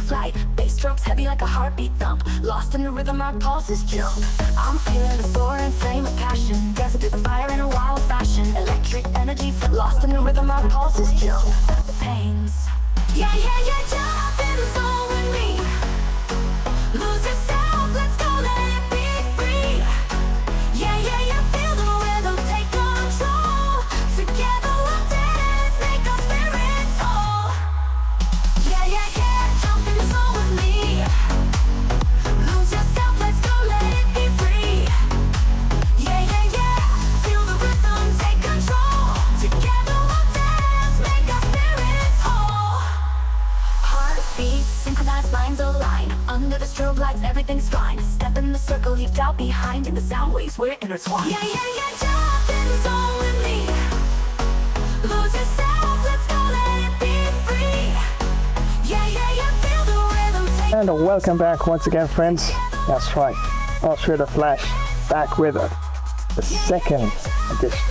flight. Bass strokes heavy like a heartbeat thump. Lost in the rhythm, our pulses jump. I'm feeling the soaring flame of passion. Dancing through the fire in a wild fashion. Electric energy, lost in the rhythm, our pulses jump. Pains. Yeah, yeah, yeah, jump in the zone with me. Lose yourself, let's go, let it be free. Yeah, yeah, yeah, feel the rhythm, take control. Together we'll dance, make our spirits whole. Yeah, yeah, yeah, jump in the zone with me. Lose yourself, let's go, let it be free. Yeah, yeah, yeah, feel the rhythm, take control. Together we'll dance, make our spirits whole. Heartbeats, synchronized minds align. Under the strobe lights, everything's fine. Step in the circle, leave doubt behind. In the sound waves, we're intertwined. Yeah, yeah, yeah, jump in the zone with me. Lose yourself, let's go, let it be free. Yeah, yeah, yeah, feel the rhythm. And welcome back once again, friends. That's right, Austria the Flash back with the second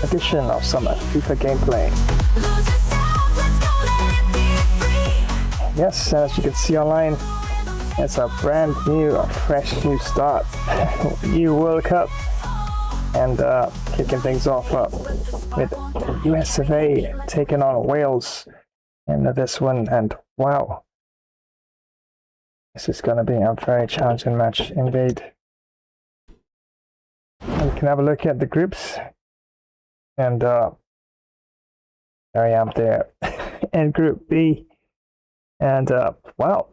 edition of some FIFA gameplay. Lose yourself, let's go, let it be free. Yes, as you can see online, it's a brand new, a fresh new start, new World Cup, and kicking things off with US of A taking on Wales in this one, and wow, this is going to be a very challenging match indeed. And we can have a look at the groups, and there I am there in Group B, and wow.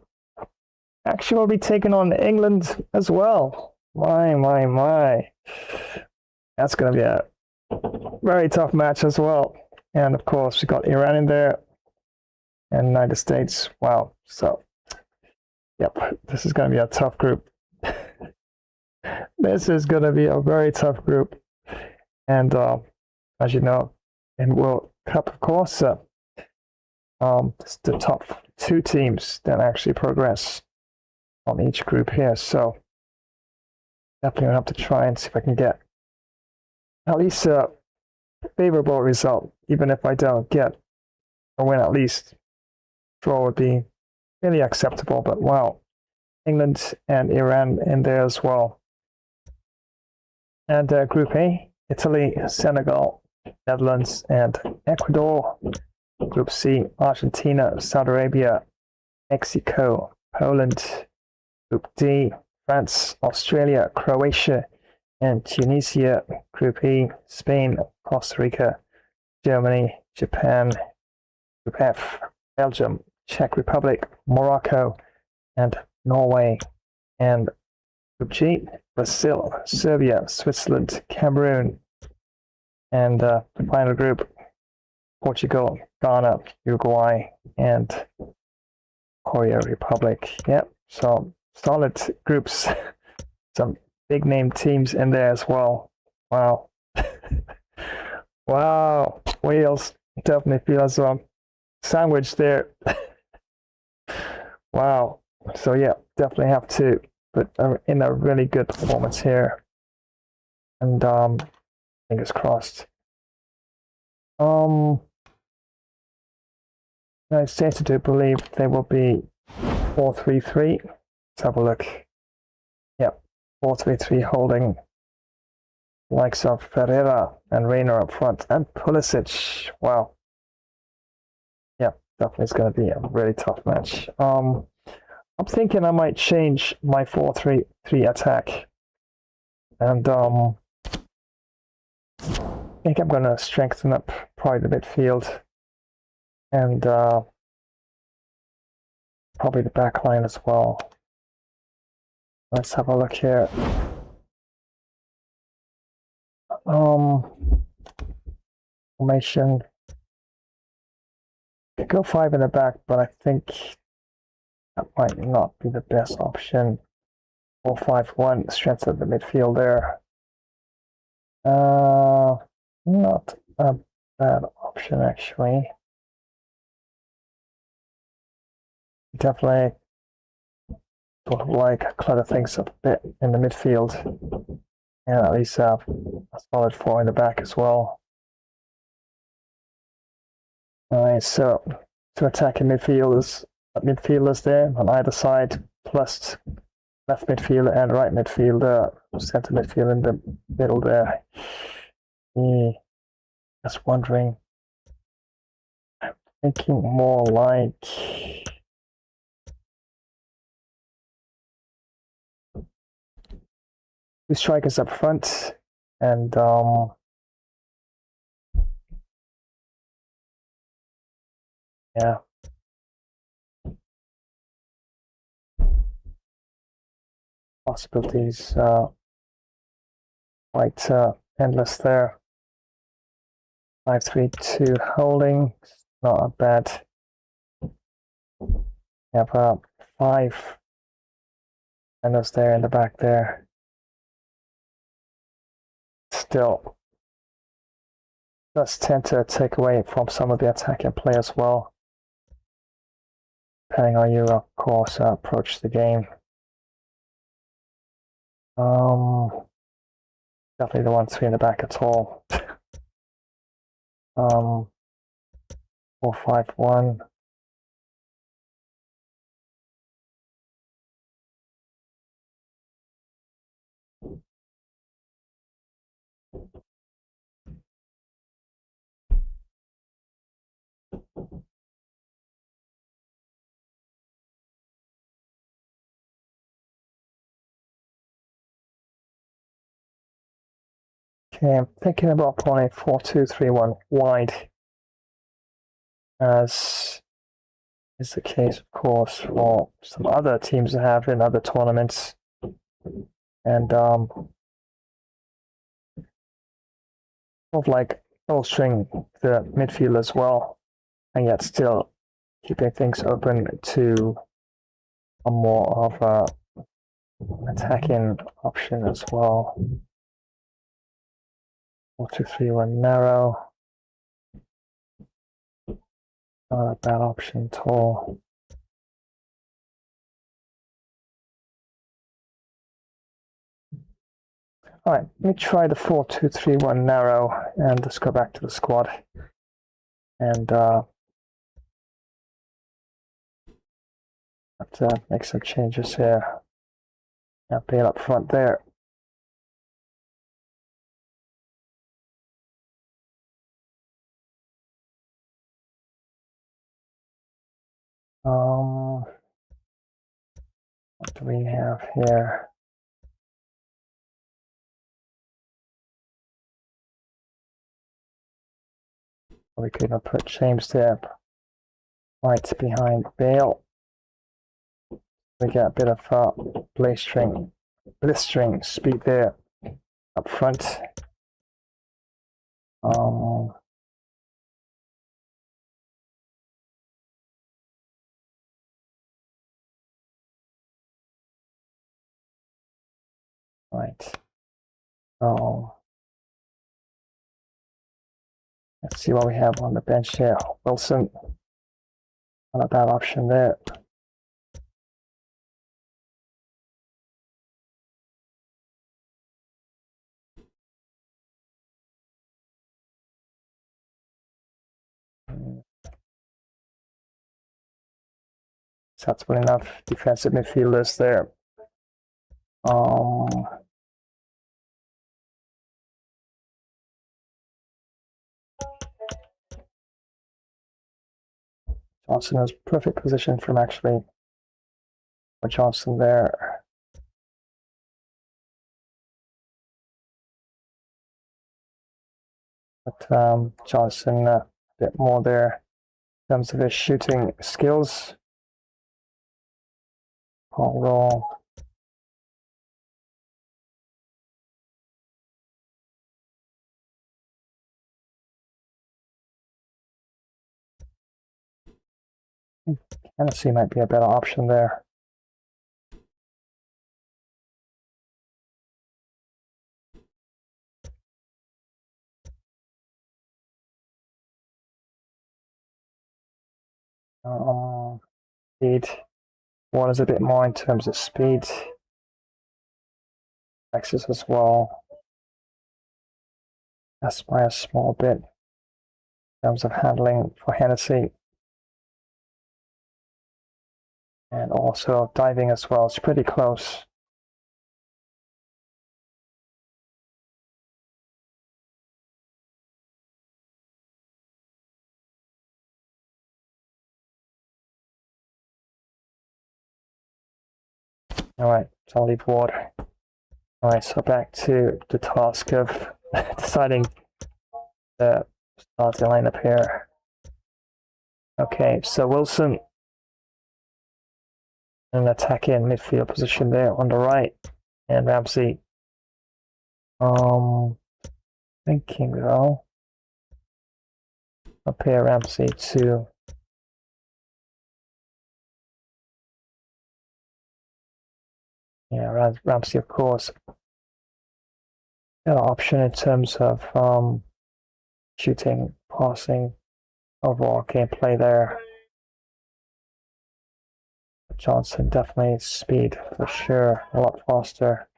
Actually, we'll be taking on England as well. My. That's going to be a very tough match as well. And of course, we got Iran in there and United States. Wow. So, yep, this is going to be a tough group. This is going to be a very tough group. And as you know, in World Cup, of course, it's the top two teams that actually progress on each group here, so definitely gonna have to try and see if I can get at least a favorable result. Even if I don't get a win, at least draw would be really acceptable. But wow, England and Iran in there as well. And Group A, Italy, Senegal, Netherlands, and Ecuador. Group C, Argentina, Saudi Arabia, Mexico, Poland. Group D, France, Australia, Croatia, and Tunisia. Group E, Spain, Costa Rica, Germany, Japan. Group F, Belgium, Czech Republic, Morocco, and Norway. And Group G, Brazil, Serbia, Switzerland, Cameroon. And the final group, Portugal, Ghana, Uruguay, and Korea Republic. Yep, so solid groups. Some big name teams in there as well. Wow. Wow. Wales definitely feels sandwich there. Wow. So yeah, definitely have to put in a really good performance here. And fingers crossed. United States, I do believe they will be 4-3-3. Let's have a look. Yep, 4-3-3 holding likes of Ferreira and Reina up front, and Pulisic. Wow. Yep, definitely it's going to be a really tough match. I'm thinking I might change my 4-3-3 attack, and I think I'm going to strengthen up probably the midfield and probably the back line as well. Let's have a look here. Formation. Could go 5 in the back, but I think that might not be the best option. 4-5-1, strengthen the midfield there. Not a bad option actually. Definitely sort of like clutter things up a bit in the midfield, and at least have a solid 4 in the back as well. Alright, so to attack in midfielders, midfielders there on either side, plus left midfielder and right midfielder, center midfielder in the middle there. Just wondering, I'm thinking more like two strikers up front and yeah. Possibilities quite endless there. 5-3-2 holding, not bad. We have 5 defenders there in the back there. Still does tend to take away from some of the attacking play as well, depending on you, of course, approach the game. Definitely the 1-3 in the back at all. 4-5-1. Okay, I'm thinking about playing 4-2-3-1 wide, as is the case, of course, for some other teams that have in other tournaments, and sort of like bolstering the midfield as well, and yet still keeping things open to a more of a attacking option as well. 4-2-3-1 narrow. Not a bad option at all. Alright, let me try the 4-2-3-1 narrow and let's go back to the squad. And have to make some changes here. Now Bale up front there. What do we have here? We could even put James there right behind Bale. We get a bit of blistering speed there up front. Right. So let's see what we have on the bench here. Wilson, not a bad option there. Sensible enough defensive midfielders there. Johnson is perfect position from actually for Johnson there. But Johnson a bit more there in terms of his shooting skills. Paul roll. Tennessee might be a better option there. Speed. One is a bit more in terms of speed. Texas as well. That's by a small bit in terms of handling for Hennessy. and also diving as well. It's pretty close. All right, so I'll leave water. All right, so back to the task of deciding the starting lineup here. Okay, so Wilson in an attacking midfield position there on the right, and Ramsey. Thinking though, up here Ramsey to Ramsey of course. Got an option in terms of shooting, passing, overall gameplay there. Johnson definitely speed for sure, a lot faster.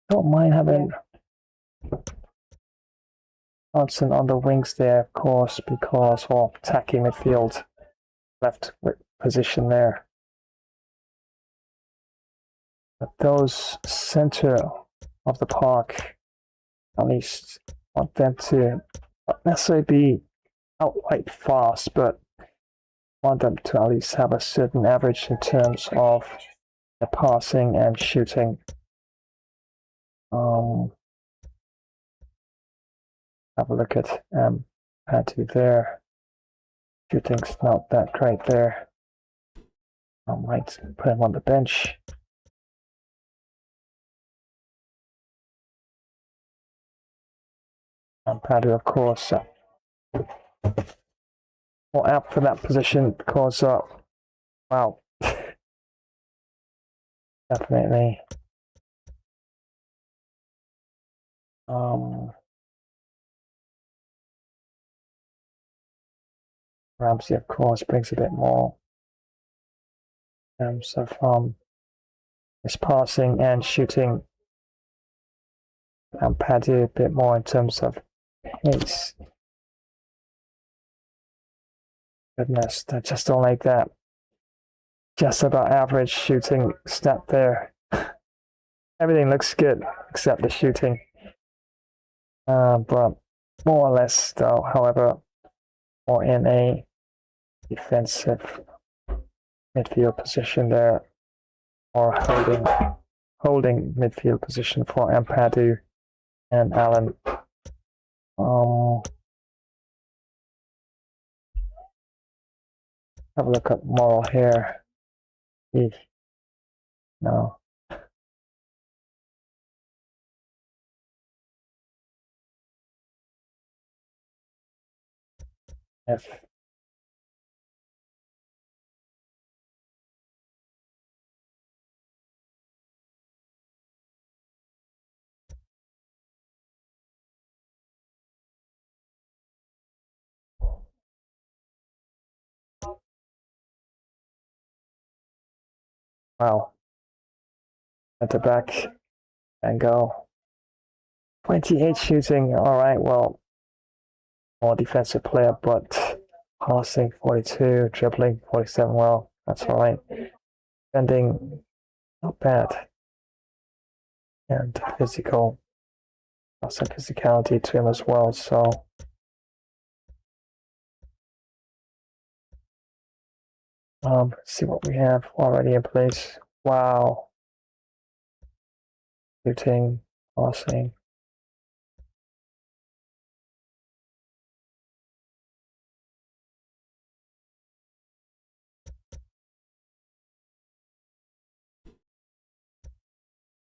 Don't mind having Johnson on the wings there, of course, because attacking midfield, left position there. But those center of the park, at least want them to not necessarily be outright fast, but want them to at least have a certain average in terms of the passing and shooting. Have a look at Patti there. Shooting's not that great there. I might put him on the bench. And Patti, of course, more apt for that position because, wow, definitely. Ramsey, of course, brings a bit more in terms of his passing and shooting. And Patti a bit more in terms of pace. Goodness, I just don't like that. Just about average shooting stat there. Everything looks good except the shooting. But more or less, though, however, more in a defensive midfield position there, or holding midfield position for Ampadu and Allen. Have a look at Morrell here. No. F. Wow. At the back and go. 28 shooting. All right, well, more defensive player, but passing 42, dribbling 47. Well, that's all right. Defending, not bad. And physical, some physicality to him as well. So, let's see what we have already in place. Wow. Shooting, passing.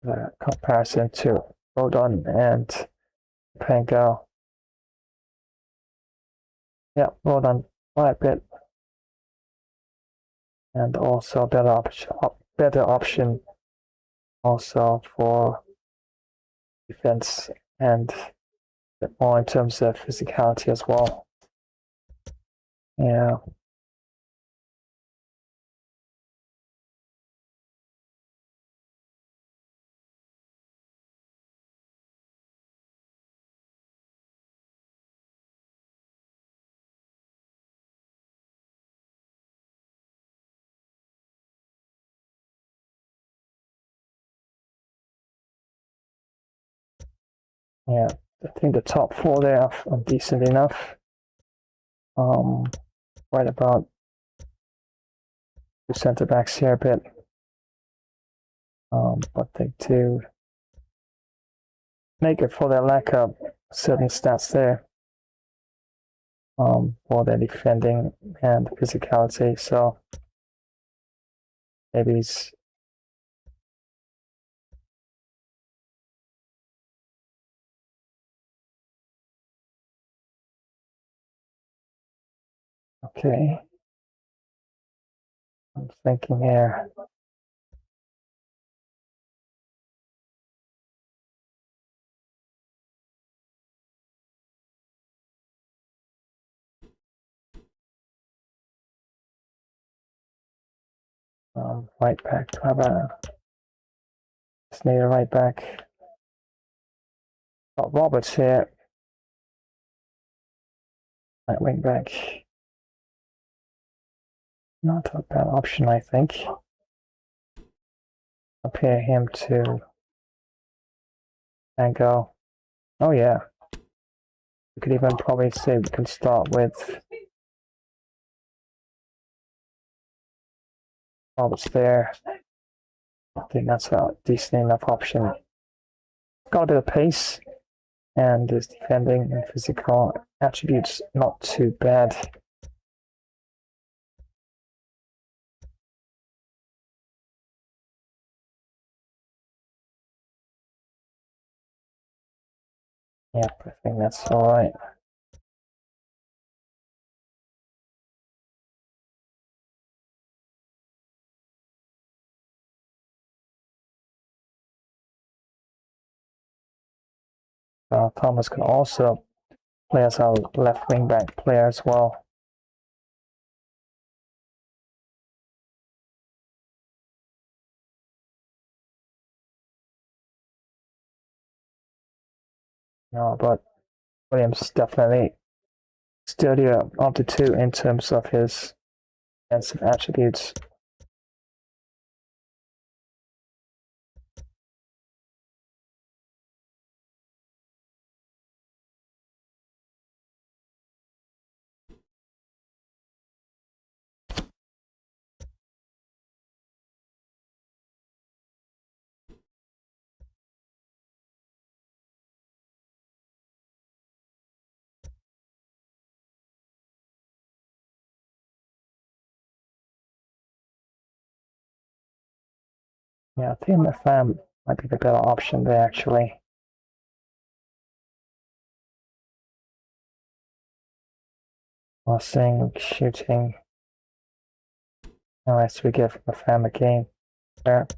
The comparison to Rodon and Pango. Yeah, Rodon quite a bit. And also better better option also for defense and a bit more in terms of physicality as well. Yeah. Yeah, I think the top four there are decent enough. Right about the centre backs here a bit. But they do make it for their lack of certain stats there. For their defending and physicality. So maybe it's okay. I'm thinking here. Right back. How about just need a right back? Got Roberts here. Right wing back. Not a bad option, I think. Compare him to Tango. Oh yeah. We could even probably say we can start with Roberts there. I think that's a decent enough option. Got a bit of pace, and his defending and physical attributes not too bad. Yeah, I think that's all right. Thomas can also play as our left wing back player as well. No, but Williams definitely sturdier of the two in terms of his defensive attributes. Yeah, I think FM might be the better option there, actually. Passing, shooting. Nice, we get from FM again there.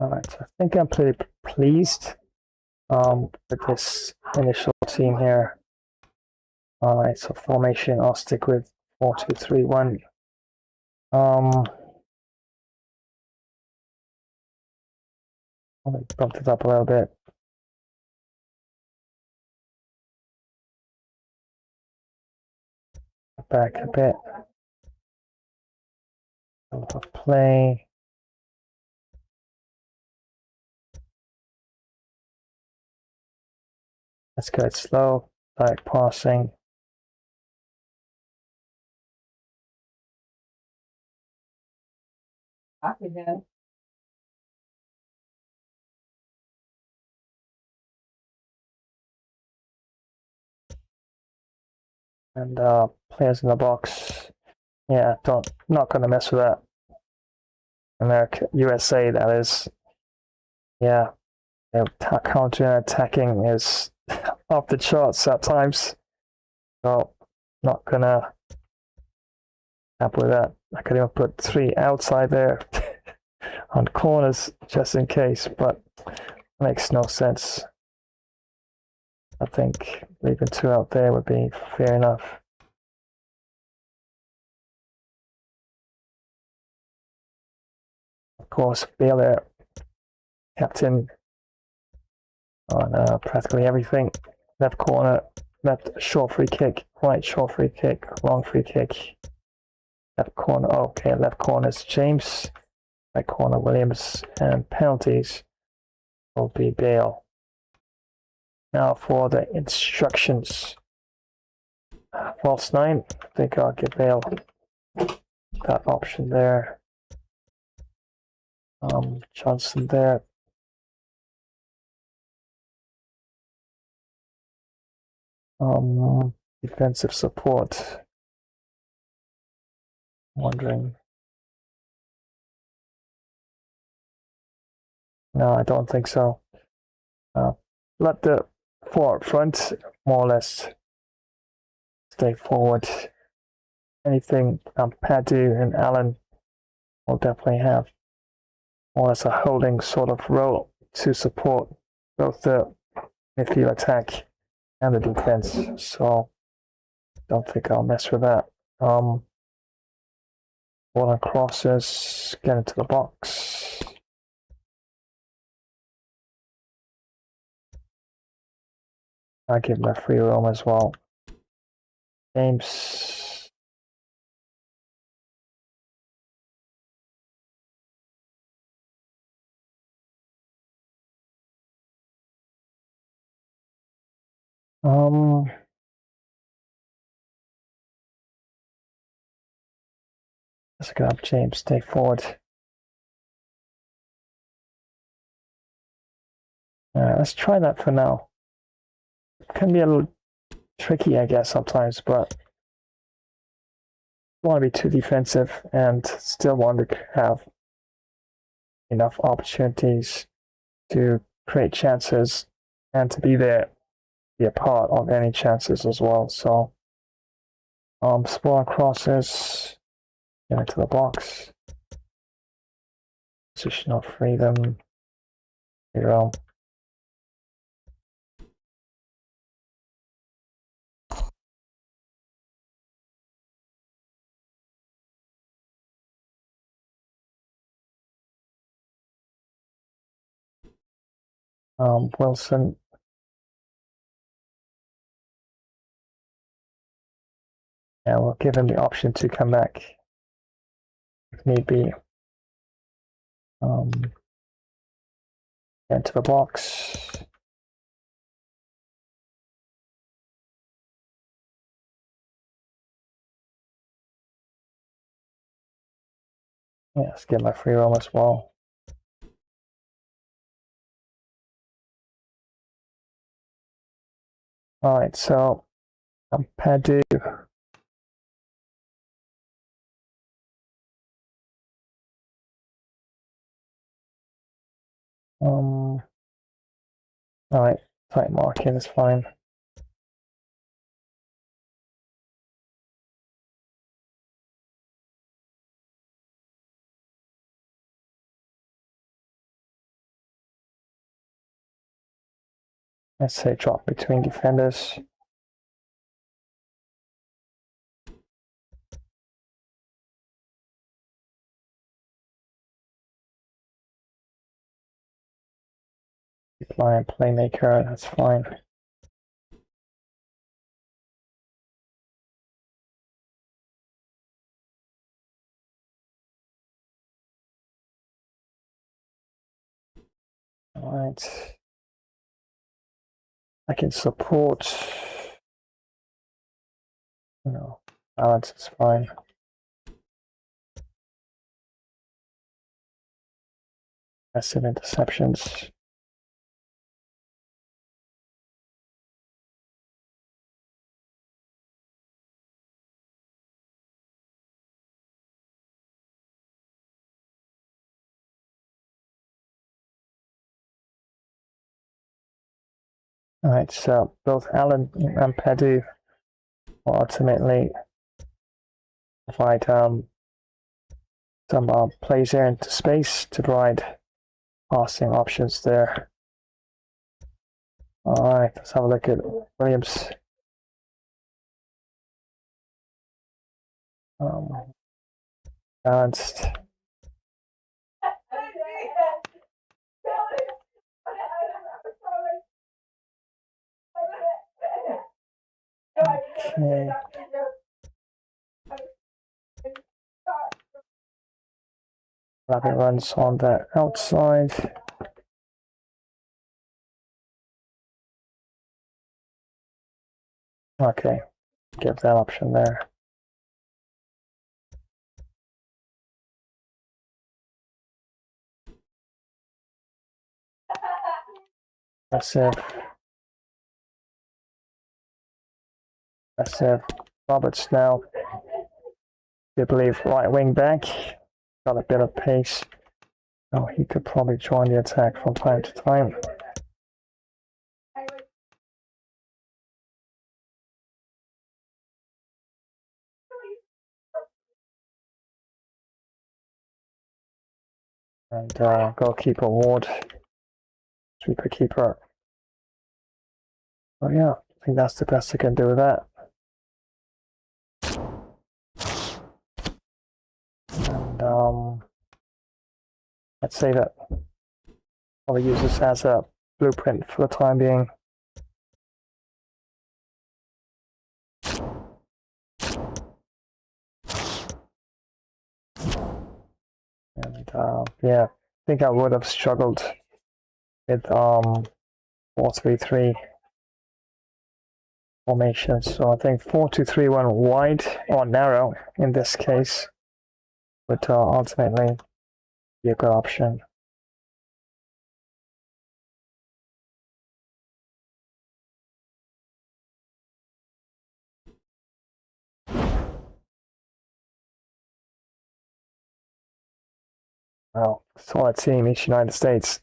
Alright, so I think I'm pretty pleased with this initial team here. Alright, so formation, I'll stick with 4-2-3-1. I'll bumped it up a little bit. Back a bit. A lot of play. Let's go slow, back passing. And players in the box. Yeah, not gonna mess with that. America, USA, that is. Yeah, counter attacking is off the charts at times. So not gonna happy with that. I could even put 3 outside there on corners just in case, but makes no sense. I think leaving 2 out there would be fair enough. Of course, Bale there, captain on practically everything. Left corner, left short free kick, right short free kick, long free kick. Left corner, okay, left corner is James, right corner Williams, and penalties will be Bale. Now for the instructions. False 9, I think I'll give Bale that option there. Johnson there. Defensive support. Wondering. No, I don't think so. Let the 4 up front more or less stay forward. Anything Padu and Allen will definitely have more or less a holding sort of role to support both the midfield attack and the defense. So don't think I'll mess with that. Ball on crosses, get into the box. I give him a free roam as well. James. Let's go up, James. Stay forward. Let's try that for now. It can be a little tricky, I guess, sometimes, but don't want to be too defensive and still want to have enough opportunities to create chances and to be there, be a part of any chances as well. So, spawn crosses, get into the box, positional freedom, 0. Wilson. Yeah, we'll give him the option to come back if need be. Into the box. Yeah, let's get my free roam as well. All right, so Padu. All right, tight marking is fine. Let's say drop between defenders. Line playmaker, that's fine. All right. I can support. Balance is fine. Massive interceptions. Alright, so both Alan and Padu will ultimately provide some plays here into space to provide passing options there. Alright, let's have a look at Williams. Balanced. Okay. Rabbit runs on the outside. Okay, give that option there. That's it. Roberts now, I believe, right wing back. Got a bit of pace. Oh, he could probably join the attack from time to time. And goalkeeper Ward, sweeper keeper. Oh yeah, I think that's the best I can do with that. And let's say that I'll use this as a blueprint for the time being. And yeah, I think I would have struggled with 4-3-3 formation. So I think 4-2-3-1 wide or narrow in this case would ultimately be a good option. Well, solid team, each United States.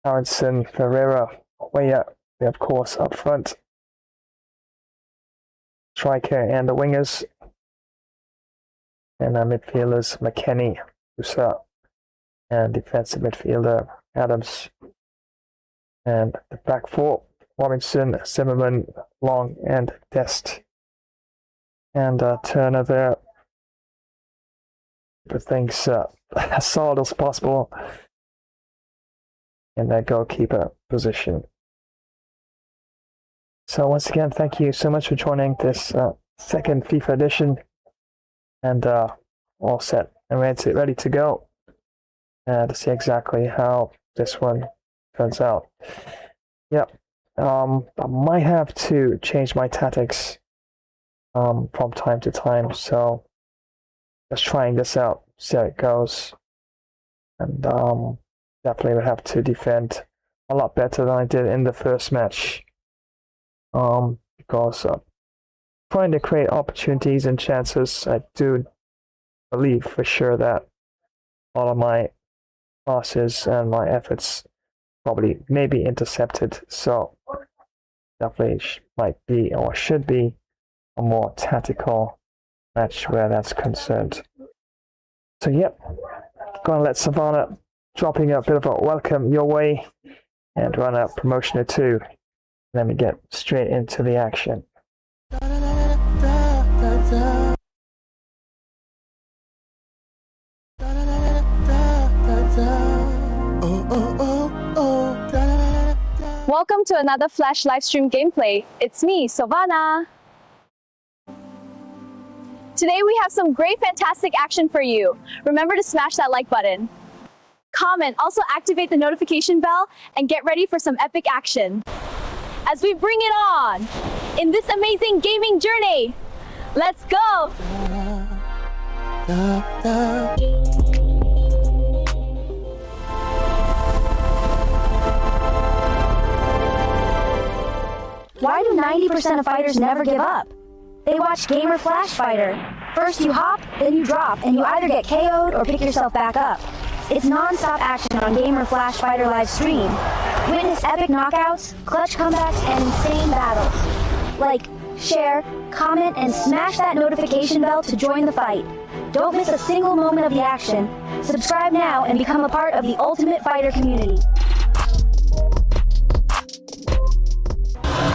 Aronson, Ferreira, Weah, of course, up front. Striker and the wingers. And our midfielders, Mckennie, Weah, and defensive midfielder, Adams. And the back four, Robinson, Zimmerman, Long, and Dest. And Turner there. But things as solid as possible in their goalkeeper position. So once again, thank you so much for joining this second FIFA edition, and all set and ready to go to see exactly how this one turns out. Yep, I might have to change my tactics from time to time, so just trying this out, see how it goes. And definitely would have to defend a lot better than I did in the first match. Because trying to create opportunities and chances, I do believe for sure that a lot of my passes and my efforts probably may be intercepted. So definitely might be or should be a more tactical match where that's concerned. So yep, gonna let Savannah dropping a bit of a welcome your way and run a promotion or two. Then we get straight into the action. Welcome to another Flash livestream gameplay. It's me, Savannah. Today we have some great, fantastic action for you. Remember to smash that like button. Comment, also activate the notification bell, and get ready for some epic action as we bring it on in this amazing gaming journey. Let's go! Why do 90% of fighters never give up? They watch Gamer Flash Fighter. First you hop, then you drop, and you either get KO'd or pick yourself back up. It's non-stop action on Gamer Flash Fighter live stream. Witness epic knockouts, clutch comebacks, and insane battles. Like, share, comment, and smash that notification bell to join the fight. Don't miss a single moment of the action. Subscribe now and become a part of the Ultimate Fighter community.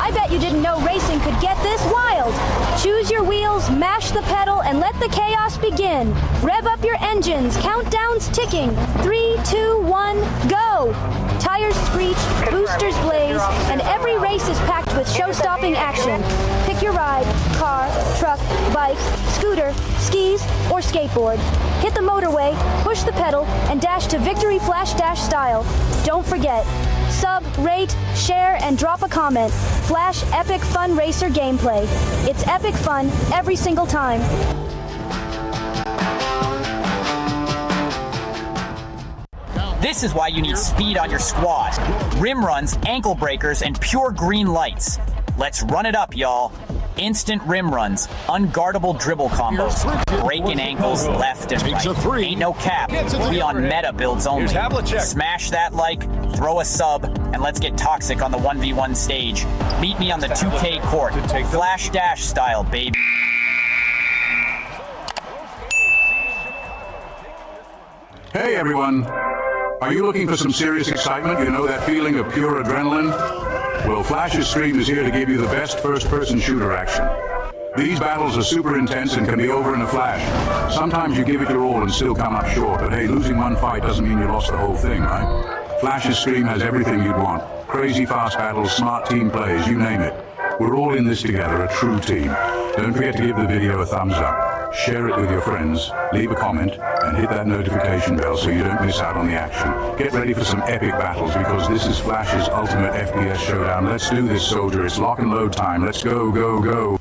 I bet you didn't know racing could get this wild. Choose your wheels, mash the pedal, and let the chaos begin. Rev up your engines, countdown's ticking. 3, 2, 1, go! Tires screech, boosters blaze, and every race is packed with show-stopping action. Pick your ride, car, truck, bike, scooter, skis, or skateboard. Hit the motorway, push the pedal, and dash to victory flash dash style. Don't forget, sub, rate, share, and drop a comment. Flash epic fun racer gameplay. It's epic fun every single time. This is why you need speed on your squad. Rim runs, ankle breakers, and pure green lights. Let's run it up, y'all. Instant rim runs, unguardable dribble combos, breaking ankles left and right. Ain't no cap. We on meta builds only. Smash that like, throw a sub, and let's get toxic on the 1v1 stage. Meet me on the 2K court, flash dash style, baby. Hey everyone! Are you looking for some serious excitement? You know that feeling of pure adrenaline? Well, Flash's stream is here to give you the best first-person shooter action. These battles are super intense and can be over in a flash. Sometimes you give it your all and still come up short, but hey, losing one fight doesn't mean you lost the whole thing, right? Flash's stream has everything you'd want. Crazy fast battles, smart team plays, you name it. We're all in this together, a true team. Don't forget to give the video a thumbs up, share it with your friends, leave a comment, and hit that notification bell so you don't miss out on the action. Get ready for some epic battles because this is Flash's ultimate FPS showdown. Let's do this, soldier. It's lock and load time. Let's go, go, go.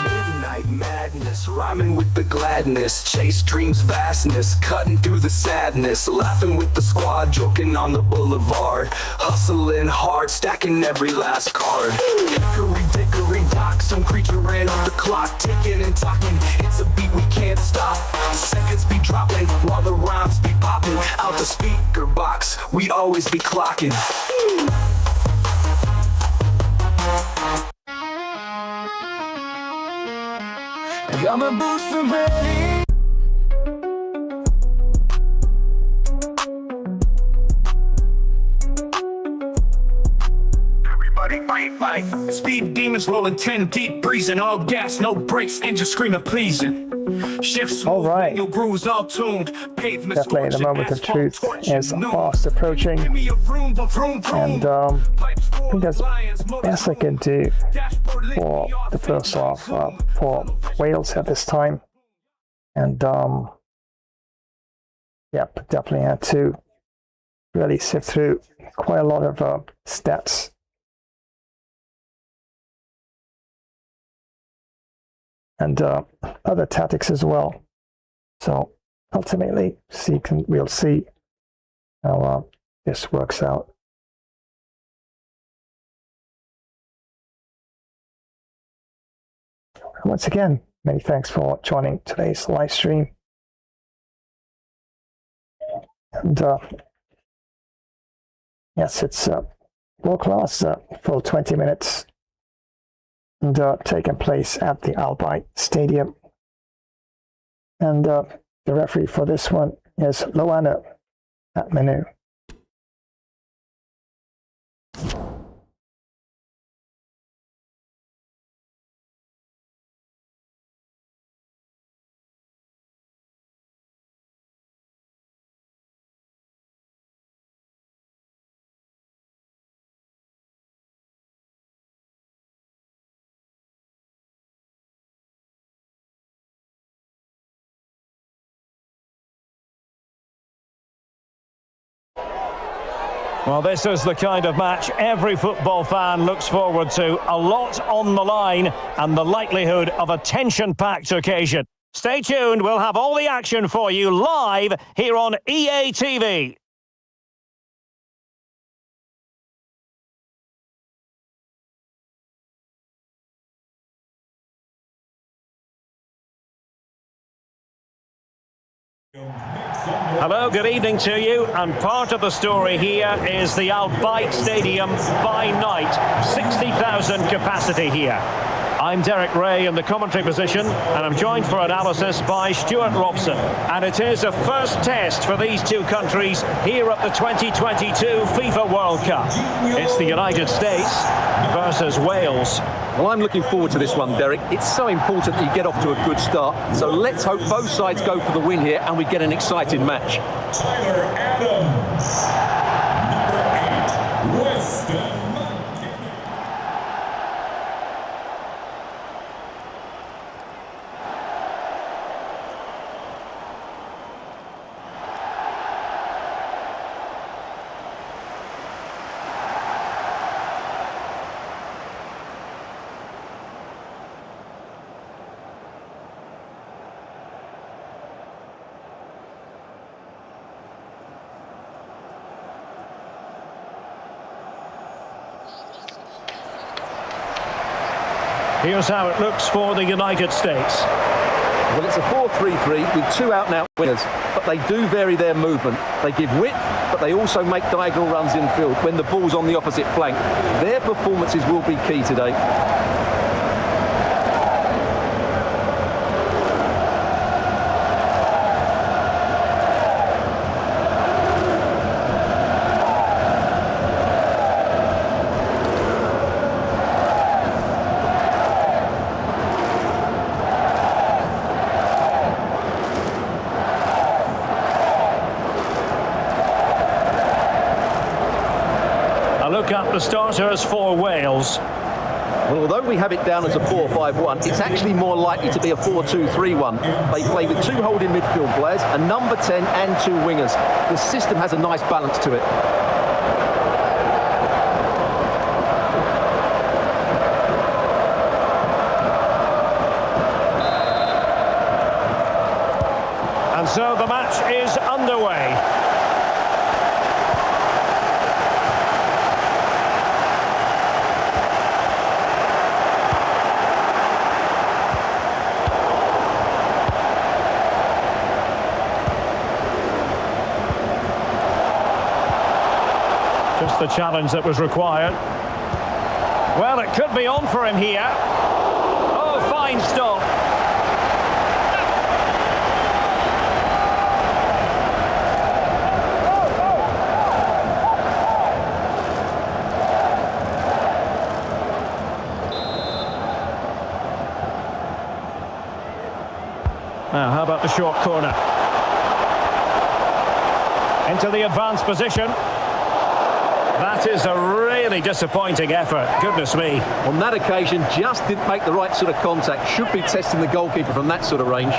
Midnight madness, rhyming with the gladness, chase dreams vastness, cutting through the sadness, laughing with the squad, joking on the boulevard, hustling hard, stacking every last card. Hickory dickory dock, some creature ran on the clock, ticking and talking, it's a beat we can't stop. Seconds be dropping while the rhymes be popping out the speaker box, we always be clocking. I'm a booster ready. Everybody fight. Speed demons rolling 10 deep, breezing all gas, no brakes, engine screaming pleasing. Shifts All right. your grooves all tuned. Pavement Definitely the moment of truth is fast approaching. And I think that's the best I can do for the first half for Wales at this time. And yep, definitely had to really sift through quite a lot of stats. And other tactics as well. So ultimately, we'll see how this works out. And once again, many thanks for joining today's live stream. And yes, it's world class, full 20 minutes. And taking place at the Albi Stadium. And the referee for this one is Loana at Manu. Well, this is the kind of match every football fan looks forward to. A lot on the line and the likelihood of a tension-packed occasion. Stay tuned, we'll have all the action for you live here on EA TV. Hello, good evening to you, and part of the story here is the Al Bayt Stadium by night, 60,000 capacity here. I'm Derek Ray in the commentary position, and I'm joined for analysis by Stuart Robson. And it is a first test for these two countries here at the 2022 FIFA World Cup. It's the United States versus Wales. Well, I'm looking forward to this one, Derek. It's so important that you get off to a good start. So let's hope both sides go for the win here and we get an exciting match. Tyler Adams, number 8, Weston. Here's how it looks for the United States. Well, it's a 4-3-3 with two out-and-out wingers, but they do vary their movement. They give width, but they also make diagonal runs infield when the ball's on the opposite flank. Their performances will be key today. Look at the starters for Wales. Well, although we have it down as a 4-5-1, it's actually more likely to be a 4-2-3-1. They play with two holding midfield players, a number 10 and two wingers. The system has a nice balance to it. And so the match is underway. Just the challenge that was required. Well, it could be on for him here. Oh, fine stop. Now, how about the short corner? Into the advanced position. That is a really disappointing effort, goodness me. On that occasion, just didn't make the right sort of contact. Should be testing the goalkeeper from that sort of range.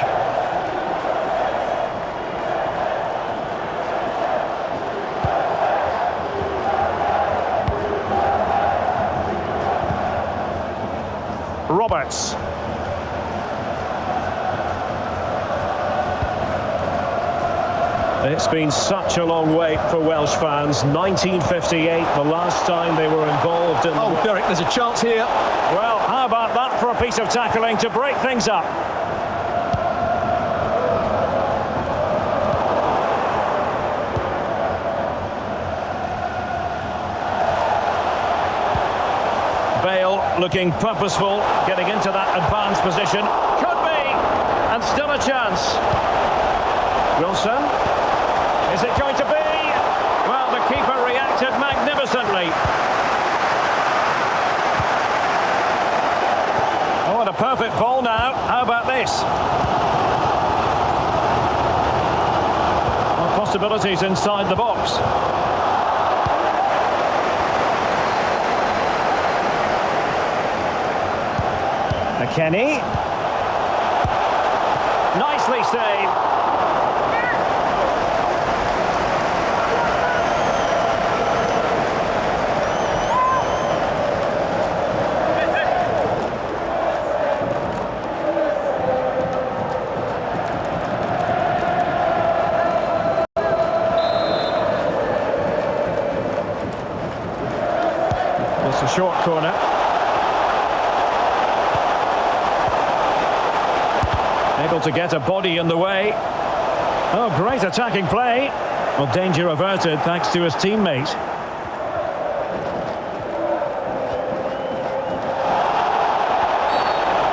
Roberts. It's been such a long wait for Welsh fans. 1958, the last time they were involved in... Oh, Derek, there's a chance here. Well, how about that for a piece of tackling to break things up? Bale looking purposeful, getting into that advanced position. Could be, and still a chance. Wilson. Is it going to be? Well, the keeper reacted magnificently. Oh, and a perfect ball now. How about this? Well, possibilities inside the box. Mckennie. Nicely saved. It's a short corner. Able to get a body in the way. Oh, great attacking play. Well, danger averted thanks to his teammate.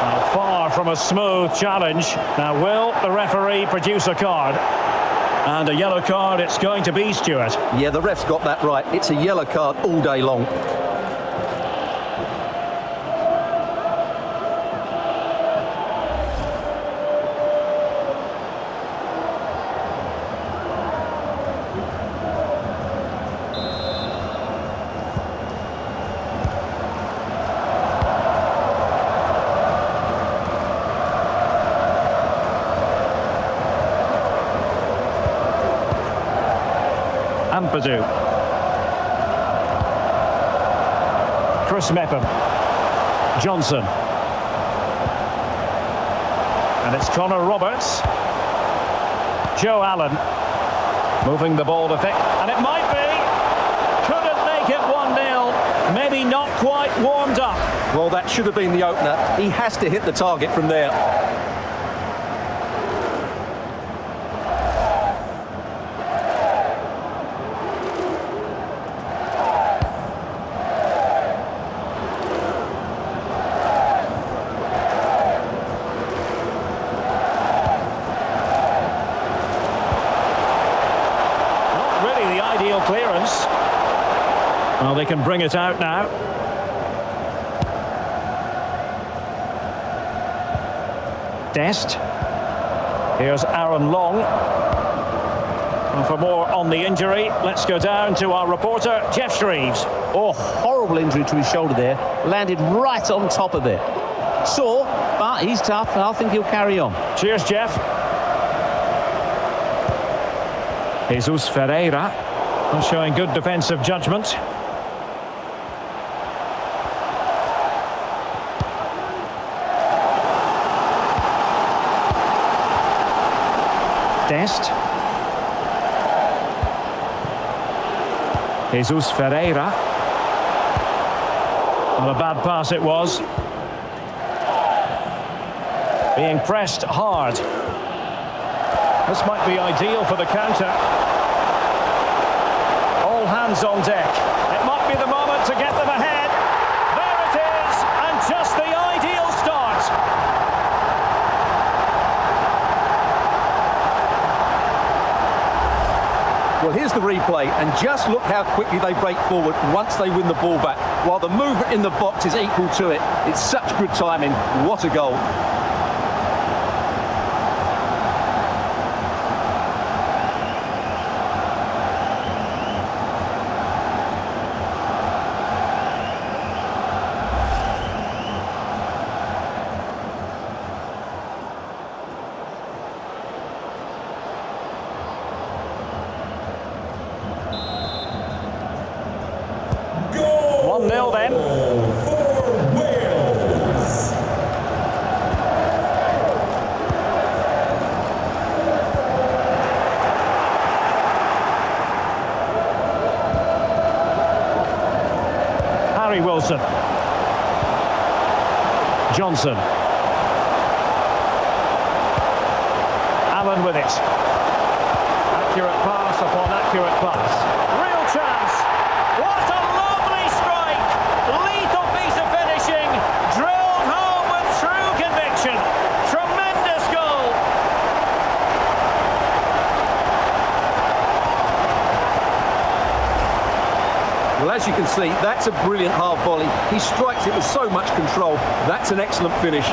Now, far from a smooth challenge. Now, will the referee produce a card? And a yellow card it's going to be, Stuart. Yeah, the ref's got that right. It's a yellow card all day long. Ampadu. Chris Mepham. Johnson. And it's Connor Roberts. Joe Allen. Moving the ball to thick. And it might be. Couldn't make it 1-0. Maybe not quite warmed up. Well, that should have been the opener. He has to hit the target from there. Clearance. Well, they can bring it out now. Dest. Here's Aaron Long. And for more on the injury, let's go down to our reporter, Jeff Shreves. Oh, horrible injury to his shoulder there. Landed right on top of it. Sore, but he's tough, and I think he'll carry on. Cheers, Jeff. Jesus Ferreira. Showing good defensive judgment. Dest. Jesus Ferreira. Not a bad pass it was. Being pressed hard. This might be ideal for the counter. Hands on deck. It might be the moment to get them ahead. There it is, and just the ideal start. Well, here's the replay, and just look how quickly they break forward once they win the ball back, while the movement in the box is equal to it. It's such good timing. What a goal. Then. Harry Wilson. Johnson. Allen with it. Accurate pass upon accurate pass. Real chance. What a lovely strike. Lethal piece of finishing. Drilled home with true conviction. Tremendous goal. Well, as you can see, that's a brilliant half volley. He strikes it with so much control. That's an excellent finish.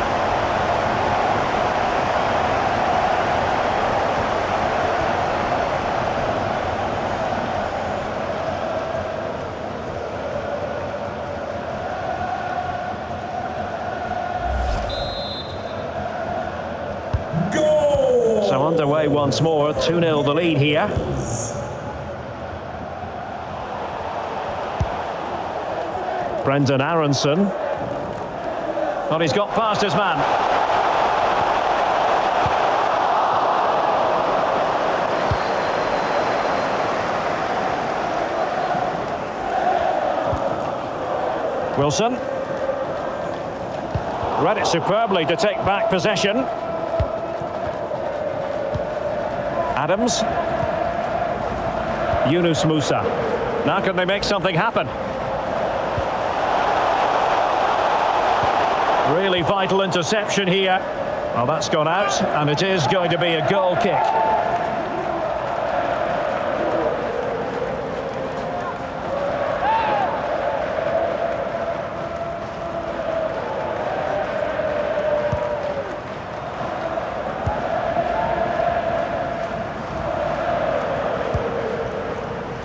So underway once more, 2-0 the lead here. Brendan Aronson. Well, he's got past his man. Wilson. Read it superbly to take back possession. Adams. Yunus Musa. Now can they make something happen? Really vital interception here. Well, that's gone out, and it is going to be a goal kick.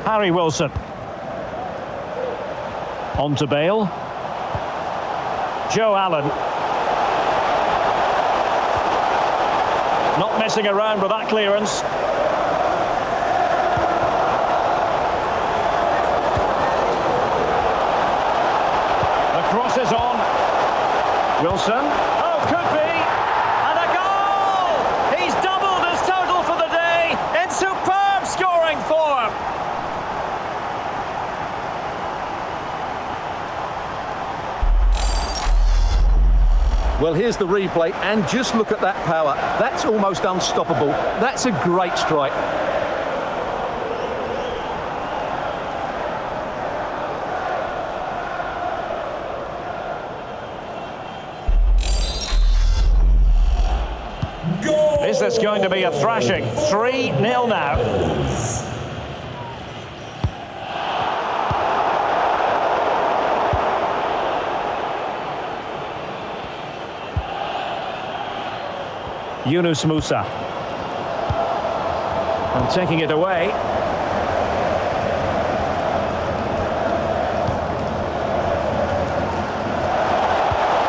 Harry Wilson. On to Bale. Joe Allen. Not messing around with that clearance. The cross is on. Wilson. Oh, could be. And a goal! He's doubled his total for the day in superb scoring form. Well, here's the replay, and just look at that power. That's almost unstoppable. That's a great strike. Is this going to be a thrashing? 3-0 now. Yunus Musa. And taking it away.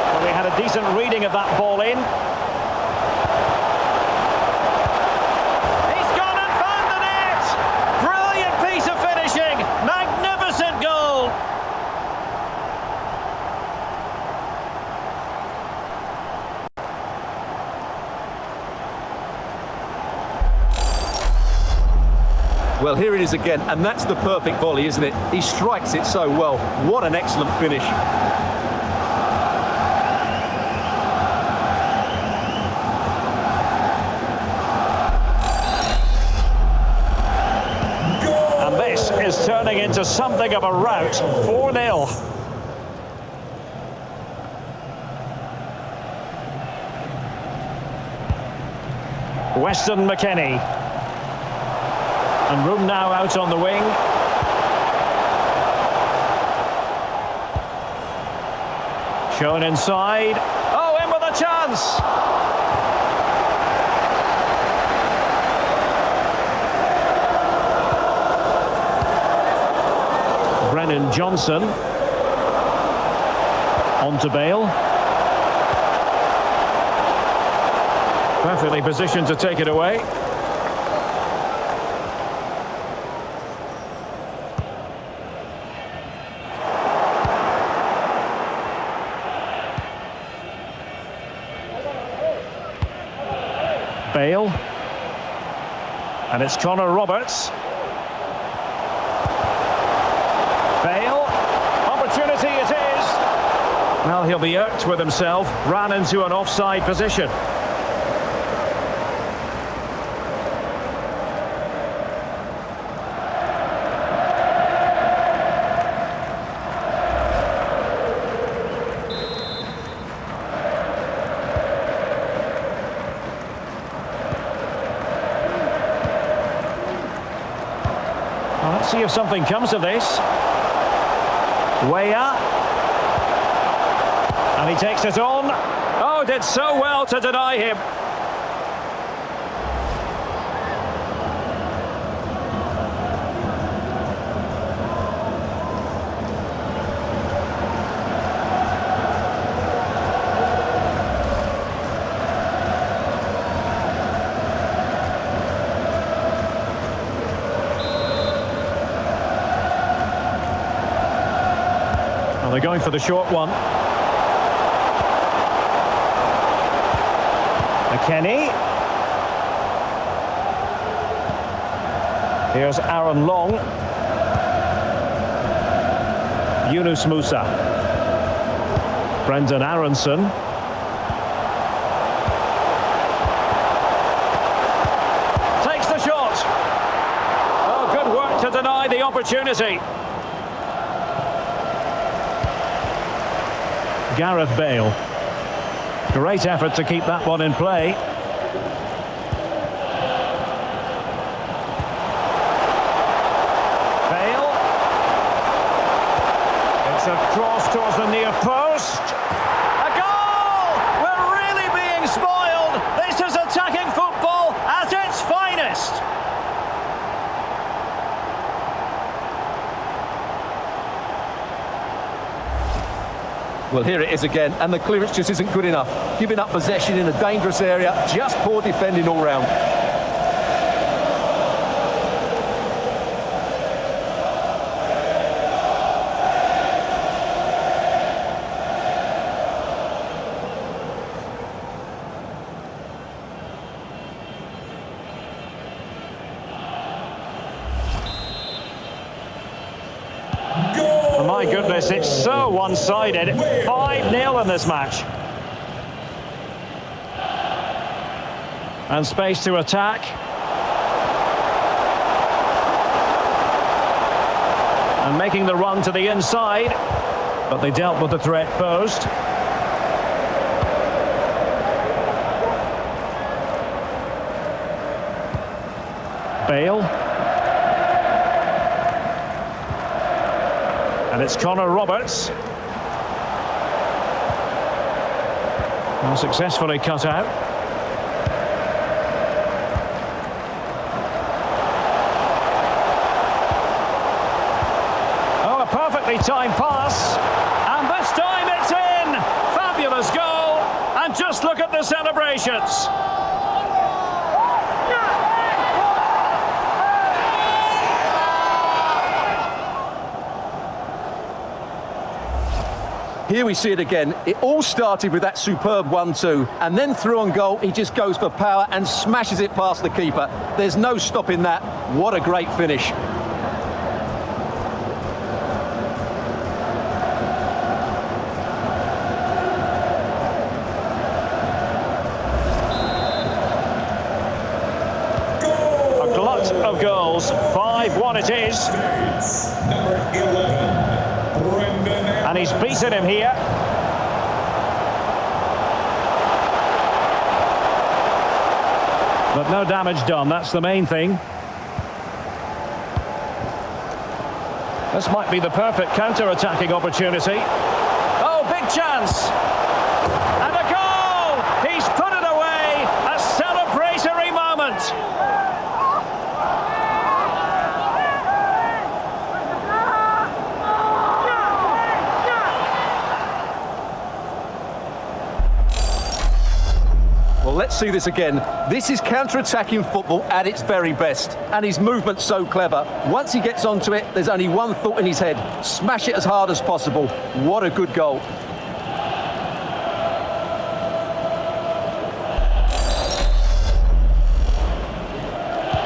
Well, they had a decent reading of that ball in. He's gone and found the net! Brilliant piece of finishing! Magnificent goal! Well, here it is again, and that's the perfect volley, isn't it? He strikes it so well. What an excellent finish. And this is turning into something of a rout. 4-0. Weston Mckennie. And room now out on the wing. Shown inside. Oh, in with a chance! Brennan Johnson. On to Bale. Perfectly positioned to take it away. Bale, and it's Connor Roberts. Bale, opportunity it is. Well, he'll be irked with himself, ran into an offside position. Let's see if something comes of this. Weah. And he takes it on. Oh, did so well to deny him. They're going for the short one. Mckennie. Here's Aaron Long. Yunus Musa. Brendan Aronson. Takes the shot. opportunity. Gareth Bale. Great effort to keep that one in play. Bale. It's a cross towards the near post. A goal! We're really being spoiled. This is attacking football at its finest. Well, here it is again, and the clearance just isn't good enough. Giving up possession in a dangerous area, just poor defending all round. My goodness, it's so one-sided. 5-0 in this match. And space to attack. And making the run to the inside. But they dealt with the threat posed. Bale. And it's Connor Roberts. Well, successfully cut out. Oh, a perfectly timed pass. And this time it's in. Fabulous goal. And just look at the celebrations. Here we see it again. It all started with that superb 1-2, and then through on goal, he just goes for power and smashes it past the keeper. There's no stopping that. What a great finish. A glut of goals. 5-1 it is. Number 11. And he's beaten him here. But no damage done, that's the main thing. This might be the perfect counter-attacking opportunity. Oh, big chance! And a goal! He's put it away! A celebratory moment! Well, let's see this again. This is counter-attacking football at its very best. And his movement's so clever. Once he gets onto it, there's only one thought in his head. Smash it as hard as possible. What a good goal.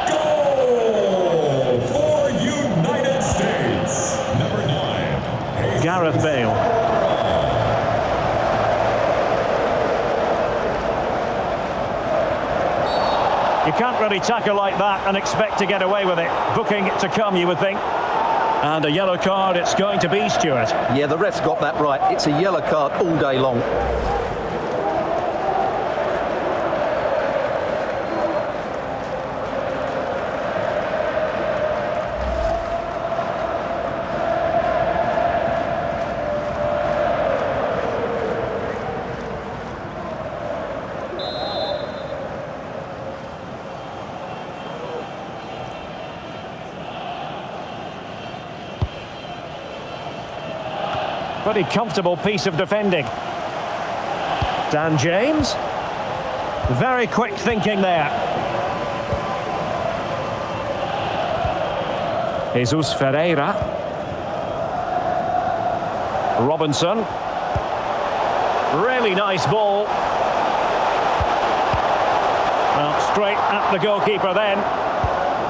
Goal for United States. Number 9. Gareth Bale. You can't really tackle like that and expect to get away with it. Booking to come, you would think. And a yellow card it's going to be, Stuart. Yeah, the ref's got that right. It's a yellow card all day long. Pretty comfortable piece of defending. Dan James. Very quick thinking there. Jesus Ferreira. Robinson. Really nice ball. Well, straight at the goalkeeper then.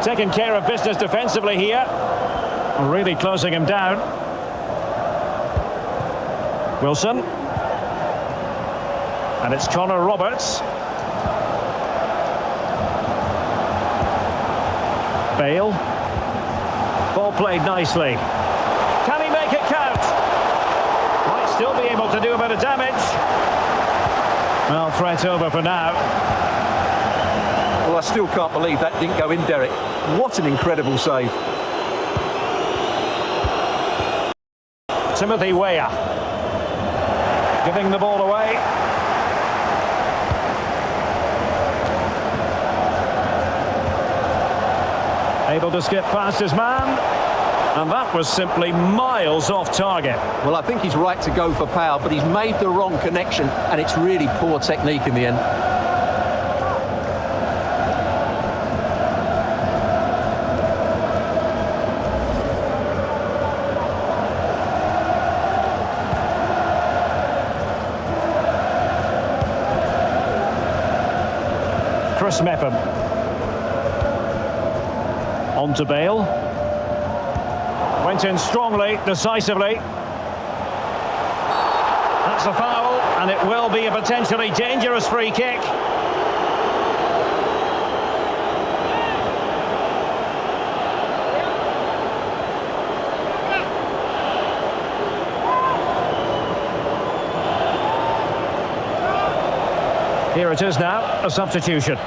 Taking care of business defensively here. Really closing him down. Wilson. And it's Connor Roberts. Bale. Ball played nicely. Can he make it count? Might still be able to do a bit of damage. Well, threat over for now. Well, I still can't believe that didn't go in, Derek. What an incredible save. Timothy Weah giving the ball away. Able to skip past his man, and that was simply miles off target. Well, I think he's right to go for power, but he's made the wrong connection, and it's really poor technique in the end. Chris Mepham. On to Bale. Went in strongly, decisively. That's a foul, and it will be a potentially dangerous free kick. Here it is now, a substitution.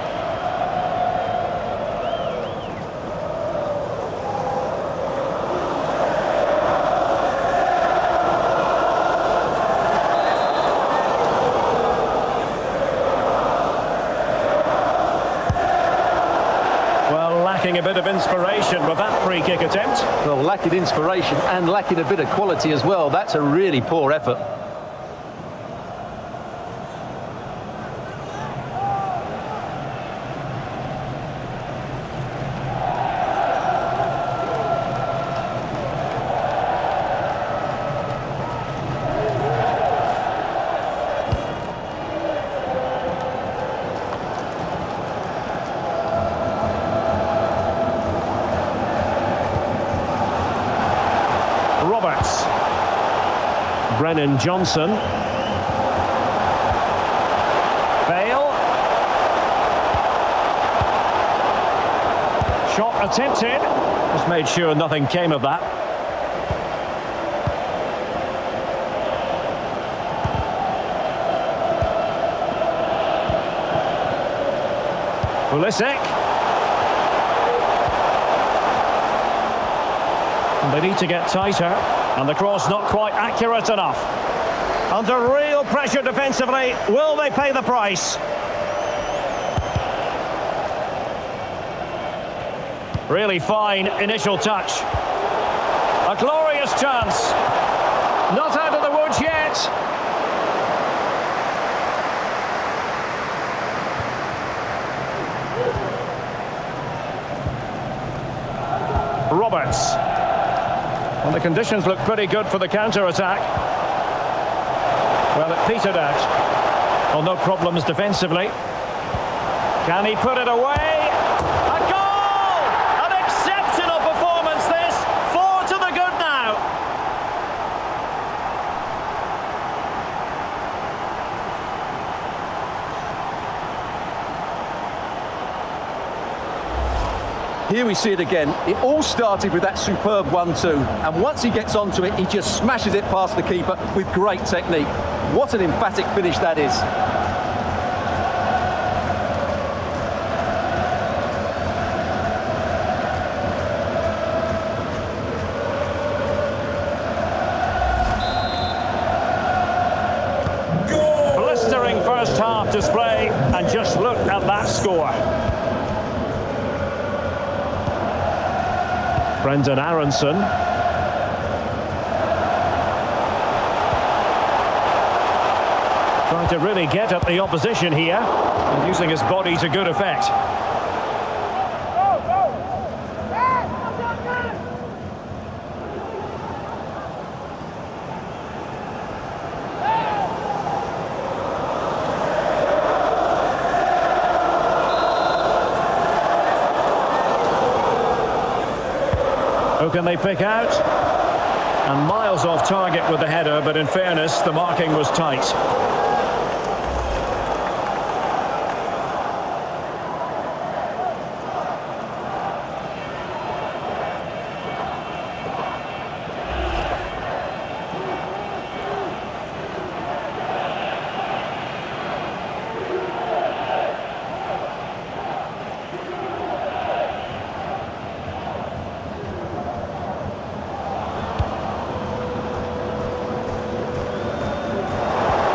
Lacking a bit of inspiration with that free kick attempt. Well, lacking inspiration and lacking a bit of quality as well. That's a really poor effort. Brennan Johnson. Bale. Shot attempted. Just made sure nothing came of that. Pulisic. And they need to get tighter. And the cross not quite accurate enough. Under real pressure defensively, will they pay the price? Really fine initial touch. A glorious chance. Not out of the woods yet. Roberts. Well, the conditions look pretty good for the counter-attack. Well, it petered out. Well, no problems defensively. Can he put it away? A goal! An exceptional performance this. 4 to the good now. Here we see it again. It all started with that superb 1-2, and once he gets onto it, he just smashes it past the keeper with great technique. What an emphatic finish that is. Blistering first half display, and just look at that score. Brendan Aronson. Trying to really get at the opposition here and using his body to good effect. Who can they pick out? And miles off target with the header, but in fairness, the marking was tight.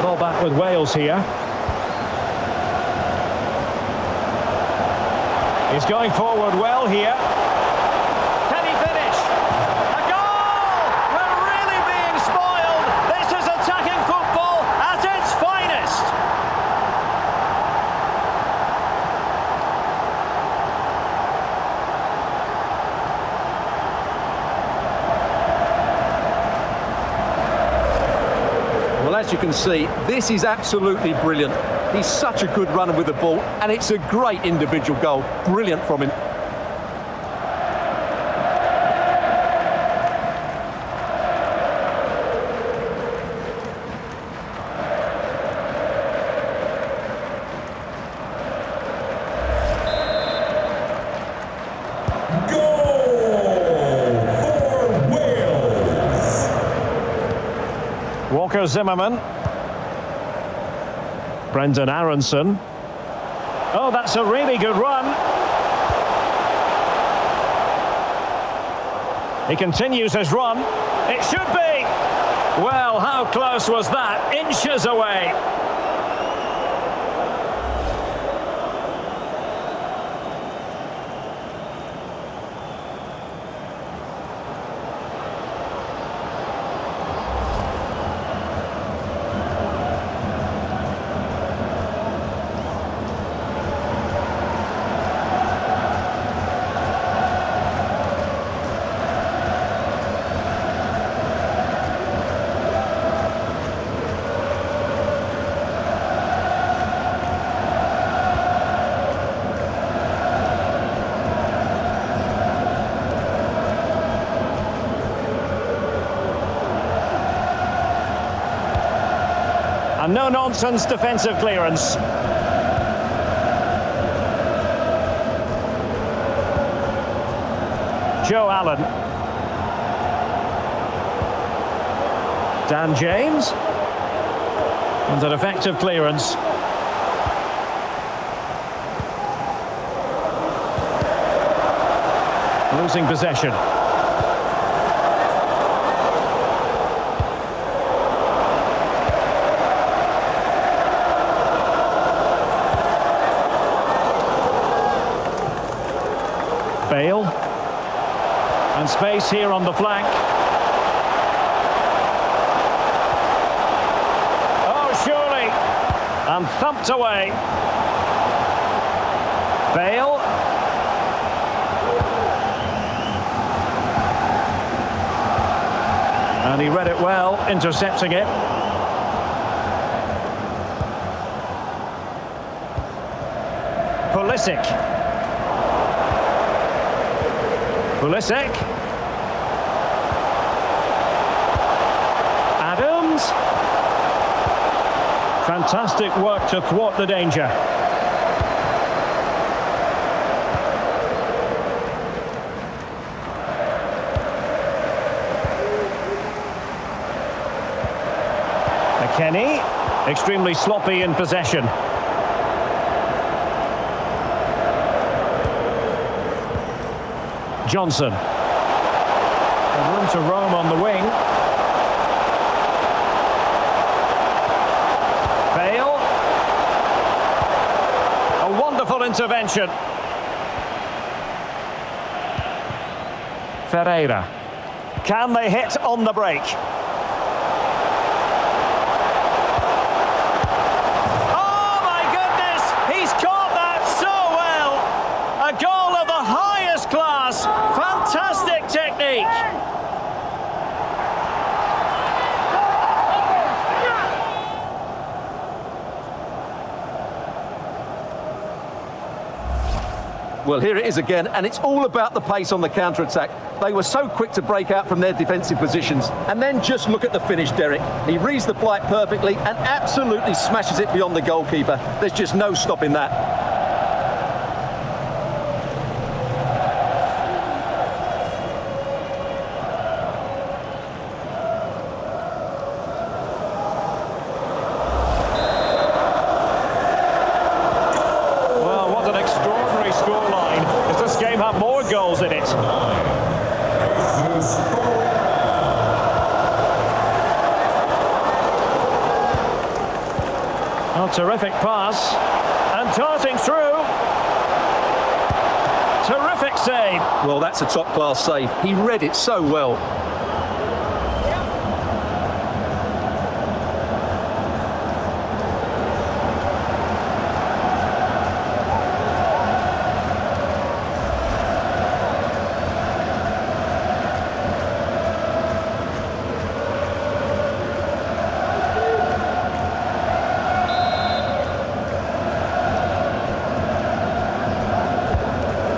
Ball back with Wales here. He's going forward well here. Can he finish? A goal! We're really being spoiled. This is attacking football at its finest. Well, as you can see, this is absolutely brilliant. He's such a good runner with the ball, and it's a great individual goal. Brilliant from him. Walker Zimmerman. Brendan Aronson. Oh, that's a really good run. He continues his run. It should be. Well, how close was that? Inches away. And no-nonsense defensive clearance. Joe Allen. Dan James. And an effective clearance. Losing possession. Bale. And space here on the flank. Oh, surely. And thumped away. Bale. And he read it well, intercepting it. Pulisic. Pulisic. Adams. Fantastic work to thwart the danger. Mckennie, extremely sloppy in possession. Johnson. And room to roam on the wing. Bale. A wonderful intervention. Ferreira. Can they hit on the break? Oh my goodness! He's caught that so well! A goal of the highest class. Fantastic technique. Well, here it is again, and it's all about the pace on the counter-attack. They were so quick to break out from their defensive positions. And then just look at the finish, Derek. He reads the flight perfectly and absolutely smashes it beyond the goalkeeper. There's just no stopping that. Goals in it. Oh, terrific pass. And darting through. Terrific save. Well, that's a top-class save. He read it so well.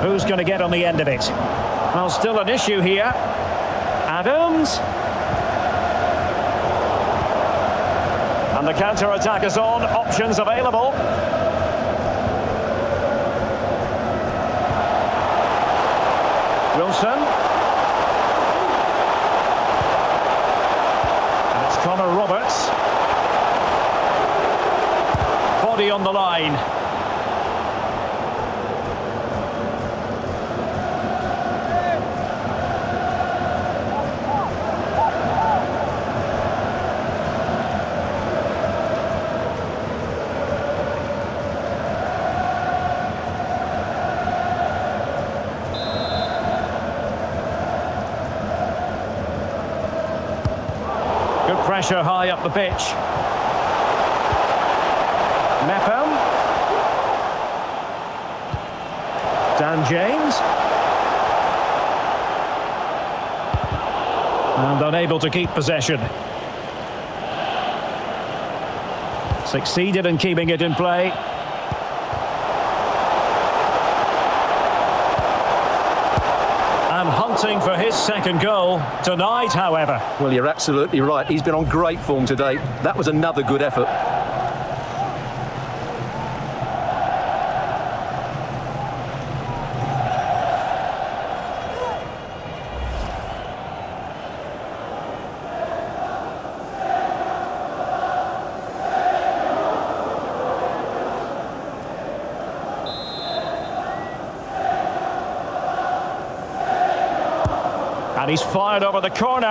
Who's going to get on the end of it? Well, still an issue here. Adams. And the counter-attack is on. Options available. Wilson. And it's Connor Roberts. Body on the line. Good pressure high up the pitch. Mepham. Dan James. And unable to keep possession. Succeeded in keeping it in play. And hunting for his second goal. Denied, however. Well, you're absolutely right. He's been on great form today. That was another good effort. And he's fired over the corner.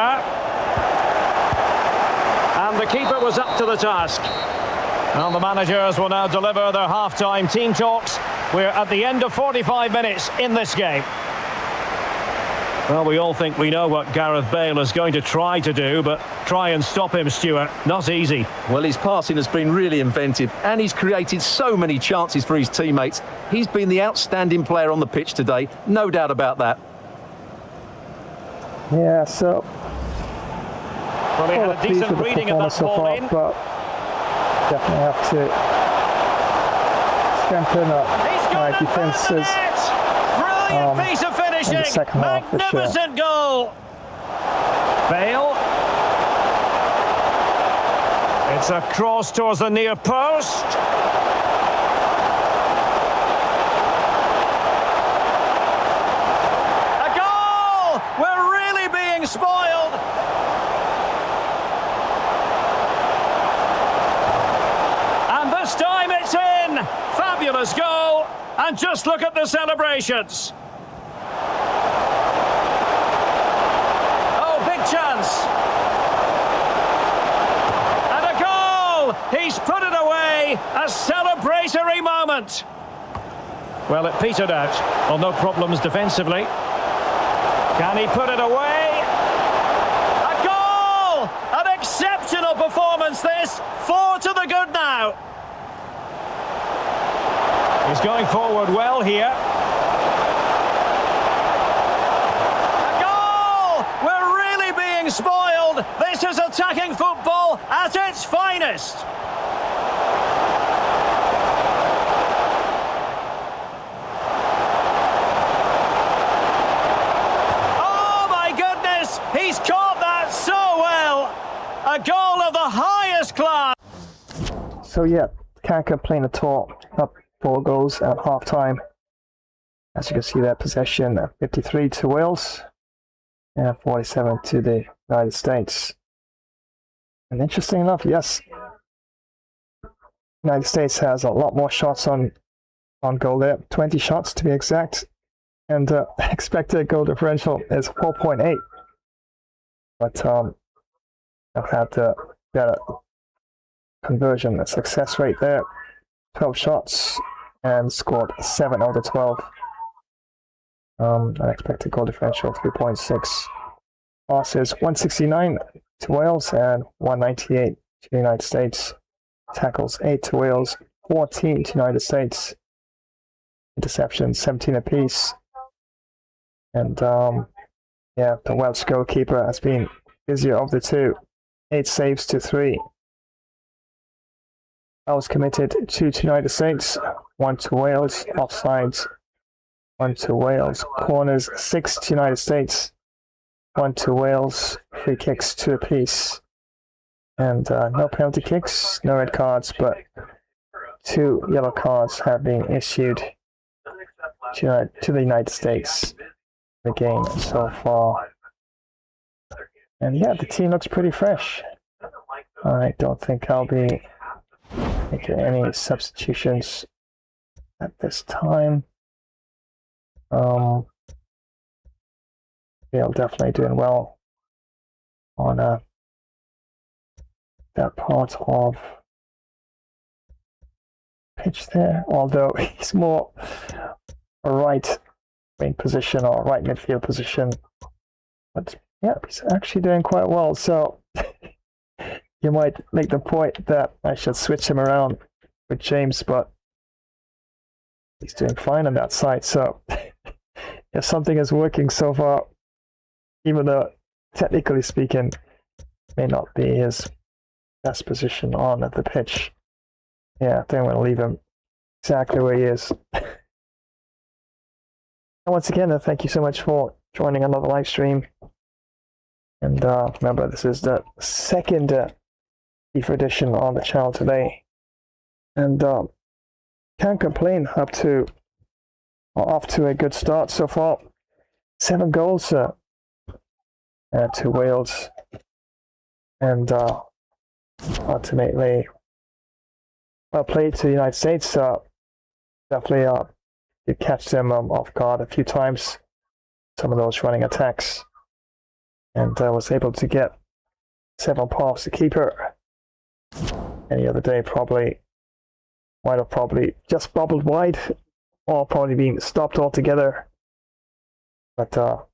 And the keeper was up to the task. And the managers will now deliver their half-time team talks. We're at the end of 45 minutes in this game. Well, we all think we know what Gareth Bale is going to try to do, but try and stop him, Stuart. Not easy. Well, his passing has been really inventive, and he's created so many chances for his teammates. He's been the outstanding player on the pitch today, no doubt about that. Yeah, so well, they had a decent reading of that ball in. But definitely have to strengthen up my defences. Brilliant piece of finishing. In the second half, for sure. Magnificent goal. Bale. It's a cross towards the near post. A goal! We're really being spoiled. And this time it's in. Fabulous goal. And just look at the celebrations. Oh, big chance. And a goal! He's put it away. A celebratory moment. Well, it petered out. Well, no problems defensively. Can he put it away? A goal! An exceptional performance, this. 4 to the good now. He's going forward well here. A goal! We're really being spoiled. This is attacking football at its finest. Oh my goodness! He's caught that so well. A goal of the highest class. So yeah, can't complain at all. Up 4 goals at half-time. As you can see, that possession 53 to Wales and 47 to the United States. And interesting enough, yes, United States has a lot more shots on goal there, 20 shots to be exact, and expected goal differential is 4.8. But I've had better conversion success rate there. 12 shots and scored 7 out of 12. Unexpected goal differential 3.6. Passes 169 to Wales and 198 to the United States. Tackles 8 to Wales, 14 to the United States. Interceptions 17 apiece. And yeah, the Welsh goalkeeper has been busier of the two. 8 saves to 3. Fouls committed 2 to the United States, 1 to Wales. Offsides 1 to Wales. Corners 6 to the United States, 1 to Wales. Free kicks 2 apiece. And no penalty kicks, no red cards, but 2 yellow cards have been issued to the United States in the game so far. And yeah, the team looks pretty fresh. I don't think I'll be making any substitutions at this time. Bale definitely doing well on that part of pitch there, although he's more a right wing position or right midfield position. But yeah, he's actually doing quite well. So you might make the point that I should switch him around with James, but he's doing fine on that side. So if something is working so far, even though technically speaking may not be his best position on the pitch, yeah, I think I'm going to leave him exactly where he is. And once again, thank you so much for joining another live stream. And remember, this is the second FIFA edition on the channel today. And can't complain, off to a good start so far. 7 goals to Wales. And ultimately, well played to the United States. Definitely did catch them off guard a few times. Some of those running attacks. And was able to get 7 past the keeper. Any other day might have just bobbled wide or probably been stopped altogether. But the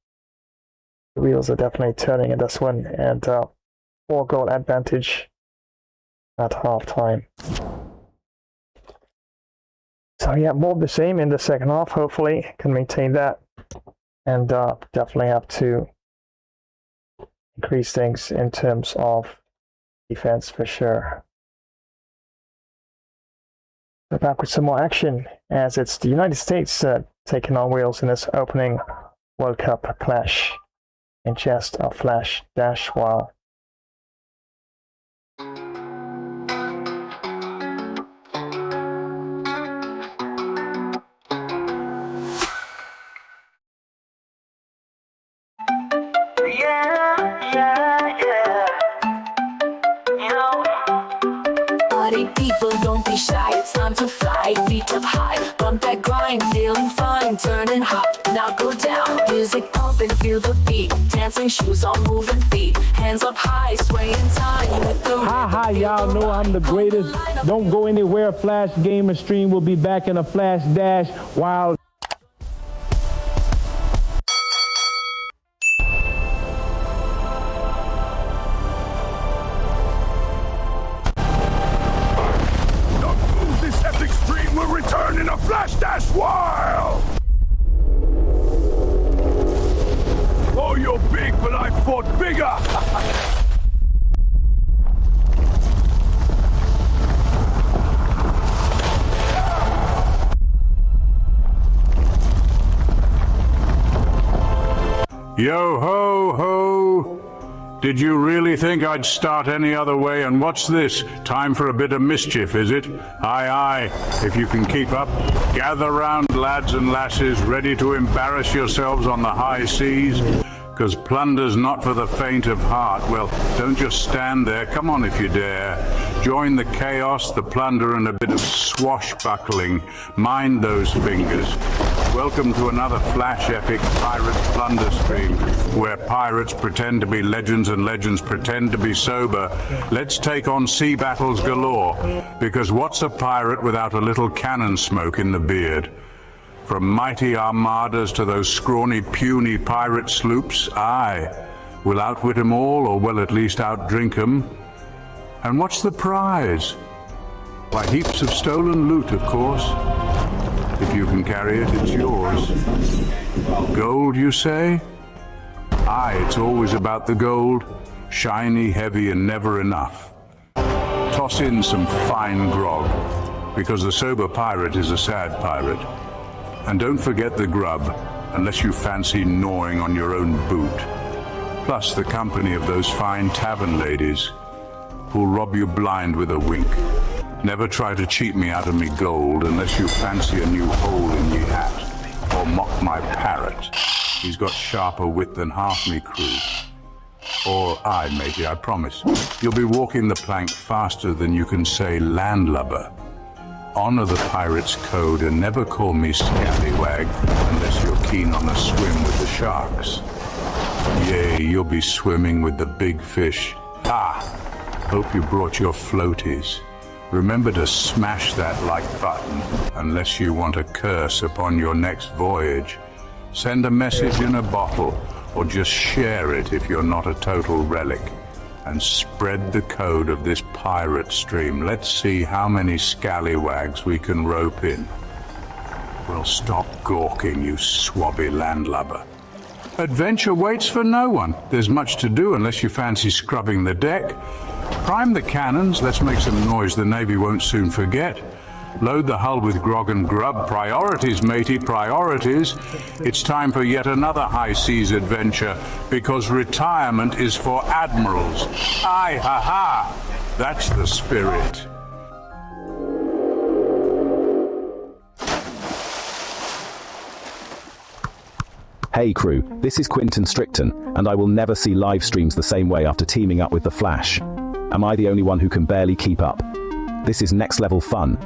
wheels are definitely turning in this one, and 4-goal advantage at half time. So yeah, more of the same in the second half. Hopefully can maintain that, and definitely have to increase things in terms of defense for sure. We're back with some more action, as it's the United States taking on Wales in this opening World Cup clash in just a flash dash while. People, don't be shy, it's time to fly. Feet up high, bump that grind, feeling fine, turning hot. Now go down, music pumping, feel the beat. Dancing shoes on moving feet, hands up high, swaying time with the Hi, y'all know I'm the greatest. Don't go anywhere, Flash Gamer Stream will be back in a flash dash while Flash Dash Wild! Oh, you're big, but I fought bigger! Yo ho ho! Did you really think I'd start any other way? And what's this? Time for a bit of mischief, is it? Aye, aye. If you can keep up, gather round, lads and lasses, ready to embarrass yourselves on the high seas. Because plunder's not for the faint of heart. Well, don't just stand there. Come on if you dare. Join the chaos, the plunder, and a bit of swashbuckling. Mind those fingers. Welcome to another flash epic pirate plunder stream, where pirates pretend to be legends and legends pretend to be sober. Let's take on sea battles galore, because what's a pirate without a little cannon smoke in the beard? From mighty armadas to those scrawny, puny pirate sloops, aye, we'll outwit 'em all, or we'll at least outdrink 'em. And what's the prize? Why, heaps of stolen loot, of course. If you can carry it, it's yours. Gold, you say? Aye, it's always about the gold. Shiny, heavy, and never enough. Toss in some fine grog, because the sober pirate is a sad pirate. And don't forget the grub, unless you fancy gnawing on your own boot. Plus the company of those fine tavern ladies who'll rob you blind with a wink. Never try to cheat me out of me gold unless you fancy a new hole in ye hat, or mock my parrot. He's got sharper wit than half me crew. Or I, matey, I promise. You'll be walking the plank faster than you can say landlubber. Honor the pirate's code and never call me scallywag unless you're keen on a swim with the sharks. Yea, you'll be swimming with the big fish. Ah, hope you brought your floaties. Remember to smash that like button unless you want a curse upon your next voyage. Send a message in a bottle, or just share it if you're not a total relic. And spread the code of this pirate stream. Let's see how many scallywags we can rope in. Well, stop gawking, you swabby landlubber. Adventure waits for no one. There's much to do unless you fancy scrubbing the deck. Prime the cannons, let's make some noise the Navy won't soon forget. Load the hull with grog and grub. Priorities, matey, priorities. It's time for yet another high seas adventure, because retirement is for admirals. Aye, ha ha! That's the spirit. Hey crew, this is Quinton Stricton, and I will never see live streams the same way after teaming up with The Flash. Am I the only one who can barely keep up? This is next level fun.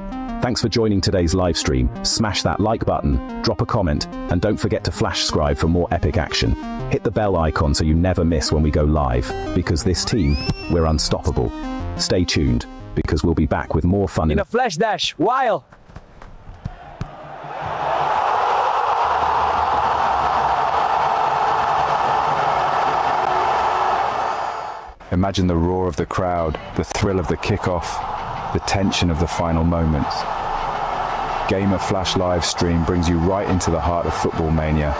Thanks for joining today's live stream. Smash that like button, drop a comment, and don't forget to flash subscribe for more epic action. Hit the bell icon so you never miss when we go live, because this team, we're unstoppable. Stay tuned, because we'll be back with more fun in a flash dash, while Imagine the roar of the crowd, the thrill of the kickoff, the tension of the final moments. Gamer Flash live stream brings you right into the heart of football mania.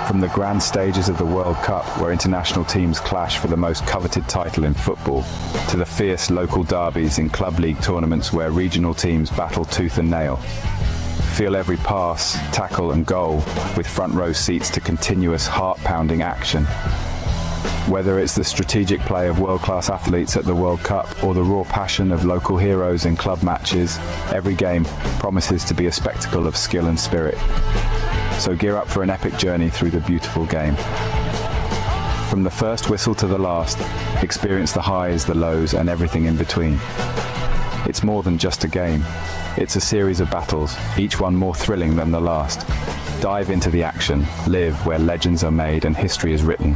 From the grand stages of the World Cup, where international teams clash for the most coveted title in football, to the fierce local derbies in club league tournaments where regional teams battle tooth and nail. Feel every pass, tackle and goal, with front row seats to continuous heart-pounding action. Whether it's the strategic play of world-class athletes at the World Cup or the raw passion of local heroes in club matches, every game promises to be a spectacle of skill and spirit. So gear up for an epic journey through the beautiful game. From the first whistle to the last, experience the highs, the lows, and everything in between. It's more than just a game. It's a series of battles, each one more thrilling than the last. Dive into the action, live where legends are made and history is written.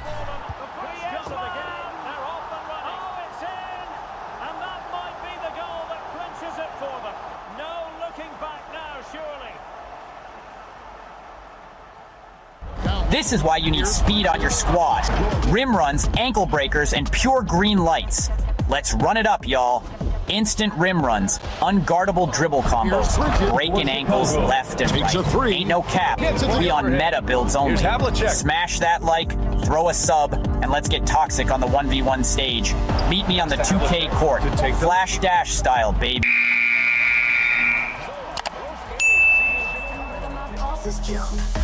This is why you need speed on your squad. Rim runs, ankle breakers, and pure green lights. Let's run it up, y'all. Instant rim runs, unguardable dribble combos, breaking ankles left and right. Ain't no cap. We on meta builds only. Smash that like, throw a sub, and let's get toxic on the 1v1 stage. Meet me on the 2K court, Flash Dash style, baby.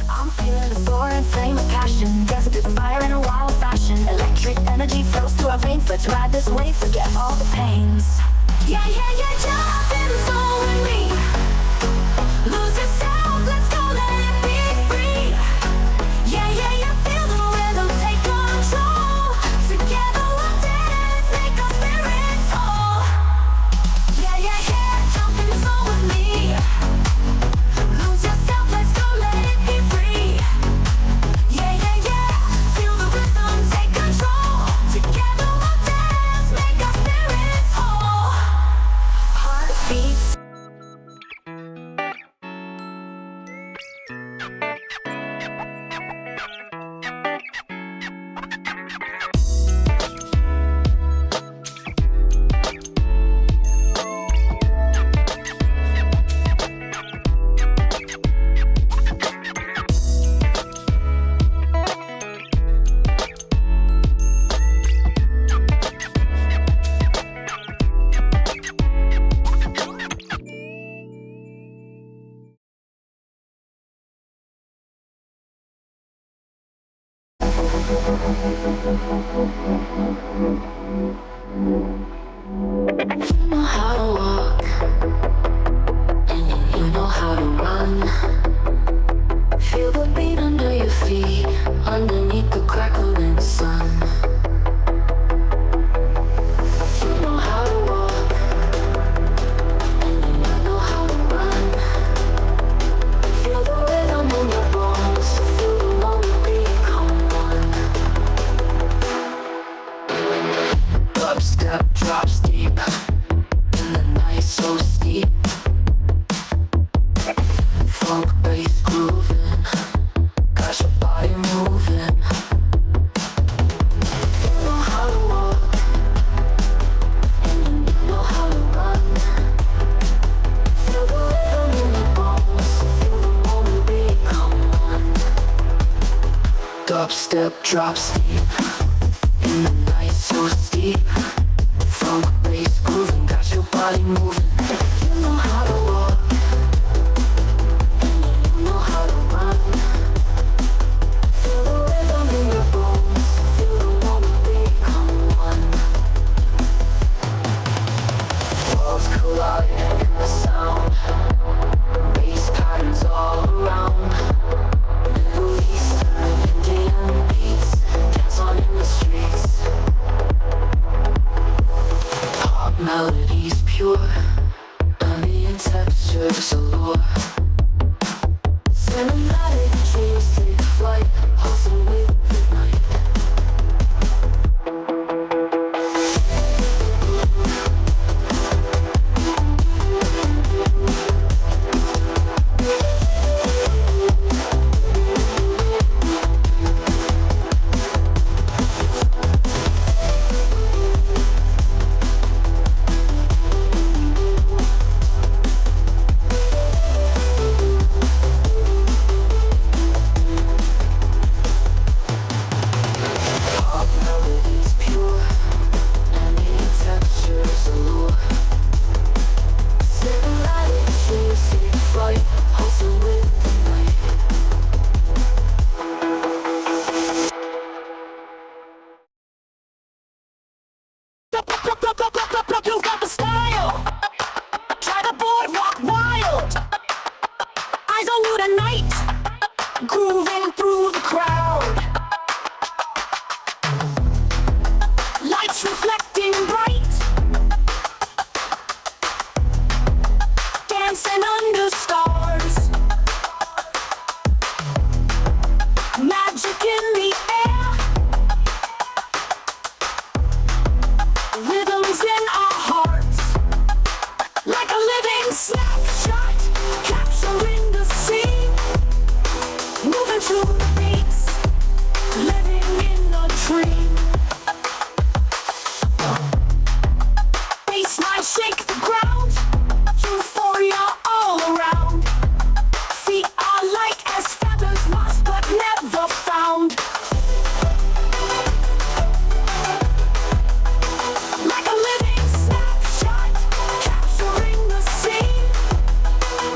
I'm feeling the soaring flame of passion, dancing through the fire in a wild fashion. Electric energy flows through our veins. Let's ride this wave, forget all the pains. Yeah, jump in the zone with me. Lose yourself, let's go, let it be free. Yeah, feel the rhythm, take control. Together we'll dance, make our spirits whole. Yeah, jump in the zone with me. Lose yourself, let's go, let it be know how to walk, and you know how to run. Feel the beat under your feet, underneath the crackling sun. You know how to walk, and you know how to run. Feel the rhythm in your bones, feel the moment become one. Dubstep drops deep, in the night so steep. Funk bass grooving, got your body moving. You know how to walk, and you know how to run. Feel the rhythm in your bones, feel the moment become one. Dubstep drops deep, in the night so steep. Funk bass grooving, got your body moving. You know how to walk, and you know how to run. Feel the rhythm in your bones, feel the moment become one. Worlds colliding in the sound, bass patterns all around. Middle Eastern, Indian beats, dance on in the streets. Pop melodies pure, ambient textures allure. Cinematic dreams take flight, hustle with the night. Pop melodies pure, ambient textures allure. Cinematic dreams take flight, hustle with the night. You got the style, try the boardwalk wild. Eyes on you tonight, grooving through the crowd. Lights reflecting bright, dancing under stars. Magic in the air, rhythms in our hearts. Like a living snapshot, capturing the scene. Moving to the beats, living in a dream. Baseline shake the ground, euphoria all around. Feet are light as feathers, lost but never found. Like a living snapshot, capturing the scene.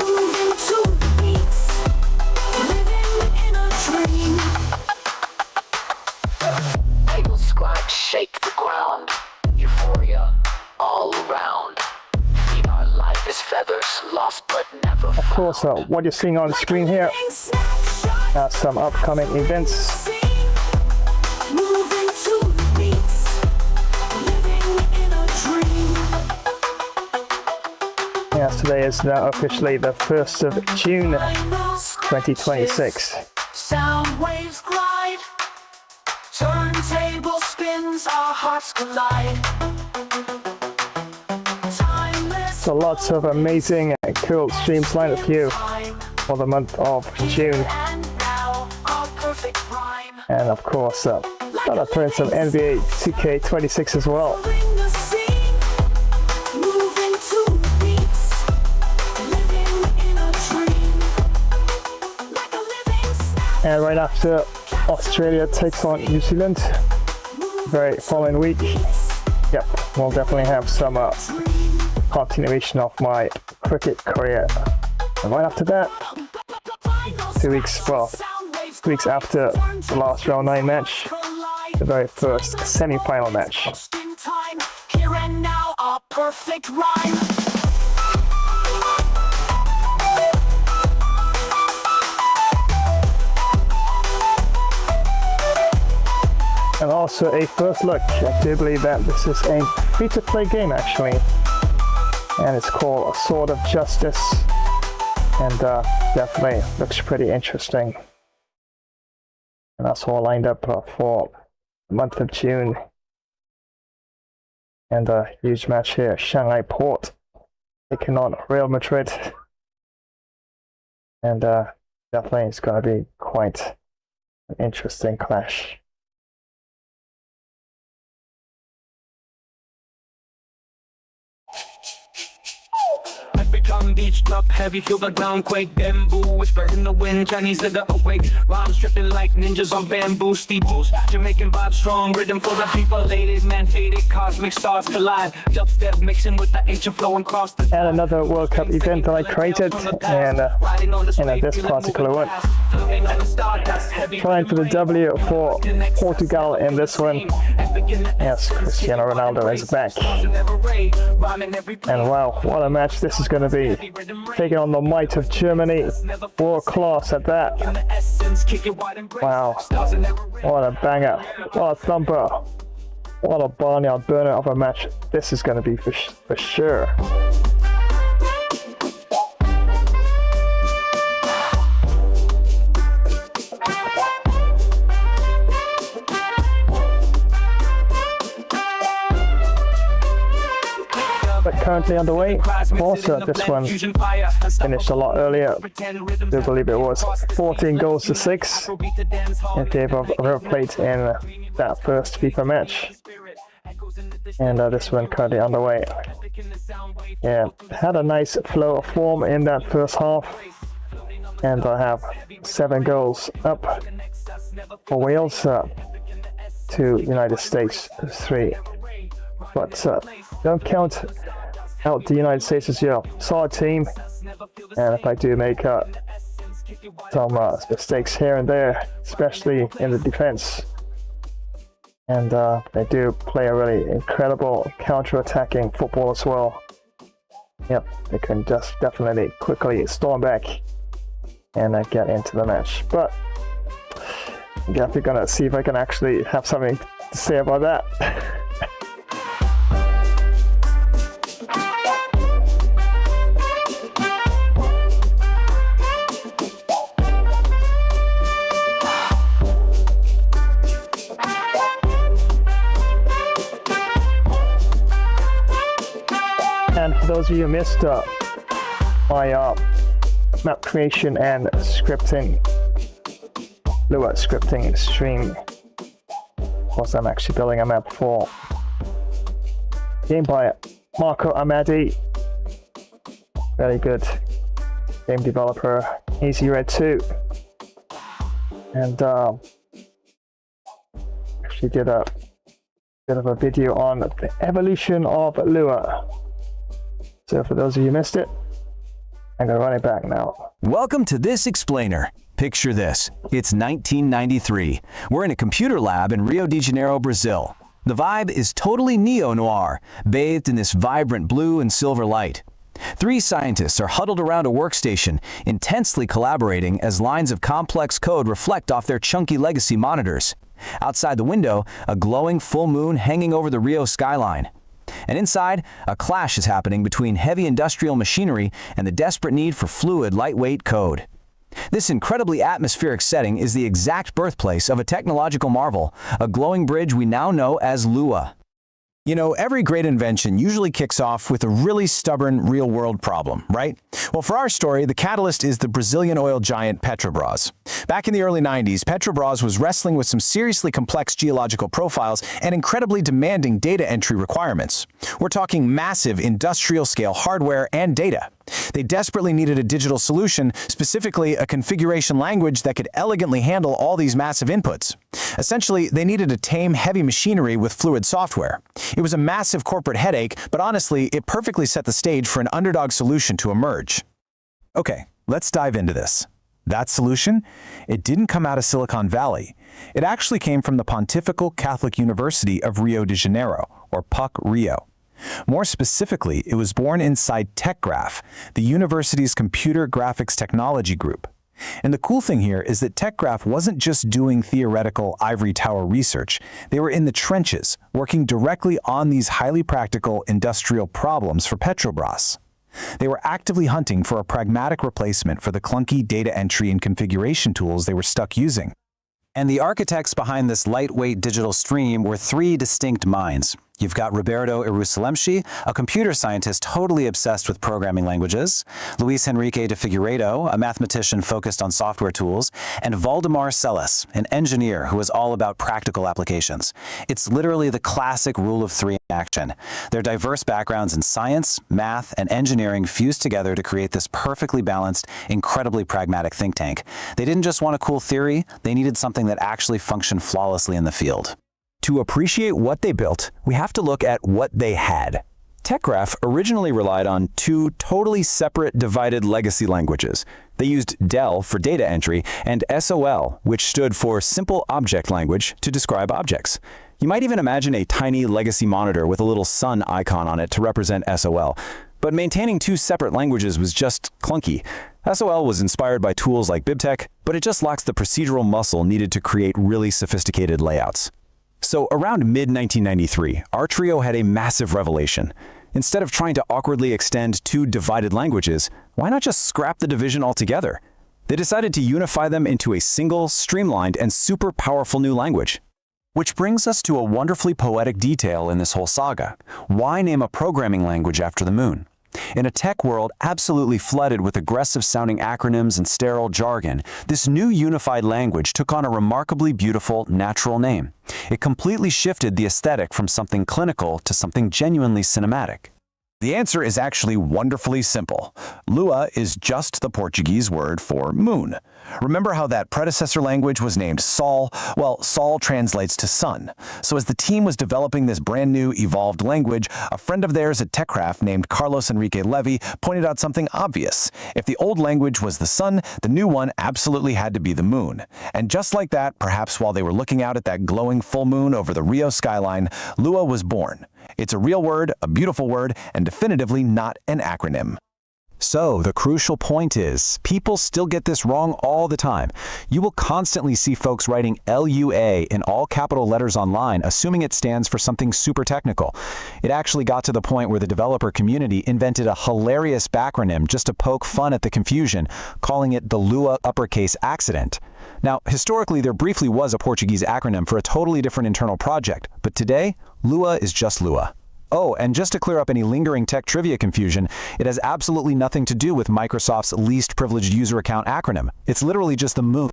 Moving to the beats, living in a dream. Wiggle, squat, shake the ground. Euphoria all around. Feet are light as feathers, lost but never Of course, what you're seeing on the screen here are some upcoming events. Moving to the beats, living in a dream. Yes, today is now officially the 1st of June 2026. Sound waves glide, turntable spins, our hearts collide. Timeless. So lots of amazing and cool streams lined up for you for the month of June. And now, our perfect rhyme. And of course, gotta throw in some NBA 2K26 as well. Following the scene, moving to the beats, living in a dream. Like a living snap. And right after Australia takes on New Zealand, very following week, yep, we'll definitely have some continuation of my cricket career. And right after that, 2 weeks after the last round 9 match, the very first semi-final match. Just in time, here and now, a perfect rhyme. And also a first look. I do believe that this is a free-to-play game actually, and it's called Sword of Justice, and definitely looks pretty interesting. And that's all lined up for the month of June. And a huge match here, Shanghai Port taking on Real Madrid, and definitely it's going to be quite an interesting clash. Become beached up heavy, feel the ground quake, bamboo whisper in the wind, Chinese nigga awake, rhymes tripping like ninjas on bamboo steeples, Jamaican vibe strong, rhythm for the people, ladies, man faded, cosmic stars collide, dubstep mixing with the ancient flow and cross the and another World Cup event that I created, and this particular one, trying for the W for Portugal in this one. Yes, Cristiano Ronaldo is back, and wow, what a match this is going to be, taking on the might of Germany, world class at that. Wow, what a banger, what a thumper, what a barnyard burner of a match this is going to be for sure. But currently underway, also this one finished a lot earlier. I believe it was 14 goals to 6 in favor of River Plate in that first FIFA match. And this one currently underway. Yeah, had a nice flow of form in that first half. And I have 7 goals up for Wales to United States 3. But don't count out the United States as your solid team, and if I do make some mistakes here and there, especially in the defense, and they do play a really incredible counter-attacking football as well. Yep, they can just definitely quickly storm back and get into the match. But I'm definitely gonna see if I can actually have something to say about that. And for those of you who missed my map creation and scripting, Weah scripting stream, of course I'm actually building a map for game by Marco Amadi, very good game developer, Easy Red 2, and actually did a bit of a video on the evolution of Weah. So for those of you who missed it, I'm going to run it back now. Welcome to this explainer. Picture this. It's 1993. We're in a computer lab in Rio de Janeiro, Brazil. The vibe is totally neo-noir, bathed in this vibrant blue and silver light. 3 scientists are huddled around a workstation, intensely collaborating as lines of complex code reflect off their chunky legacy monitors. Outside the window, a glowing full moon hanging over the Rio skyline. And inside, a clash is happening between heavy industrial machinery and the desperate need for fluid, lightweight code. This incredibly atmospheric setting is the exact birthplace of a technological marvel, a glowing bridge we now know as Weah. You know, every great invention usually kicks off with a really stubborn real-world problem, right? Well, for our story, the catalyst is the Brazilian oil giant Petrobras. Back in the early 90s, Petrobras was wrestling with some seriously complex geological profiles and incredibly demanding data entry requirements. We're talking massive industrial-scale hardware and data. They desperately needed a digital solution, specifically a configuration language that could elegantly handle all these massive inputs. Essentially, they needed a tame, heavy machinery with fluid software. It was a massive corporate headache, but honestly, it perfectly set the stage for an underdog solution to emerge. Okay, let's dive into this. That solution? It didn't come out of Silicon Valley. It actually came from the Pontifical Catholic University of Rio de Janeiro, or PUC Rio. More specifically, it was born inside TechGraph, the university's computer graphics technology group. And the cool thing here is that TechGraph wasn't just doing theoretical ivory tower research. They were in the trenches, working directly on these highly practical industrial problems for Petrobras. They were actively hunting for a pragmatic replacement for the clunky data entry and configuration tools they were stuck using. And the architects behind this lightweight digital stream were three distinct minds. You've got Roberto Irusalemshi, a computer scientist totally obsessed with programming languages, Luis Henrique de Figueiredo, a mathematician focused on software tools, and Valdemar Celis, an engineer who is all about practical applications. It's literally the classic rule of three in action. Their diverse backgrounds in science, math, and engineering fused together to create this perfectly balanced, incredibly pragmatic think tank. They didn't just want a cool theory, they needed something that actually functioned flawlessly in the field. To appreciate what they built, we have to look at what they had. TechGraph originally relied on two totally separate divided legacy languages. They used DEL for data entry and SOL, which stood for Simple Object Language, to describe objects. You might even imagine a tiny legacy monitor with a little sun icon on it to represent SOL. But maintaining two separate languages was just clunky. SOL was inspired by tools like BibTeX, but it just lacks the procedural muscle needed to create really sophisticated layouts. So around mid-1993, our trio had a massive revelation. Instead of trying to awkwardly extend two divided languages, why not just scrap the division altogether? They decided to unify them into a single, streamlined, and super powerful new language. Which brings us to a wonderfully poetic detail in this whole saga. Why name a programming language after the moon? In a tech world absolutely flooded with aggressive-sounding acronyms and sterile jargon, this new unified language took on a remarkably beautiful, natural name. It completely shifted the aesthetic from something clinical to something genuinely cinematic. The answer is actually wonderfully simple. Lua is just the Portuguese word for moon. Remember how that predecessor language was named Sol? Well, Sol translates to sun. So as the team was developing this brand new evolved language, a friend of theirs at TechCraft named Carlos Enrique Levy pointed out something obvious. If the old language was the sun, the new one absolutely had to be the moon. And just like that, perhaps while they were looking out at that glowing full moon over the Rio skyline, Lua was born. It's a real word, a beautiful word, and definitively not an acronym. So the crucial point is, people still get this wrong all the time. You will constantly see folks writing LUA in all capital letters online, assuming it stands for something super technical. It actually got to the point where the developer community invented a hilarious backronym just to poke fun at the confusion, calling it the Lua uppercase accident. Now, historically, there briefly was a Portuguese acronym for a totally different internal project, but today, Lua is just Lua. Oh, and just to clear up any lingering tech trivia confusion, it has absolutely nothing to do with Microsoft's least privileged user account acronym. It's literally just the moon.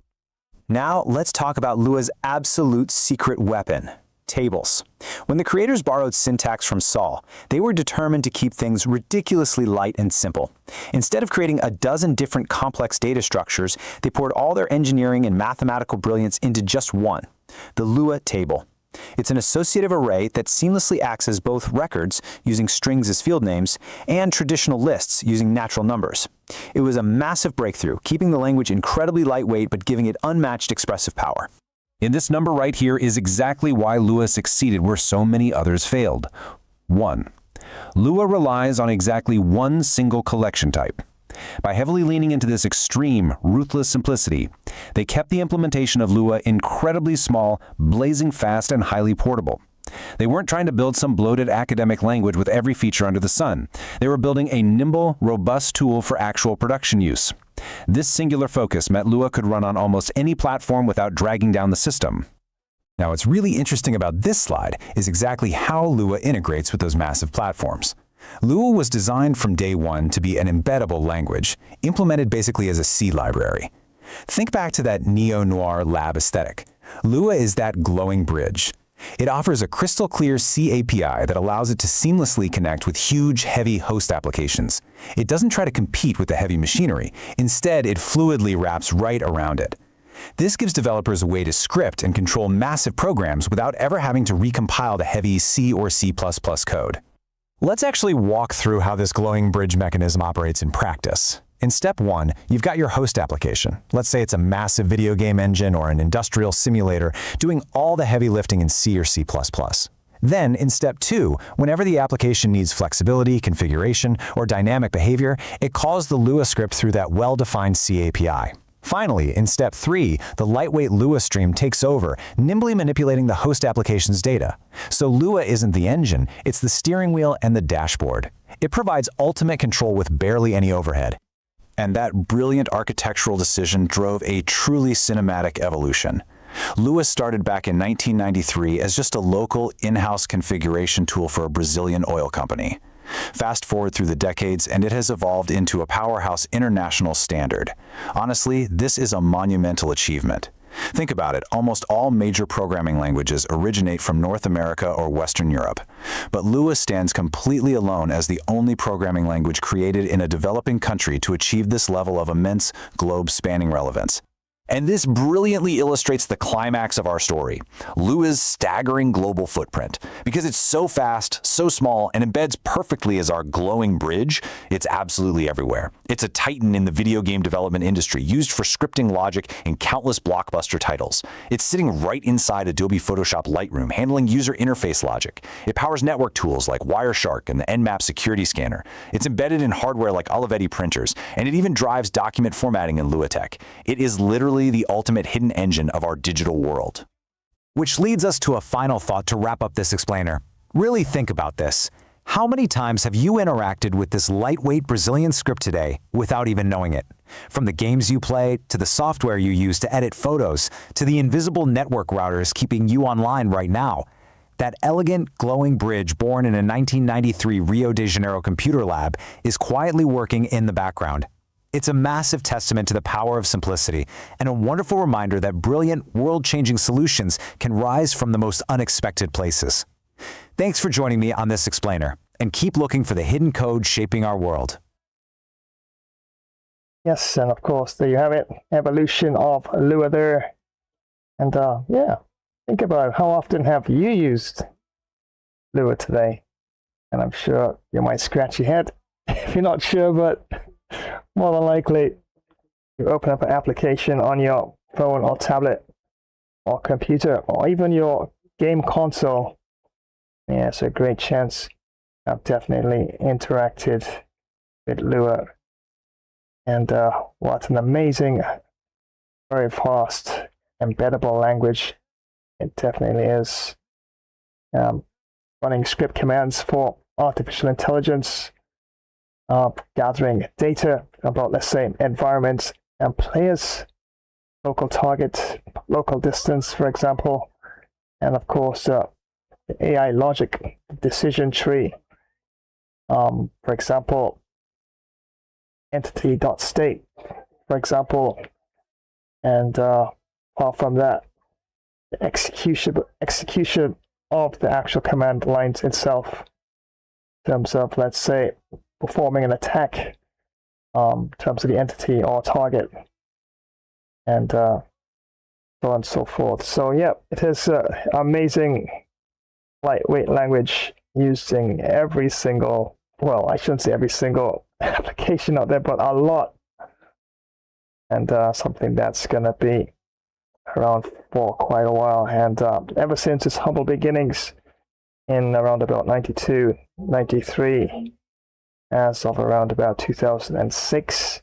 Now, let's talk about Lua's absolute secret weapon, tables. When the creators borrowed syntax from Sol, they were determined to keep things ridiculously light and simple. Instead of creating a dozen different complex data structures, they poured all their engineering and mathematical brilliance into just one, the Lua table. It's an associative array that seamlessly acts as both records, using strings as field names, and traditional lists, using natural numbers. It was a massive breakthrough, keeping the language incredibly lightweight but giving it unmatched expressive power. And this number right here is exactly why Lua succeeded where so many others failed. 1. Lua relies on exactly one single collection type. By heavily leaning into this extreme, ruthless simplicity, they kept the implementation of Lua incredibly small, blazing fast, and highly portable. They weren't trying to build some bloated academic language with every feature under the sun. They were building a nimble, robust tool for actual production use. This singular focus meant Lua could run on almost any platform without dragging down the system. Now, what's really interesting about this slide is exactly how Lua integrates with those massive platforms. Lua was designed from day one to be an embeddable language, implemented basically as a C library. Think back to that neo-noir lab aesthetic. Lua is that glowing bridge. It offers a crystal clear C API that allows it to seamlessly connect with huge, heavy host applications. It doesn't try to compete with the heavy machinery. Instead, it fluidly wraps right around it. This gives developers a way to script and control massive programs without ever having to recompile the heavy C or C++ code. Let's actually walk through how this glowing bridge mechanism operates in practice. In step 1, you've got your host application. Let's say it's a massive video game engine or an industrial simulator doing all the heavy lifting in C or C++. Then, in step 2, whenever the application needs flexibility, configuration, or dynamic behavior, it calls the Lua script through that well-defined C API. Finally, in step 3, the lightweight Lua stream takes over, nimbly manipulating the host application's data. So Lua isn't the engine, it's the steering wheel and the dashboard. It provides ultimate control with barely any overhead. And that brilliant architectural decision drove a truly cinematic evolution. Lua started back in 1993 as just a local in-house configuration tool for a Brazilian oil company. Fast forward through the decades, and it has evolved into a powerhouse international standard. Honestly, this is a monumental achievement. Think about it, almost all major programming languages originate from North America or Western Europe. But Lua stands completely alone as the only programming language created in a developing country to achieve this level of immense, globe-spanning relevance. And this brilliantly illustrates the climax of our story, Lua's staggering global footprint. Because it's so fast, so small, and embeds perfectly as our glowing bridge, it's absolutely everywhere. It's a titan in the video game development industry, used for scripting logic in countless blockbuster titles. It's sitting right inside Adobe Photoshop Lightroom, handling user interface logic. It powers network tools like Wireshark and the Nmap security scanner. It's embedded in hardware like Olivetti printers, and it even drives document formatting in LuaTech. It is literally the ultimate hidden engine of our digital world. Which leads us to a final thought to wrap up this explainer. Really think about this. How many times have you interacted with this lightweight Brazilian script today without even knowing it? From the games you play, to the software you use to edit photos, to the invisible network routers keeping you online right now. That elegant, glowing bridge born in a 1993 Rio de Janeiro computer lab is quietly working in the background. It's a massive testament to the power of simplicity and a wonderful reminder that brilliant, world-changing solutions can rise from the most unexpected places. Thanks for joining me on this explainer, and keep looking for the hidden code shaping our world. Yes, and of course, there you have it, evolution of Lua there. And yeah, think about it. How often have you used Lua today? And I'm sure you might scratch your head if you're not sure, but more than likely, you open up an application on your phone or tablet or computer or even your game console. Yeah, it's a great chance. I've definitely interacted with Lua. And what an amazing, very fast, embeddable language it definitely is. Running script commands for artificial intelligence, gathering data about, let's say, environments and players, local target, local distance, for example, and of course, the AI logic decision tree. For example, entity.state, for example, and apart from that, the execution of the actual command lines itself, in terms of, let's say, performing an attack, in terms of the entity or target, and so on and so forth. So yeah, it is an amazing lightweight language using every single, well, I shouldn't say every single application out there, but a lot, and something that's gonna be around for quite a while. And ever since its humble beginnings in around about 92, 93, as of around about 2006,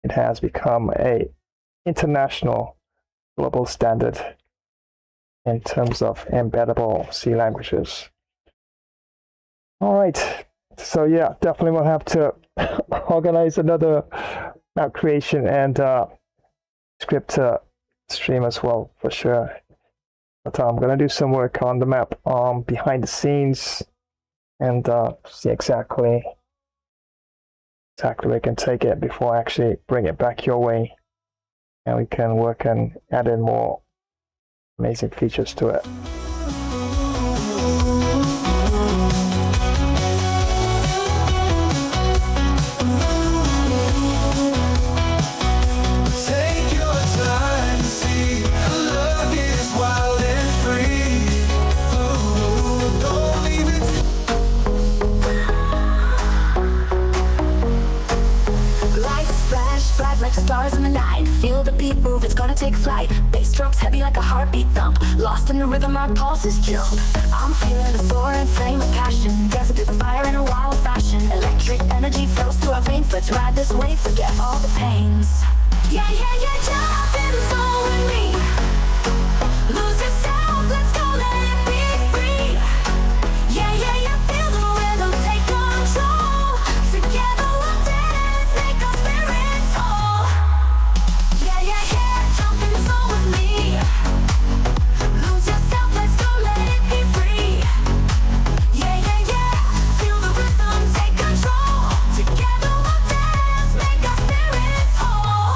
it has become a international global standard in terms of embeddable C languages. All right, so yeah, definitely we'll have to organize another map creation and script stream as well, for sure. But I'm gonna do some work on the map behind the scenes and see exactly where we can take it before I actually bring it back your way, and we can work and add in more amazing features to it. Lights Flash, bright like stars in the night. Feel the beat move, it's gonna take flight. Bass drops heavy like a heartbeat thump. Lost in the rhythm, our pulses jump. I'm feeling a soaring flame of passion. Dancing through the fire in a wild fashion. Electric energy flows through our veins. Let's ride this wave, forget all the pains. Yeah, jump in the zone with me. Lose yourself, let's go, let it be free. Yeah, feel the rhythm, take control. Together we'll dance, make our spirits whole. Yeah, jump in the zone with me. Lose yourself, let's go, let it be free. Yeah, feel the rhythm, take control. Together we'll dance, make our spirits whole.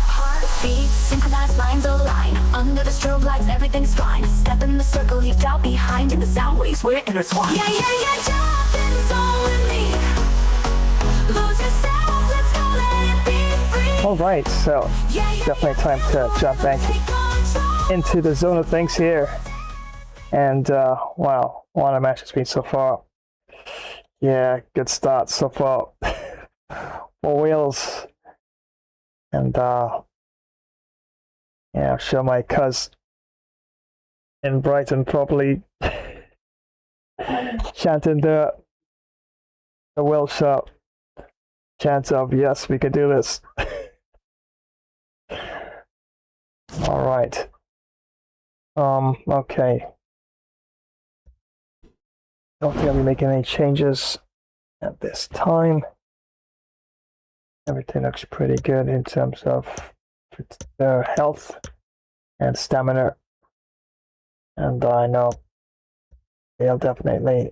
Heartbeats, synchronized minds align. Under the strobe lights, everything's fine. Step in the circle, leave doubt behind. In the sound waves, we're intertwined. Yeah, jump in the zone with me. Lose yourself, let's go, let it be free. All right, so definitely time to jump back into the zone of things here. And wow, what a match it's been so far. Yeah, good start so far for Wales. And yeah, I'm sure my cuz in Brighton probably chanting the Welsh chant of yes, we can do this. All right. Okay. Don't think I'll be making any changes at this time. Everything looks pretty good in terms of their health and stamina. And I know they'll definitely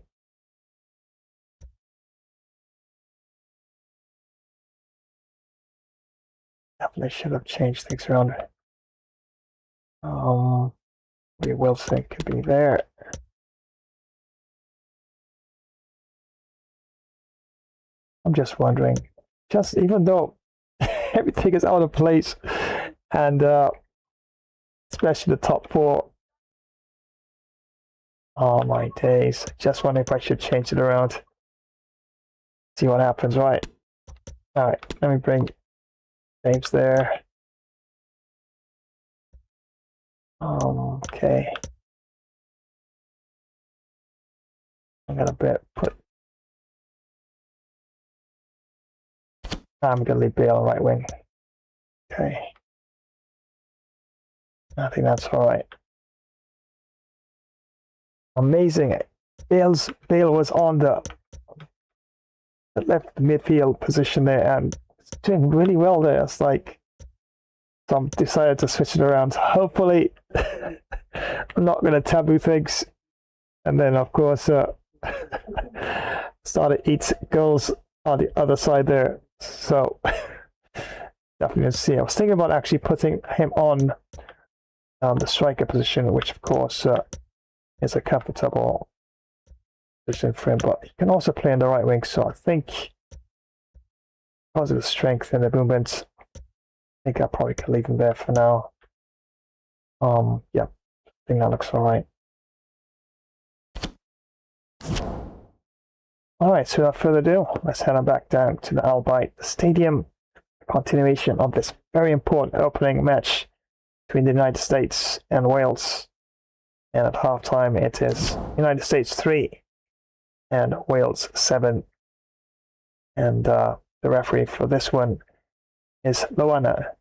should have changed things around. We will think could be there. I'm just wondering, just even though everything is out of place, and especially the top four. Oh my days! Just wondering if I should change it around. See what happens. Right. All right. Let me bring James there. Okay. I'm gonna I'm gonna leave Bale right wing. Okay. I think that's all right. Amazing. Bale was on the left midfield position there and doing really well there. It's like some decided to switch it around. Hopefully, I'm not going to taboo things. And then, of course, started eat goals on the other side there. So definitely see. I was thinking about actually putting him on the striker position, which of course is a comfortable position for him. But he can also play on the right wing. So I think because of the strength and the movement, I think I probably could leave him there for now. Yeah, I think that looks all right. All right, so without further ado, let's head on back down to the Al Bayt Stadium. Continuation of this very important opening match between the United States and Wales. And at halftime, it is United States 3 and Wales 7. And the referee for this one is Loana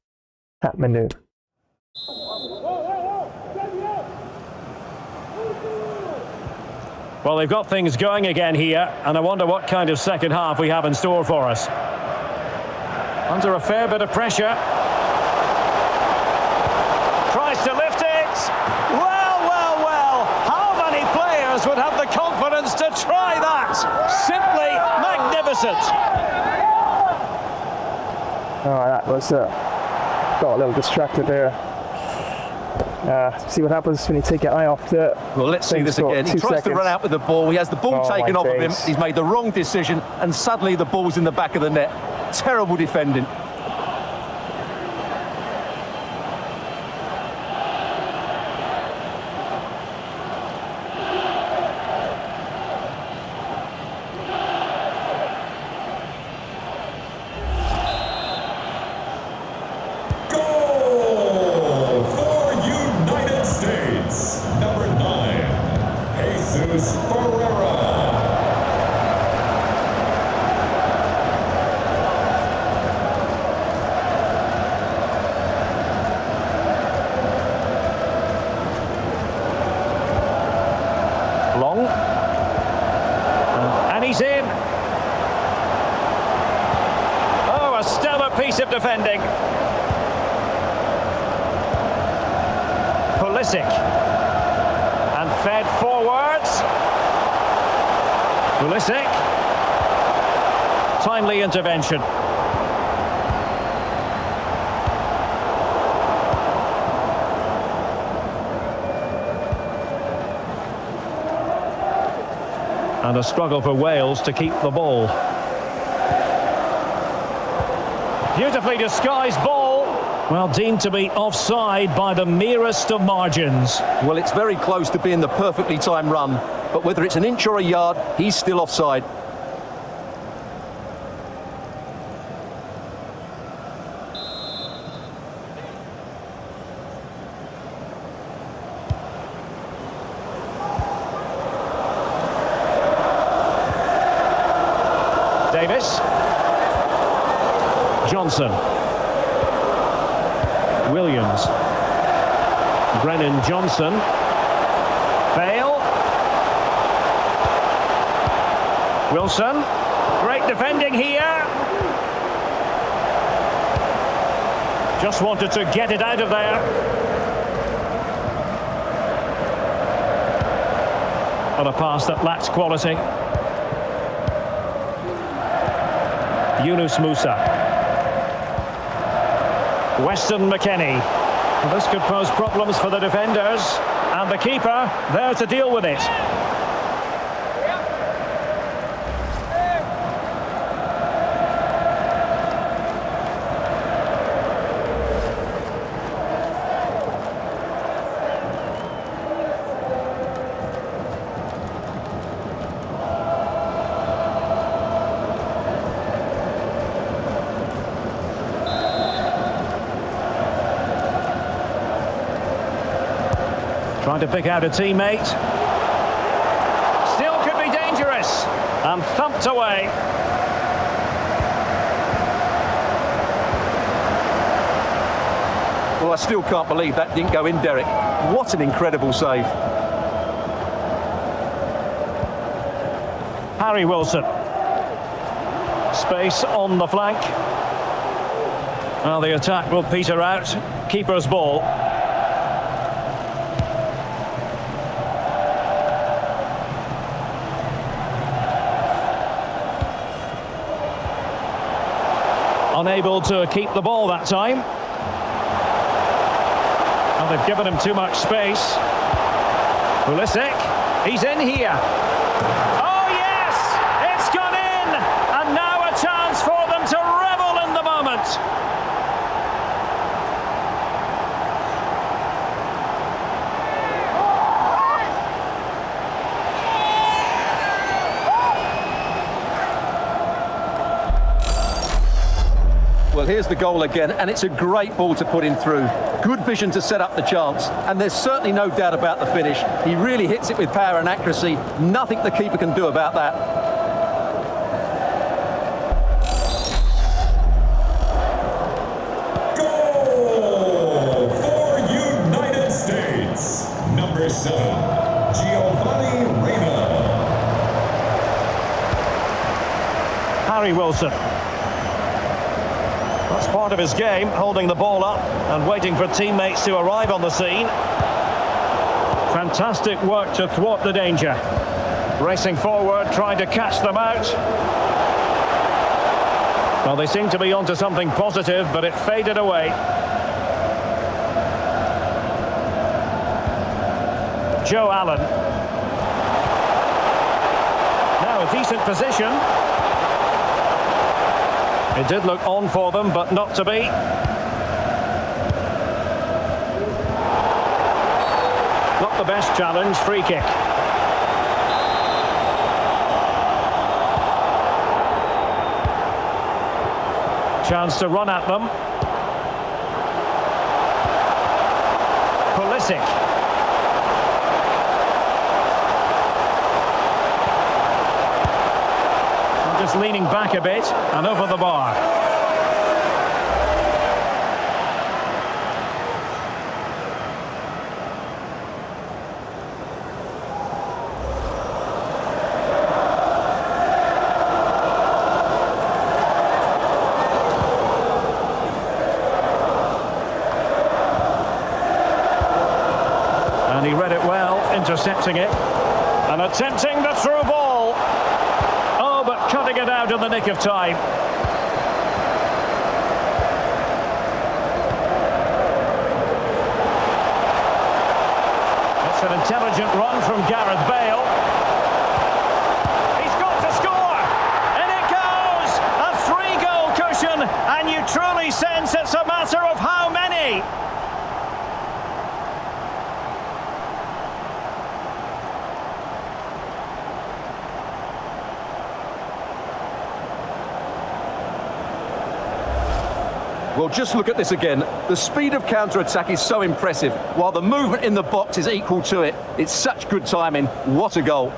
Hatmanu. Well, they've got things going again here, and I wonder what kind of second half we have in store for us. Under a fair bit of pressure. Tries to lift it. Well. How many players would have the confidence to try that? Simply magnificent. Oh, that was got a little distracted there. See what happens when you take your eye off the... Well, let's see this again. He tries to run out with the ball. He has the ball taken off of him. He's made the wrong decision, and suddenly the ball's in the back of the net. Terrible defending. piece of defending. Pulisic. And fed forwards. Pulisic. Timely intervention. And a struggle for Wales to keep the ball. Beautifully disguised ball. Well, deemed to be offside by the merest of margins. Well, it's very close to being the perfectly timed run, but whether it's an inch or a yard, he's still offside. Davis. Johnson. Williams. Brennan Johnson. Bale. Wilson. Great defending here. Just wanted to get it out of there. On a pass that lacks quality. Yunus Musa. Weston Mckennie. Well, this could pose problems for the defenders. And the keeper there to deal with it. Trying to pick out a teammate. Still could be dangerous. And thumped away. Well, I still can't believe that didn't go in, Derek. What an incredible save. Harry Wilson. Space on the flank. Well, the attack will peter out. Keeper's ball. Unable to keep the ball that time. And they've given him too much space. Pulisic, he's in here. Oh yes, it's gone in! And now a chance for them to revel in the moment. Well, here's the goal again, and it's a great ball to put him through. Good vision to set up the chance, and there's certainly no doubt about the finish. He really hits it with power and accuracy. Nothing the keeper can do about that. Goal for United States. Number 7, Giovanni Reina. Harry Wilson. That's part of his game, holding the ball up and waiting for teammates to arrive on the scene. Fantastic work to thwart the danger. Racing forward, trying to catch them out. Well, they seem to be onto something positive, but it faded away. Joe Allen. Now a decent position. It did look on for them, but not to be. Not the best challenge, free kick. Chance to run at them. Pulisic. Just leaning back a bit and over the bar. intercepting it and attempting the through ball. Oh, but cutting it out in the nick of time. It's an intelligent run from Gareth Bale. He's got to score! And it goes! A 3-goal cushion, and you truly sense it's a matter of how many. Well, just look at this again. The speed of counter-attack is so impressive, while the movement in the box is equal to it. It's such good timing. What a goal.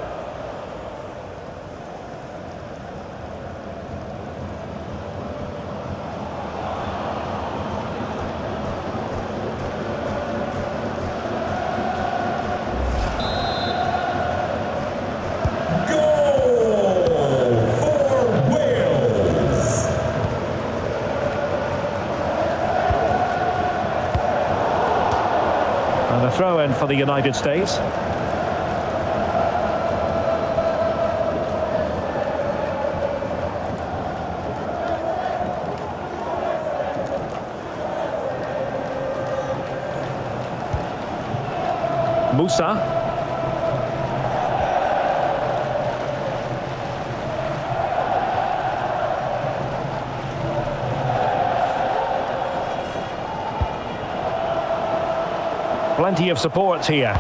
And a throw-in for the United States. Musa. Plenty of support here.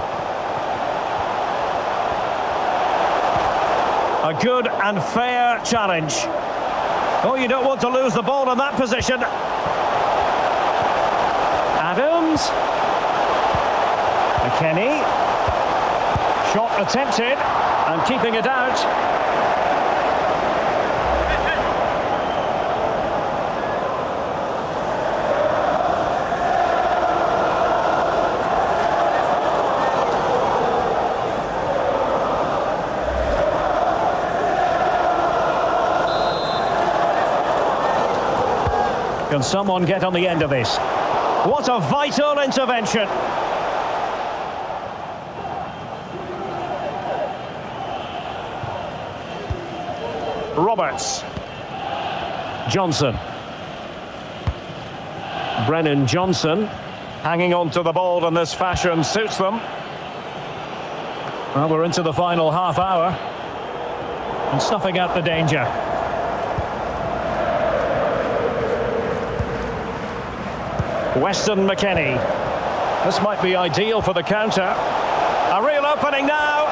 A good and fair challenge. Oh, you don't want to lose the ball in that position. Adams. Mckennie. Shot attempted and keeping it out. Can someone get on the end of this? What a vital intervention. Roberts. Johnson. Brennan Johnson hanging on to the ball in this fashion suits them. Well, we're into the final half hour and snuffing out the danger. Weston Mckennie. This might be ideal for the counter. A real opening now.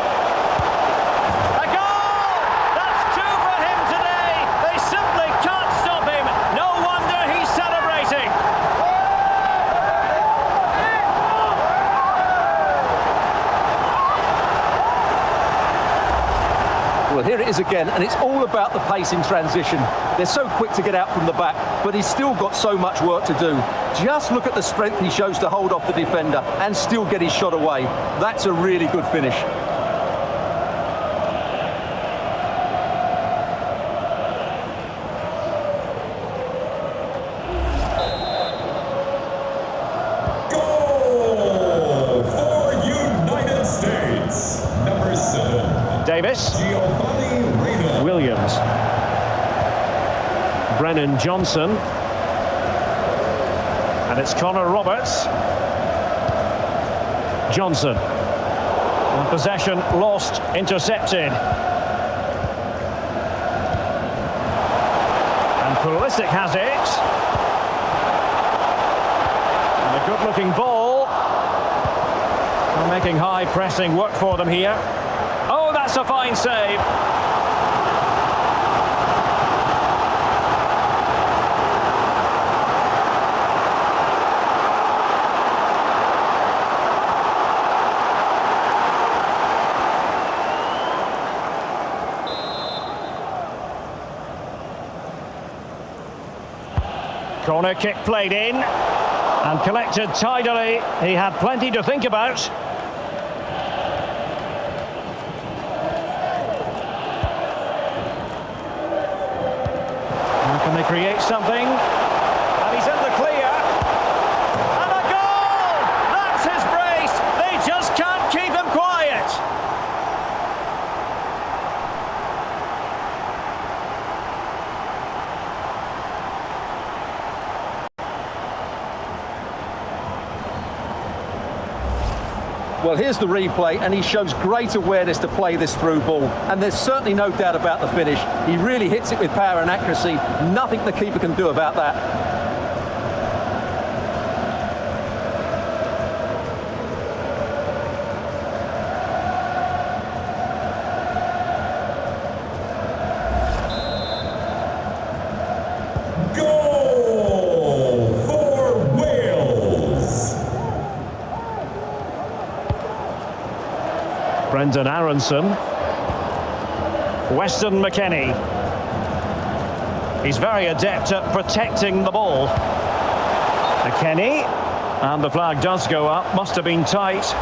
A goal! That's two for him today. They simply can't stop him. No wonder he's celebrating. Well, here it is again, and it's all about the pace in transition. They're so quick to get out from the back, but he's still got so much work to do. Just look at the strength he shows to hold off the defender and still get his shot away. That's a really good finish. Goal for United States. Number 7. Davis. Reina. Williams. Brennan Johnson. And it's Connor Roberts. Johnson. And possession lost, intercepted. And Pulisic has it. And a good-looking ball. They're making high pressing work for them here. Oh, that's a fine save. Corner kick played in and collected tidily. He had plenty to think about. Now can they create something? And he's in the clear. And a goal! That's his brace! They just can't keep him quiet. Well, here's the replay, and he shows great awareness to play this through ball. And there's certainly no doubt about the finish. He really hits it with power and accuracy. Nothing the keeper can do about that. Brendan Aronson. Weston Mckennie. He's very adept at protecting the ball. Mckennie. And the flag does go up. Must have been tight.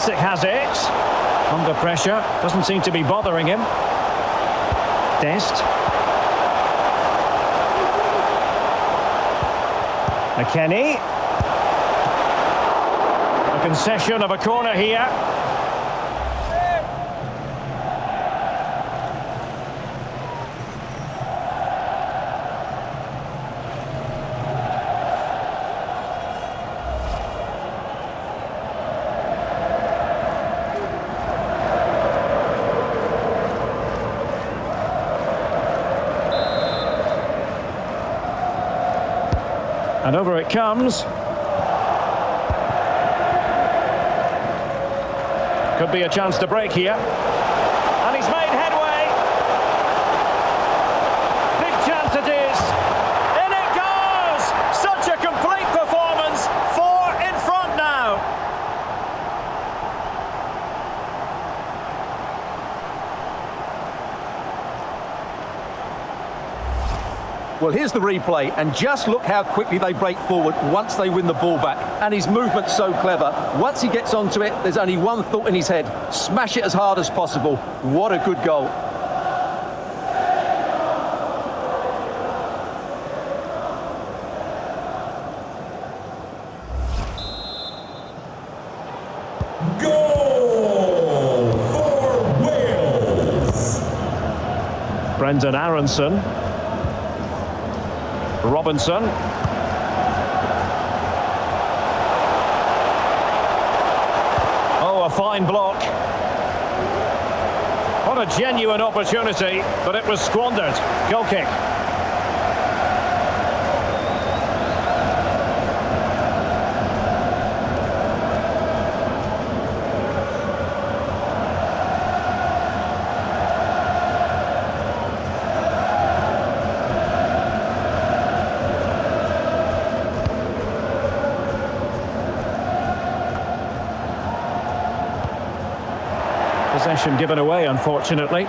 Has it under pressure, doesn't seem to be bothering him. Dest. Mckennie. A concession of a corner here. And over it comes. Could be a chance to break here. And he's made headway. Big chance it is. In it goes! Such a complete performance. 4 in front now. Well, here's the replay, and just look how quickly they break forward once they win the ball back. And his movement's so clever. Once he gets onto it, there's only one thought in his head: smash it as hard as possible. What a good goal. Goal for Wales. Brendan Aronson. Robinson. Oh, a fine block. What a genuine opportunity, but it was squandered. Goal kick. Possession given away, unfortunately.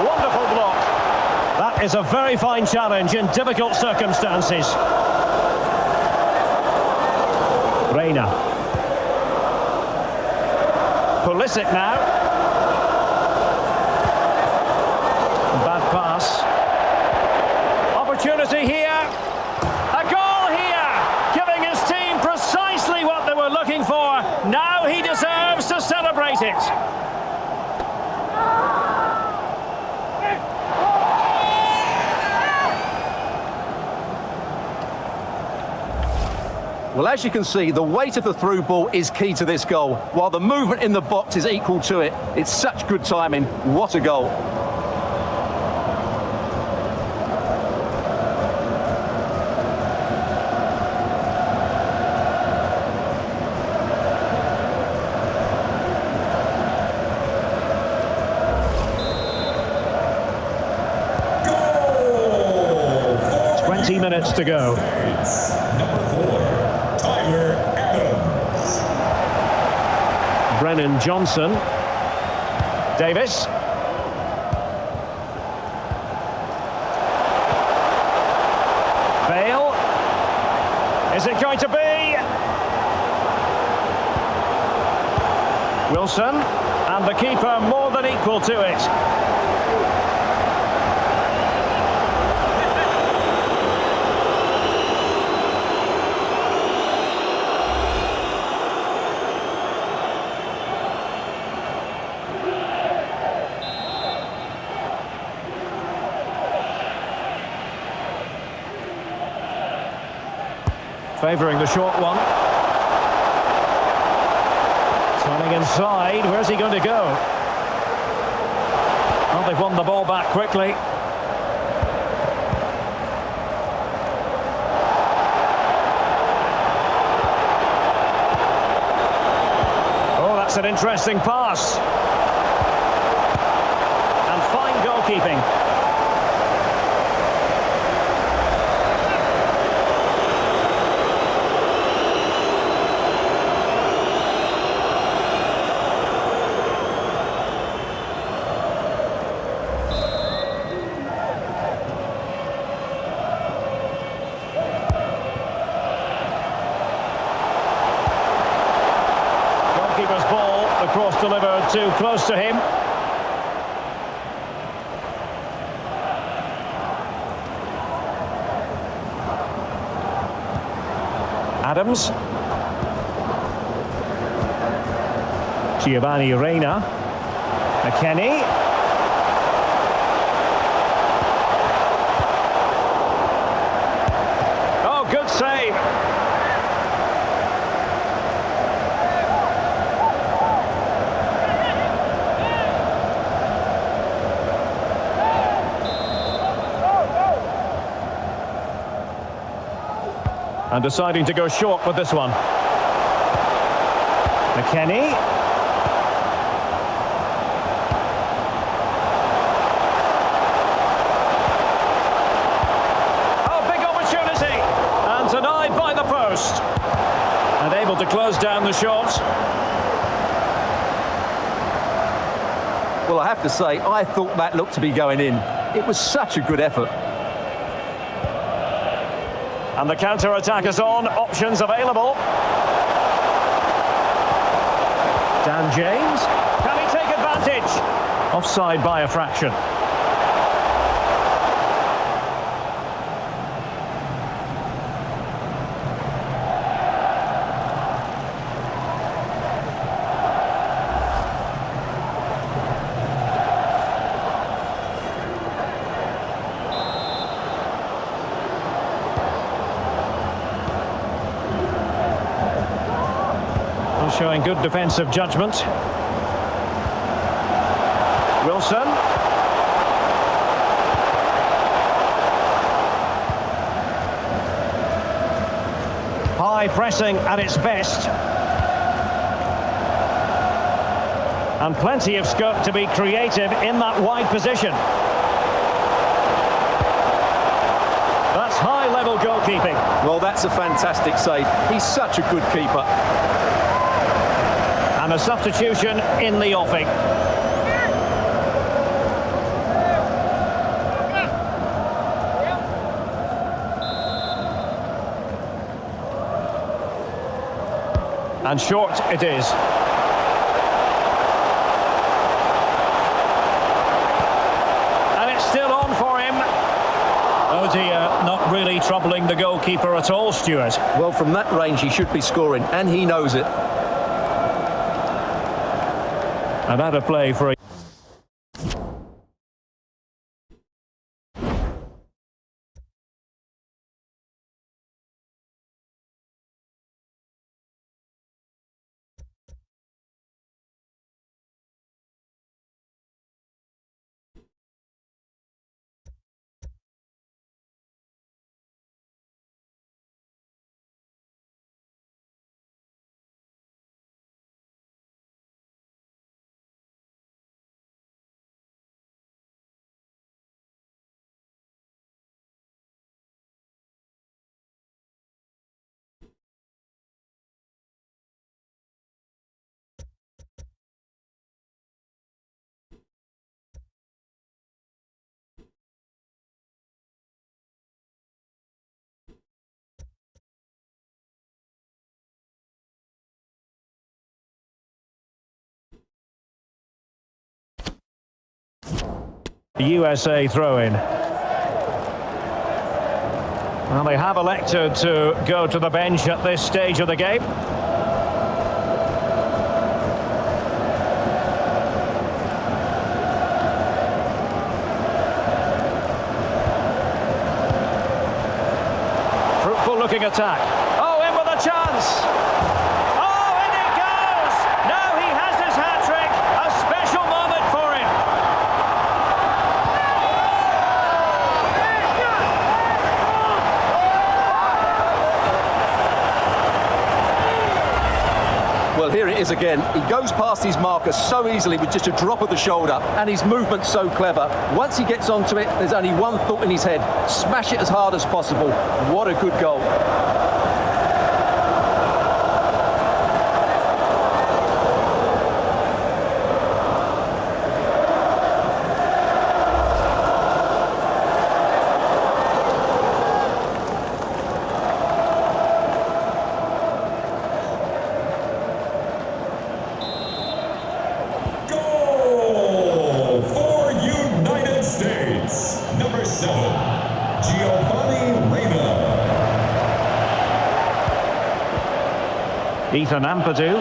Wonderful block. That is a very fine challenge in difficult circumstances. Reina. Pulisic now. Bad pass. Opportunity here. A goal here, giving his team precisely what they were looking for. Now he deserves to celebrate it. Well, as you can see, the weight of the through ball is key to this goal, while the movement in the box is equal to it. It's such good timing. What a goal. Goal! 20 minutes to go. Brennan Johnson. Davis. Bale. Is it going to be? Wilson, and the keeper more than equal to it. Favouring the short one. Turning inside, where's he going to go? Well, they've won the ball back quickly. Oh, that's an interesting pass. And fine goalkeeping. Keeper's ball, the cross delivered too close to him. Adams. Giovanni Reina. Mckennie. Oh, good save. And deciding to go short with this one. Mckennie. Oh, big opportunity. And denied by the post. And able to close down the shot. Well, I have to say, I thought that looked to be going in. It was such a good effort. And the counter-attack is on, options available. Dan James, can he take advantage? Offside by a fraction. Showing good defensive judgment. Wilson. High pressing at its best. And plenty of scope to be creative in that wide position. That's high-level goalkeeping. Well, that's a fantastic save. He's such a good keeper. And a substitution in the offing. And short it is. And it's still on for him. Oh dear, not really troubling the goalkeeper at all, Stuart. Well, from that range he should be scoring, and he knows it. And out of play for a USA throw-in. Well, they have elected to go to the bench at this stage of the game. Fruitful looking attack. Oh, in with a chance! Oh, in it goes! Now he has his hat-trick! A special moment for him! Well, here it is again. He goes past his marker so easily with just a drop of the shoulder, and his movement's so clever. Once he gets onto it, there's only one thought in his head: smash it as hard as possible. What a good goal. Goal for United States. Number 7, Reina. Ethan Ampadu.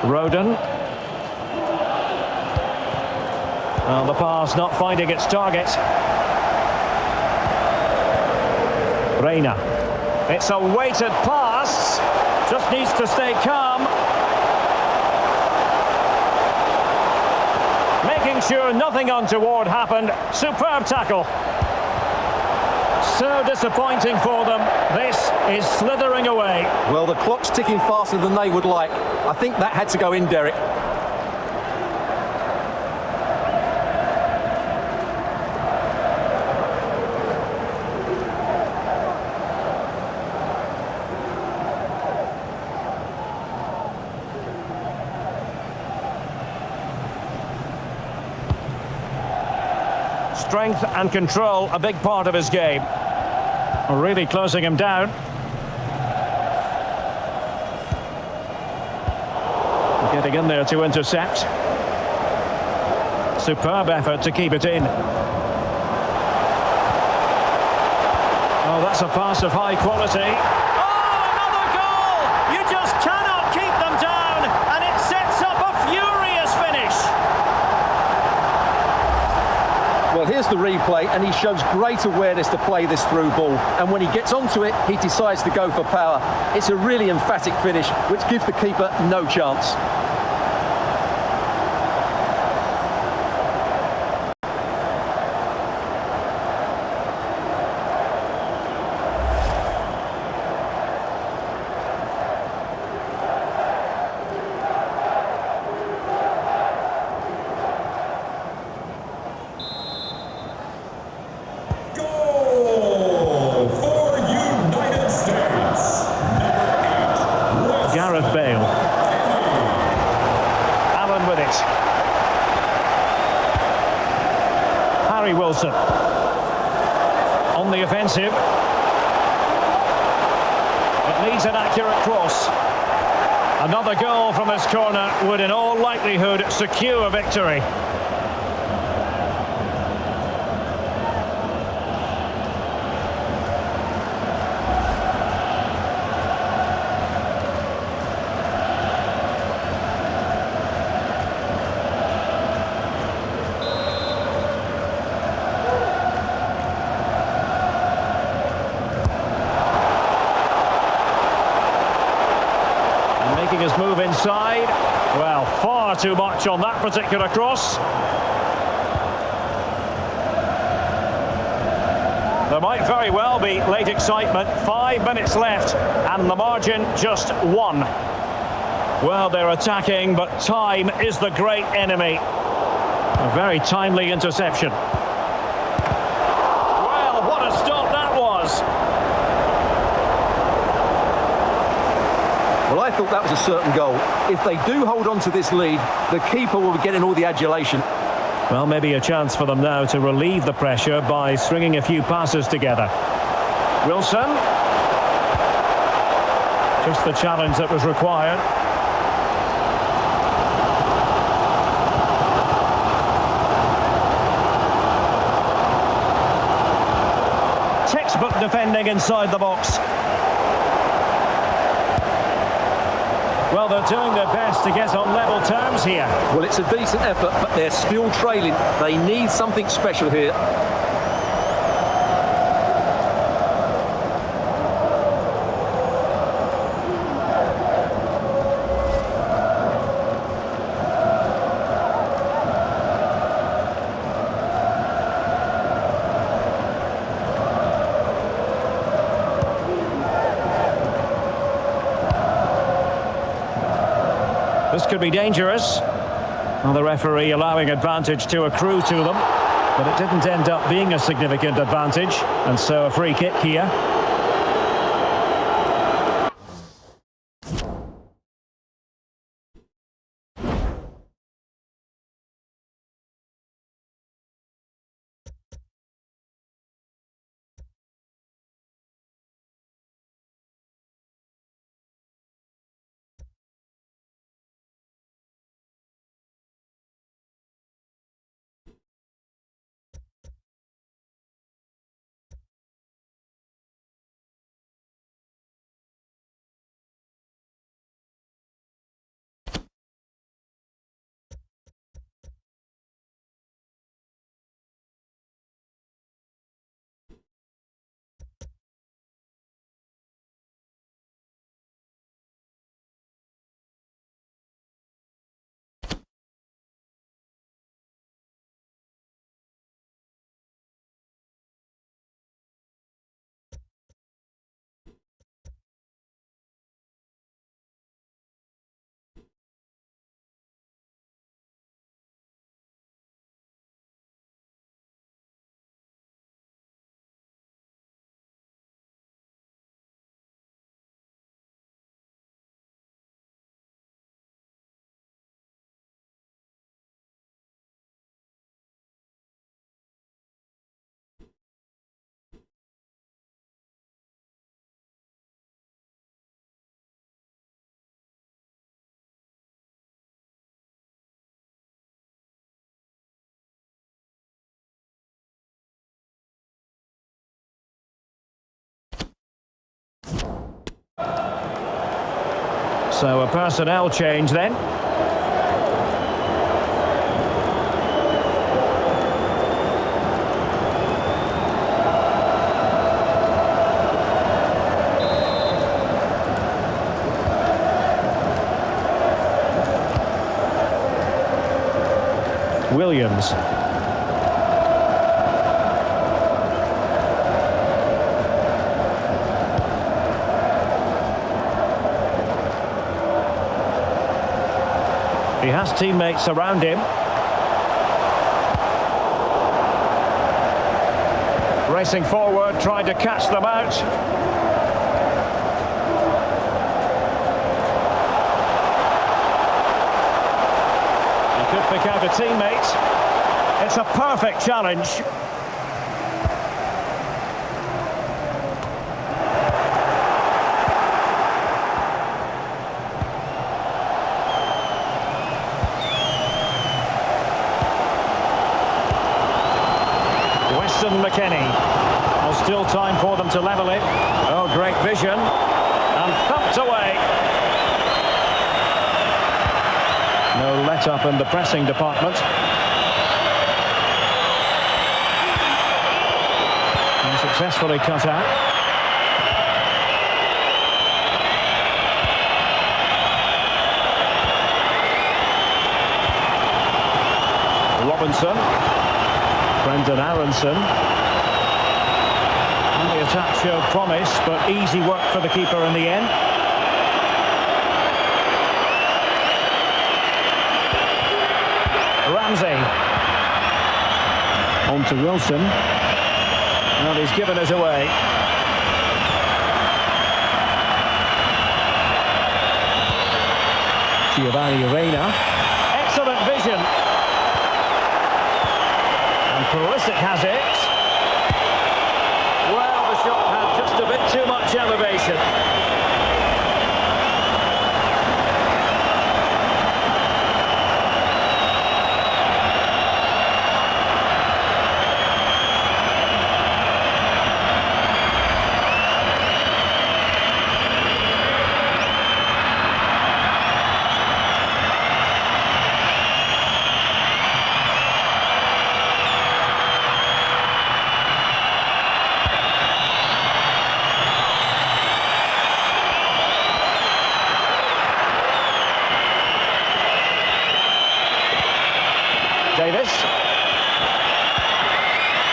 Roden. Well, the pass not finding its target. Reina. It's a weighted pass. Just needs to stay calm. Making sure nothing untoward happened. Superb tackle. So disappointing for them. This is slithering away. Well, the clock's ticking faster than they would like. I think that had to go in, Derek. Strength and control, a big part of his game. Really closing him down. Getting in there to intercept. Superb effort to keep it in. Oh, that's a pass of high quality. Oh, another goal! You just cannot keep them down, and it sets up a furious finish. Well, here's the replay, and he shows great awareness to play this through ball. And when he gets onto it, he decides to go for power. It's a really emphatic finish, which gives the keeper no chance. Goal for United States. Number 8, Gareth Bale. Allen with it. Harry Wilson. On the offensive. It needs an accurate cross. Another goal from this corner would in all likelihood secure victory. Making his move inside. Well, far too much on that particular cross. There might very well be late excitement. 5 minutes left and the margin just 1. Well, they're attacking, but time is the great enemy. A very timely interception. Well, what a stop that was. Well, I thought that was a certain goal. If they do hold on to this lead, the keeper will be getting all the adulation. Well, maybe a chance for them now to relieve the pressure by stringing a few passes together. Wilson. Just the challenge that was required. defending inside the box. Well, they're doing their best to get on level terms here. Well, it's a decent effort, but they're still trailing. They need something special here. This could be dangerous. Well, the referee allowing advantage to accrue to them, but it didn't end up being a significant advantage, and so a free kick here. So a personnel change then. Williams. He has teammates around him. Racing forward, trying to catch them out. He could pick out a teammate. It's a perfect challenge. Mckennie. Well, still time for them to level it. Oh, great vision. And thumped away. No let-up in the pressing department. And successfully cut out. Robinson. Brendan Aronson. And the attack showed promise, but easy work for the keeper in the end. Ramsey. On to Wilson. And he's given it away. Giovanni Reina. Excellent vision. Pulisic has it. Well, the shot had just a bit too much elevation.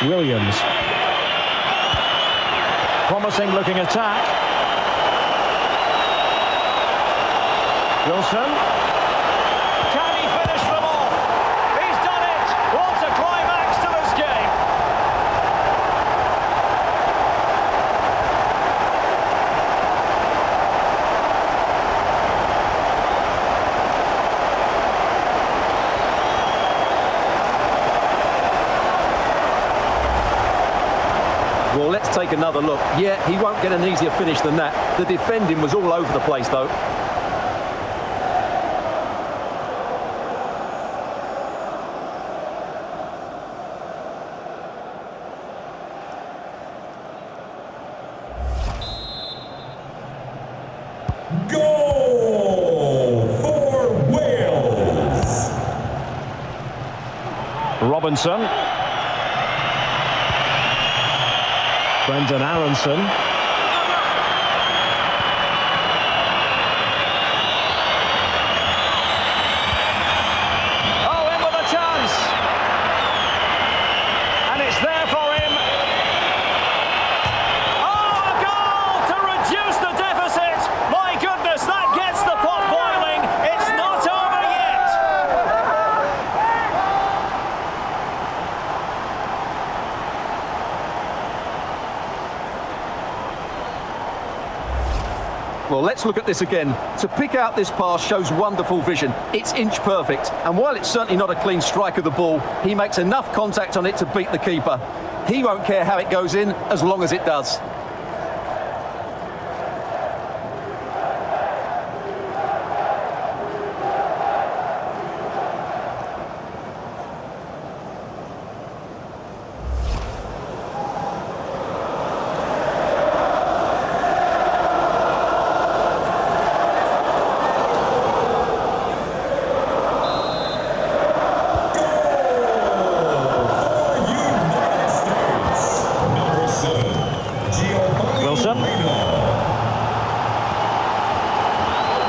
Williams. Promising looking attack. Wilson. Can he finish them off? He's done it! What a climax to this game! Well, let's take another look. Yeah, he won't get an easier finish than that. The defending was all over the place, though. Goal for Wales. Robinson. Brendan Aronson. Oh, in with a chance. And it's there for him. Oh, a goal to reduce the deficit. My goodness, that gets the pot boiling. It's not over yet. Well, let's look at this again. To pick out this pass shows wonderful vision. It's inch perfect. And while it's certainly not a clean strike of the ball, he makes enough contact on it to beat the keeper. He won't care how it goes in as long as it does.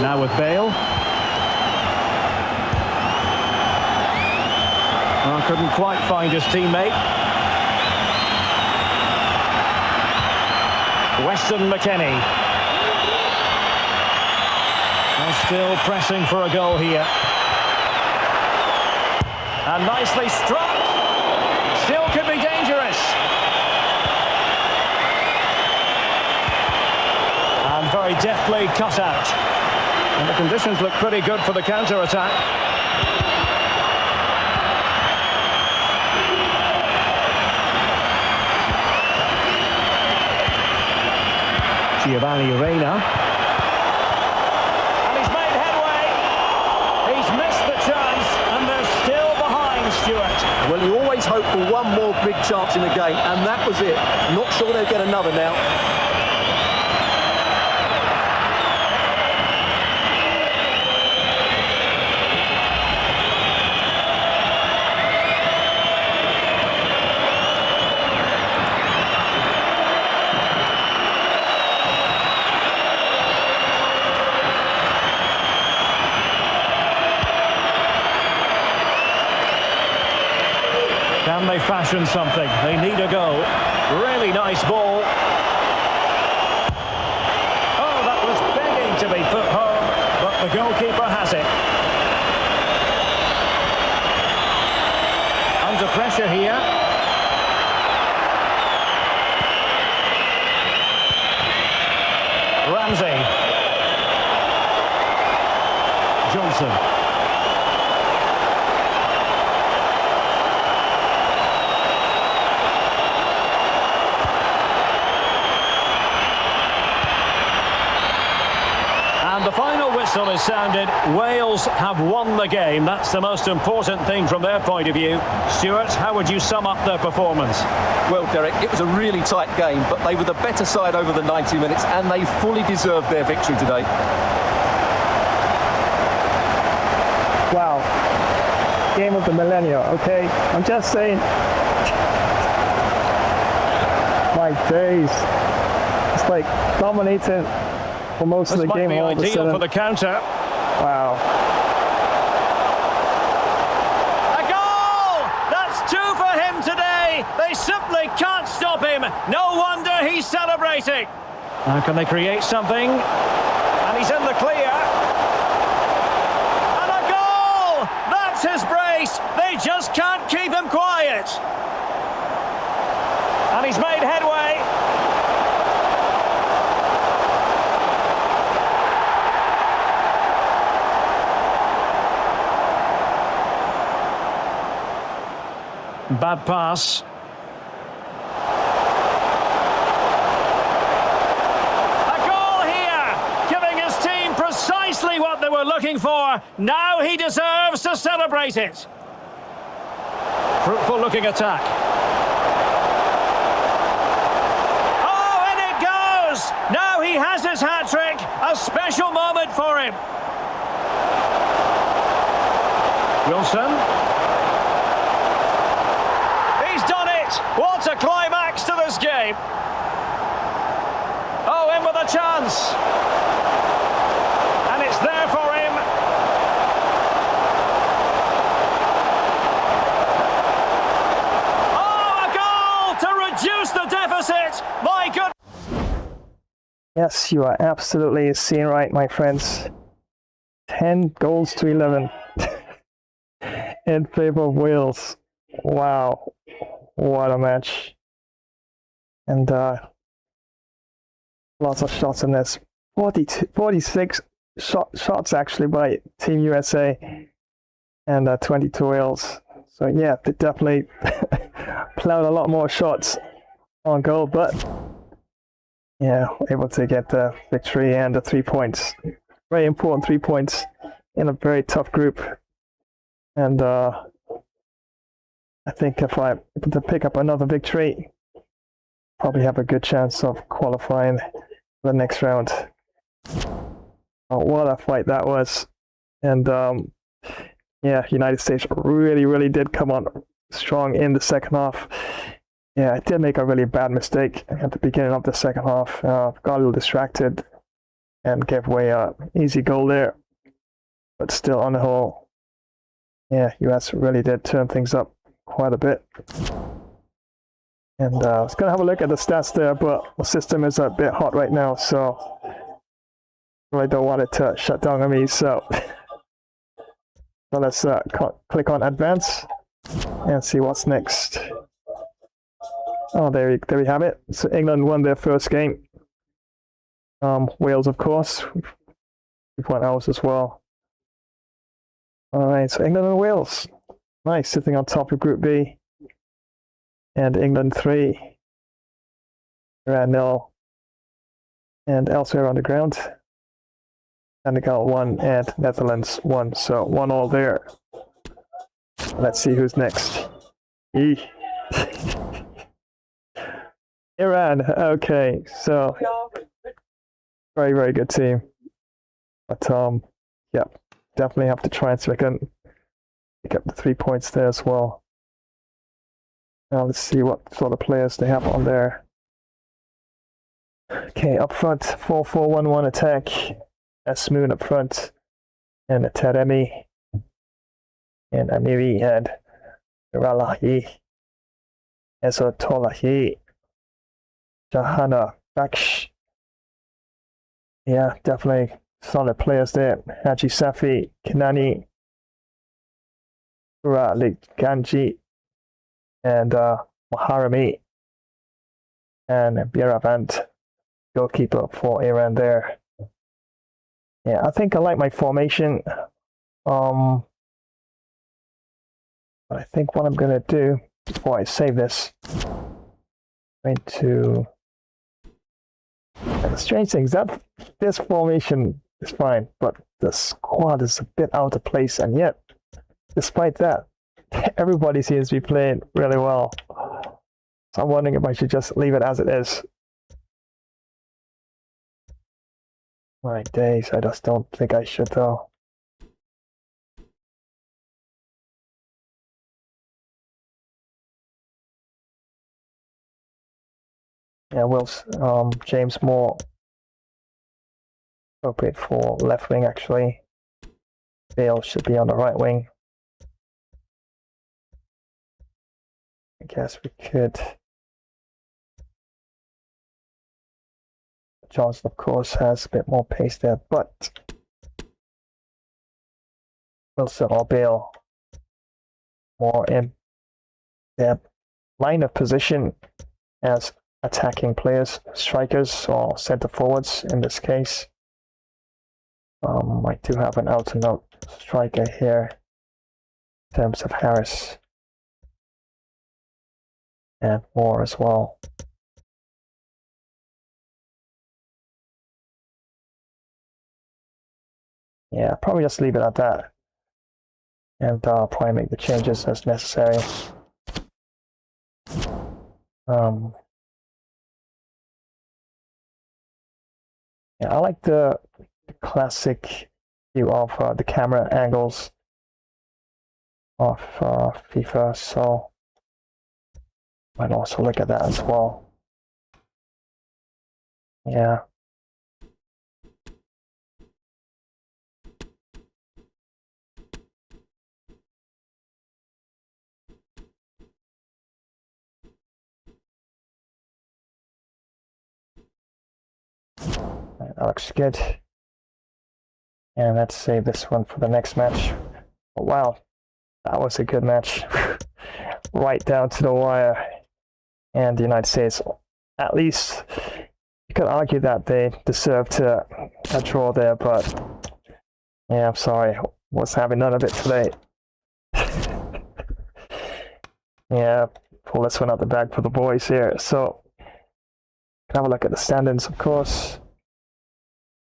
Now with Bale. Oh, couldn't quite find his teammate. Weston Mckennie. And still pressing for a goal here. And nicely struck. Still could be dangerous. And very deftly cut out. And the conditions look pretty good for the counter-attack. Giovanni Reina. And he's made headway. He's missed the chance, and they're still behind, Stuart. Well, you always hope for one more big chance in the game, and that was it. Not sure they'll get another now. Can they fashion something? They need a go. Really nice ball. Oh, that was begging to be put home, but the goalkeeper has it. Under pressure here. Ramsey. Johnson. The final whistle is sounded. Wales have won the game. That's the most important thing from their point of view. Stuart, how would you sum up their performance? Well, Derek, it was a really tight game, but they were the better side over the 90 minutes, and they fully deserved their victory today. Wow. Game of the millennium, okay? I'm just saying. My days. It's like dominating for most of the game. This might be ideal for the counter. Wow. A goal! That's two for him today. They They simply can't stop him. No wonder he's celebrating. Now can they create something? And he's in the clear. And a goal! That's his brace. They just can't keep him quiet. And he's made headway. Bad pass. A goal here, giving his team precisely what they were looking for. Now he deserves to celebrate it. Fruitful looking attack. Oh, and it goes! Now he has his hat-trick. A special moment for him. Wilson. What a climax to this game. Oh, in with a chance. And it's there for him. Oh, a goal to reduce the deficit. My good. Yes, you are absolutely seeing right, my friends. 10 goals to 11 in favor of Wales. Wow. What a match. And lots of shots in this. 46 shots actually by Team USA and 22 Wales. So yeah, they definitely plowed a lot more shots on goal, but yeah, able to get the victory and the 3 points. Very important 3 points in a very tough group. And I think if I'm able to pick up another victory, probably have a good chance of qualifying for the next round. Oh, what a fight that was. And yeah, United States really did come on strong in the second half. Yeah, I did make a really bad mistake at the beginning of the second half. Got a little distracted and gave away an easy goal there. But still, on the whole, yeah, US really did turn things up quite a bit. And I was going to have a look at the stats there, but the system is a bit hot right now, so I don't want it to shut down on me. So let's click on advance and see what's next. Oh, there we have it. So England won their first game. Wales, of course, we've won ours as well. All right, so England and Wales. Nice, sitting on top of Group B. And England 3, Iran 0, and elsewhere on the ground, Senegal 1 and Netherlands 1. So 1-1 there. Let's see who's next. Iran. Okay, so very good team. But yeah, definitely have to try and see if I can pick up the 3 points there as well. Now let's see what sort of players they have on there. Okay, up front, 4-4-1-1 attack. Asmoon up front, and Taremi, and Amiri, and Ralahi, Ezotolahi, Jahana, Baksh. Yeah, definitely solid players there. Haji Safi, Kanani, Ralik Ganji, and Maharami, and Biravant, goalkeeper for Iran there. Yeah, I think I like my formation. But I think what I'm gonna do before I save this, going to. The strange thing is that this formation is fine, but the squad is a bit out of place, and yet, despite that, everybody seems to be playing really well. So I'm wondering if I should just leave it as it is. My days, I just don't think I should though. Yeah, James Moore, appropriate for left wing actually. Bale should be on the right wing. I guess we could. Johnson, of course, has a bit more pace there, but Wilson or Bale more in their line of position as attacking players, strikers or centre forwards in this case. I do have an out-and-out striker here in terms of Harris and Moore as well. Yeah, probably just leave it at that and probably make the changes as necessary. Yeah, I like the classic view of the camera angles of FIFA, so might also look at that as well. Yeah. That looks good. And let's save this one for the next match. Oh, wow, that was a good match. Right down to the wire. And the United States, at least, you could argue that they deserved a draw there, but yeah, I'm sorry, was having none of it today. Yeah, pull this one out the bag for the boys here. So, have a look at the standings, of course.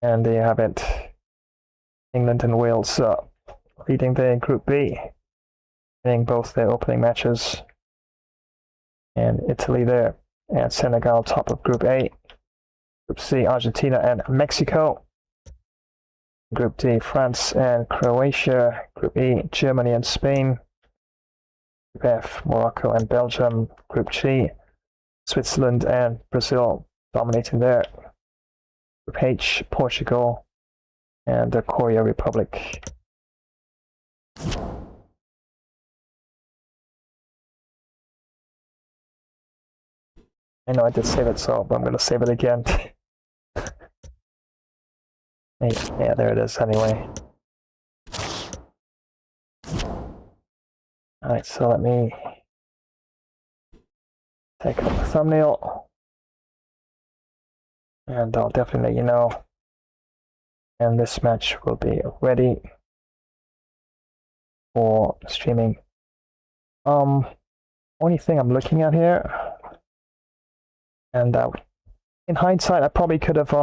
And there you have it. England and Wales leading their Group B, winning both their opening matches. And Italy there, and Senegal top of Group A. Group C, Argentina and Mexico. Group D, France and Croatia. Group E, Germany and Spain. Group F, Morocco and Belgium. Group G, Switzerland and Brazil dominating there. Group H, Portugal and the Korea Republic. I know I did save it, so I'm going to save it again. Yeah, there it is anyway. Alright, so let me take up the thumbnail. And I'll definitely let you know. And this match will be ready for streaming. Only thing I'm looking at here, and in hindsight, I probably could have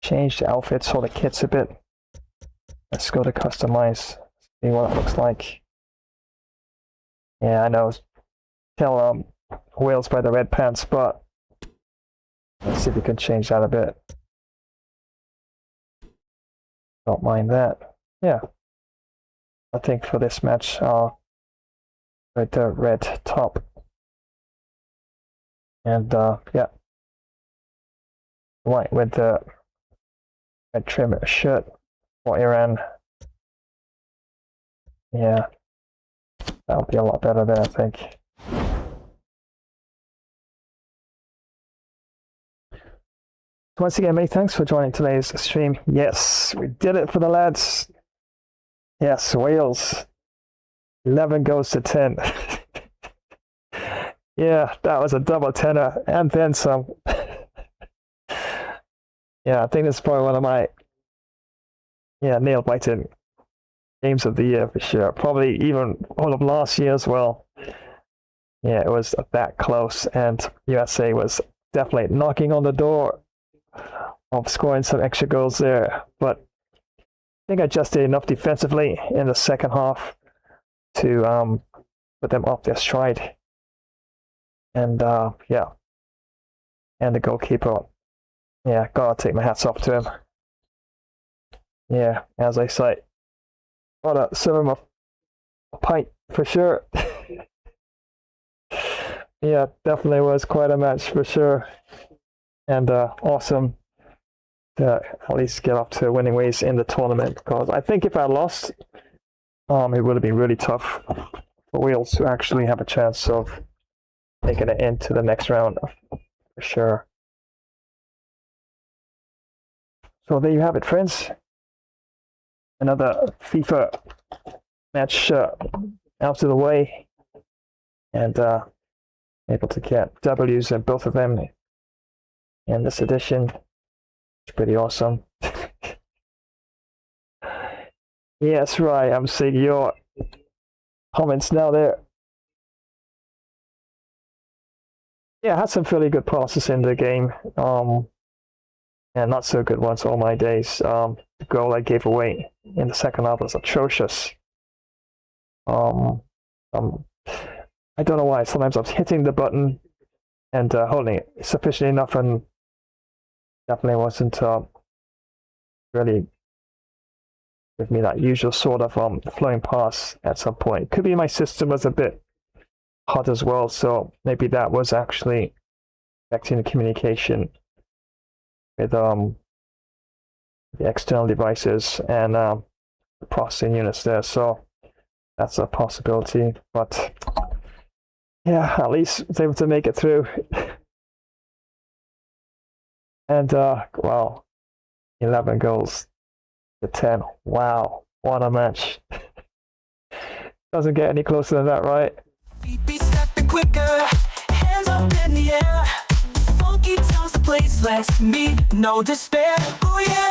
changed the outfits or the kits a bit. Let's go to customize, see what it looks like. Yeah, I know. Tell Wales by the red pants, but let's see if we can change that a bit. Don't mind that. Yeah. I think for this match, I'll go the red top. And yeah. White with the red trim shirt for Iran. Yeah. That'll be a lot better there, I think. Once again, many thanks for joining today's stream. Yes, we did it for the lads. Yes, Wales. 11 goes to 10. Yeah, that was a double tenner and then some. Yeah, I think this is probably one of my nail-biting games of the year for sure. Probably even all of last year as well. Yeah, it was that close, and USA was definitely knocking on the door of scoring some extra goals there, but I think I just did enough defensively in the second half to put them off their stride. And yeah, and the goalkeeper, yeah, gotta take my hats off to him. Yeah, as I say, gotta serve him a pint for sure. Yeah, definitely was quite a match for sure, and awesome to at least get up to winning ways in the tournament, because I think if I lost, it would have been really tough for Wales to actually have a chance of making it into the next round for sure. So there you have it, friends. Another FIFA match out of the way, and able to get W's in both of them in this edition. It's pretty awesome. Yes, right. I'm seeing your comments now there. Yeah, I had some fairly good passes in the game, and not so good ones all my days. The goal I gave away in the second half was atrocious. I don't know why. Sometimes I was hitting the button and holding it sufficiently enough, and definitely wasn't really give me that usual sort of flowing pass at some point. Could be my system was a bit hot as well, so maybe that was actually affecting the communication with the external devices and the processing units there. So that's a possibility, but yeah, at least I was able to make it through. And wow, 11 goals to 10. Wow, what a match. Doesn't get any closer than that, right? Feet be stepping quicker, hands up in the air. Funky tells the place, let's meet, no despair. Oh yeah,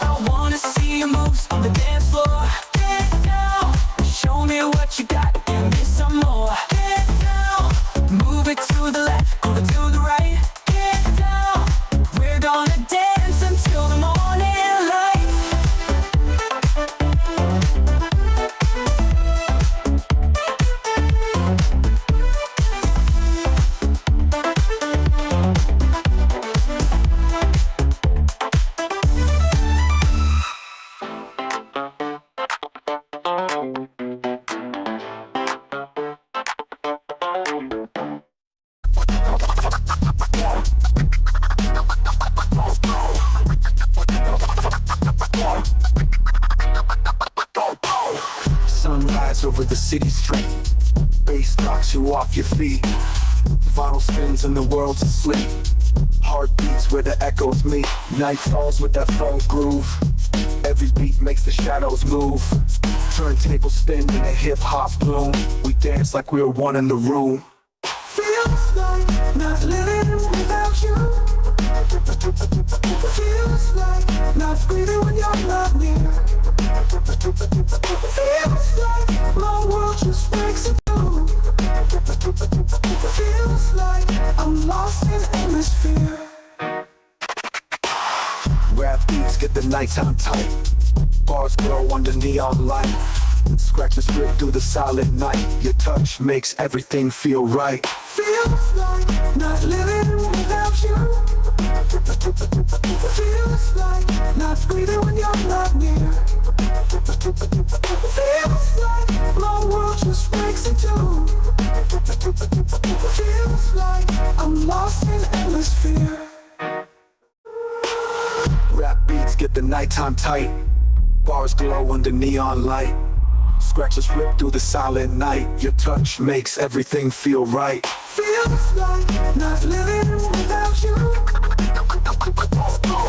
I wanna see your moves on the dance floor. Get down, show me what you got, give me some more. Get down, move it to the left, move it to the right. Get down, we're gonna dance until the morning light. Sunrise over the city street, bass knocks you off your feet. Vinyl spins and the world's asleep. Heartbeats where the echoes meet. Night falls with that funk groove. Every beat makes the shadows move. Turntable spin in a hip-hop bloom. We dance like we're one in the room. Feels like not living without you. Feels like not breathing when you're not near. Feels like my world just breaks in two. Feels like I'm lost in endless fear. Rap beats get the nighttime tight. Bars glow under neon light. Scratches rip through the silent night. Your touch makes everything feel right. Feels like not living without you. Feels like not breathing when you're not near. Feels like my world just breaks in two. Feels like I'm lost in endless fear. Rap beats get the nighttime tight. Bars glow under neon light. Scratches rip through the silent night. Your touch makes everything feel right. Feels like not living without you.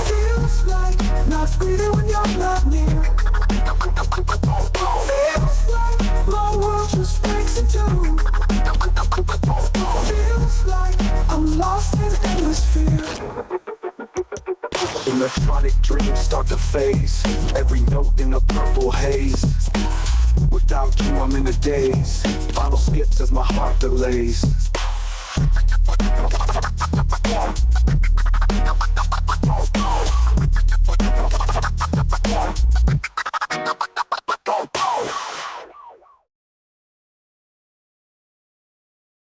Feels like not breathing when you're not near. Feels like my world just breaks in two. Feels like I'm lost in endless fear. Electronic dreams start to phase. Every note in a purple haze. Without you I'm in a daze. Final skips as my heart delays.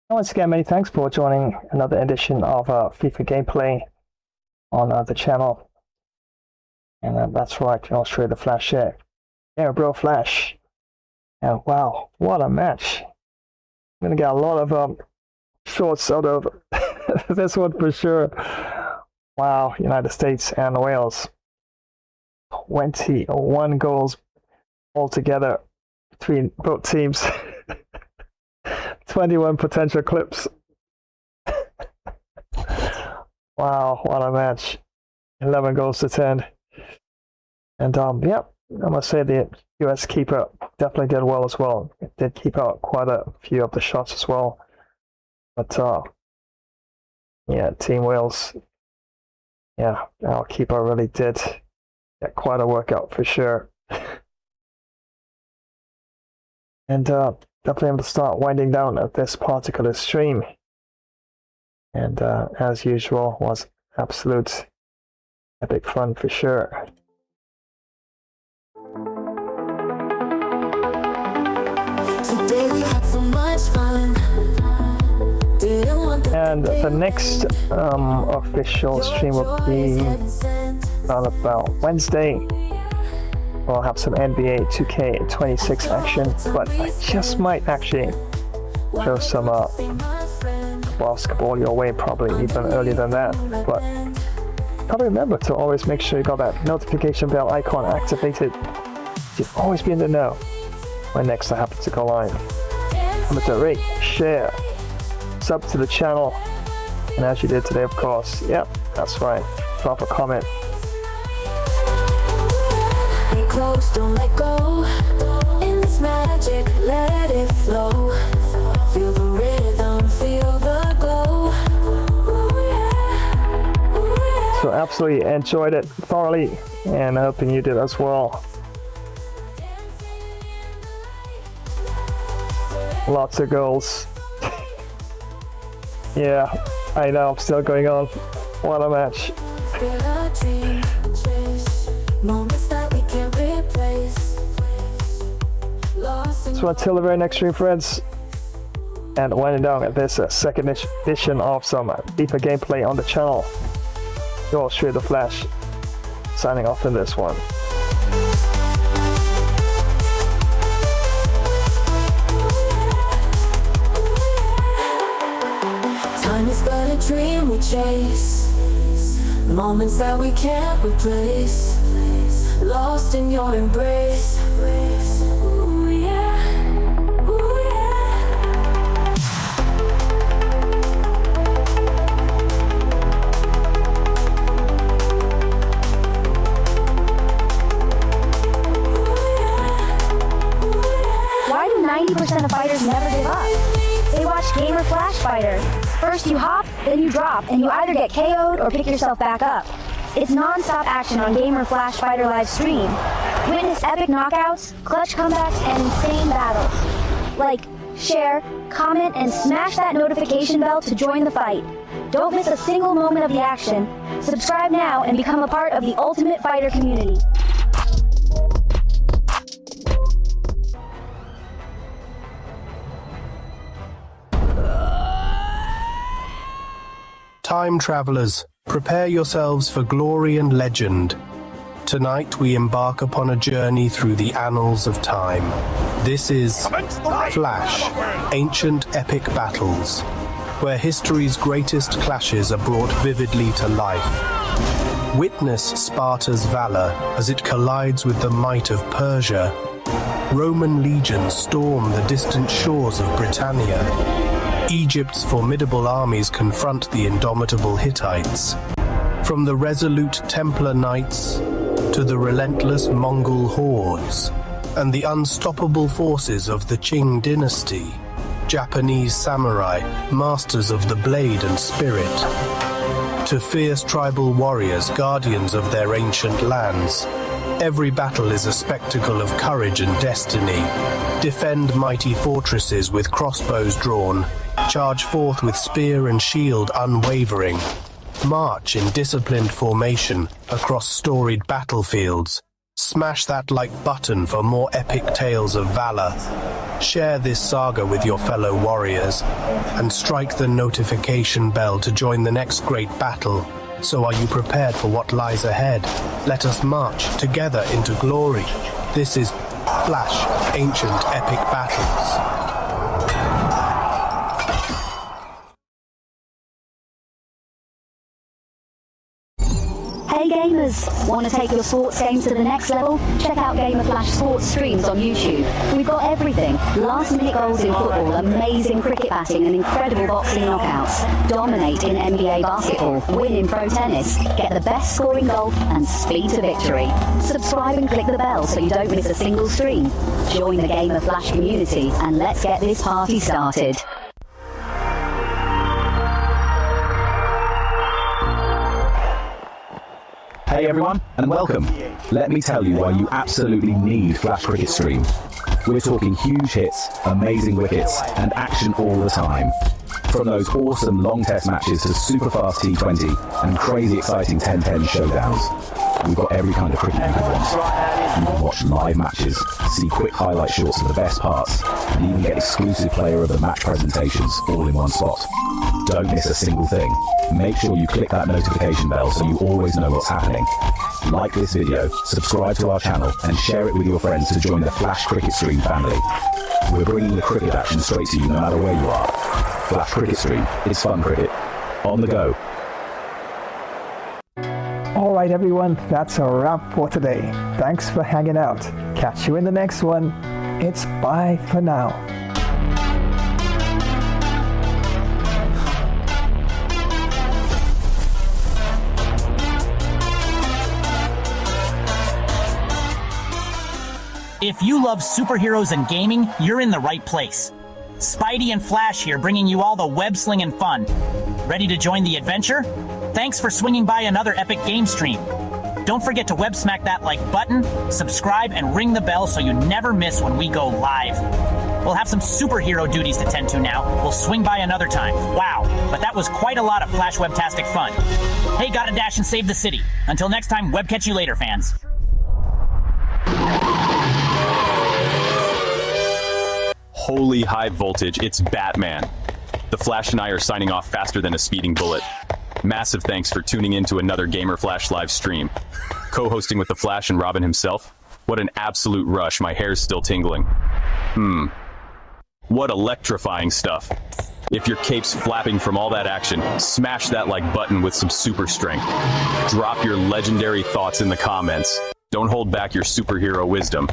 Once again, many thanks for joining another edition of FIFA gameplay on the channel. And that's right, I'll show you the Flash here. Yeah, bro, Flash. And wow, what a match. I'm gonna get a lot of shorts out of this one for sure. Wow, United States and Wales. 21 goals altogether between both teams. 21 potential clips. Wow, what a match. 11 goals to 10. And yeah, I must say the US keeper definitely did well as well. It did keep out quite a few of the shots as well. But yeah, Team Wales, yeah, our keeper really did get quite a workout for sure. And definitely able to start winding down at this particular stream. And as usual, was absolute epic fun for sure. Today we had so much fun. And the next official stream will be on about Wednesday. We'll have some NBA 2K26 action, but I just might actually show some basketball your way, probably even earlier than that. But probably remember to always make sure you got that notification bell icon activated. You'll always be in the know when next I happen to go live. Remember to rate, share, sub to the channel, and as you did today, of course, yep, that's right, drop a comment. Stay close, don't let go. In this magic, let it flow. Feel the rhythm, feel the glow. Ooh, yeah. Ooh, yeah. So absolutely enjoyed it thoroughly, and hoping you did as well. Lots of goals. Yeah, I know, I'm still going on. What a match. So until the very next stream, friends, and winding down at this second edition of some FIFA gameplay on the channel, yours truly, The Flash, signing off in this one. Time is but a dream we chase, moments that we can't replace, lost in your embrace. Ooh, yeah. Ooh, yeah. Why do 90% of fighters never give up? They watch Gamer Flash Fighter. First you hop, then you drop, and you either get KO'd or pick yourself back up. It's non-stop action on Gamer Flash Fighter live stream. Witness epic knockouts, clutch comebacks, and insane battles. Like, share, comment, and smash that notification bell to join the fight. Don't miss a single moment of the action. Subscribe now and become a part of the Ultimate Fighter community. Time travelers, prepare yourselves for glory and legend. Tonight we embark upon a journey through the annals of time. This is Flash, Ancient Epic Battles, where history's greatest clashes are brought vividly to life. Witness Sparta's valor as it collides with the might of Persia. Roman legions storm the distant shores of Britannia. Egypt's formidable armies confront the indomitable Hittites. From the resolute Templar Knights to the relentless Mongol hordes and the unstoppable forces of the Qing dynasty, Japanese samurai, masters of the blade and spirit, to fierce tribal warriors, guardians of their ancient lands. Every battle is a spectacle of courage and destiny. Defend mighty fortresses with crossbows drawn. Charge forth with spear and shield unwavering. March in disciplined formation across storied battlefields. Smash that like button for more epic tales of valor. Share this saga with your fellow warriors, and strike the notification bell to join the next great battle. So are you prepared for what lies ahead? Let us march together into glory. This is Flash, Ancient Epic Battles. Hey gamers! Want to take your sports games to the next level? Check out Gamer Flash sports streams on YouTube. We've got everything. Last-minute goals in football, amazing cricket batting and incredible boxing knockouts. Dominate in NBA basketball, win in pro tennis, get the best score in golf and speed to victory. Subscribe and click the bell so you don't miss a single stream. Join the Gamer Flash community and let's get this party started. Hey everyone, and welcome. Let me tell you why you absolutely need Flash Cricket Stream. We're talking huge hits, amazing wickets, and action all the time. From those awesome long test matches to super fast T20 and crazy exciting 10-10 showdowns. We've got every kind of cricket you could want. You can watch live matches, see quick highlight shorts of the best parts, and even get exclusive player of the match presentations all in one spot. Don't miss a single thing. Make sure you click that notification bell so you always know what's happening. Like this video, subscribe to our channel, and share it with your friends to join the Flash Cricket Stream family. We're bringing the cricket action straight to you no matter where you are. Flash Cricket Stream, it's fun cricket. On the go. All right, everyone, that's a wrap for today. Thanks for hanging out. Catch you in the next one. It's bye for now. If you love superheroes and gaming, you're in the right place. Spidey and Flash here, bringing you all the web-slinging fun. Ready to join the adventure? Thanks for swinging by another epic game stream. Don't forget to web smack that like button, subscribe, and ring the bell so you never miss when we go live. We'll have some superhero duties to tend to now. We'll swing by another time. Wow, but that was quite a lot of Flash Webtastic fun. Hey, gotta dash and save the city. Until next time, web catch you later, fans. Holy high voltage, it's Batman. The Flash and I are signing off faster than a speeding bullet. Massive thanks for tuning in to another Gamer Flash live stream. Co-hosting with the Flash and Robin himself? What an absolute rush, my hair's still tingling. What electrifying stuff. If your cape's flapping from all that action, smash that like button with some super strength. Drop your legendary thoughts in the comments. Don't hold back your superhero wisdom.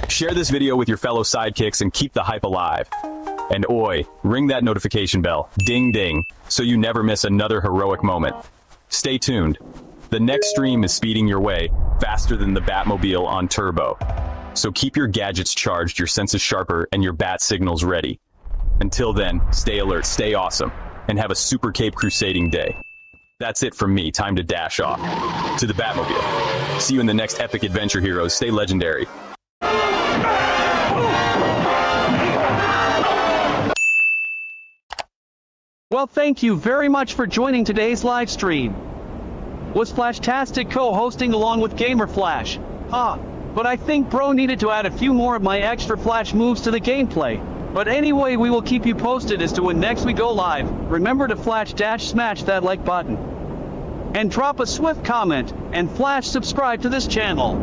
Share this video with your fellow sidekicks and keep the hype alive. And oi, ring that notification bell, ding ding, so you never miss another heroic moment. Stay tuned. The next stream is speeding your way, faster than the Batmobile on turbo. So keep your gadgets charged, your senses sharper, and your bat signals ready. Until then, stay alert, stay awesome, and have a super cape crusading day. That's it from me, time to dash off. To the Batmobile. See you in the next epic adventure, heroes. Stay legendary. Well, thank you very much for joining today's live stream. Was Flashtastic co-hosting along with Gamer Flash? But I think bro needed to add a few more of my extra Flash moves to the gameplay. But anyway, we will keep you posted as to when next we go live. Remember to smash that like button. And drop a swift comment, and Flash subscribe to this channel.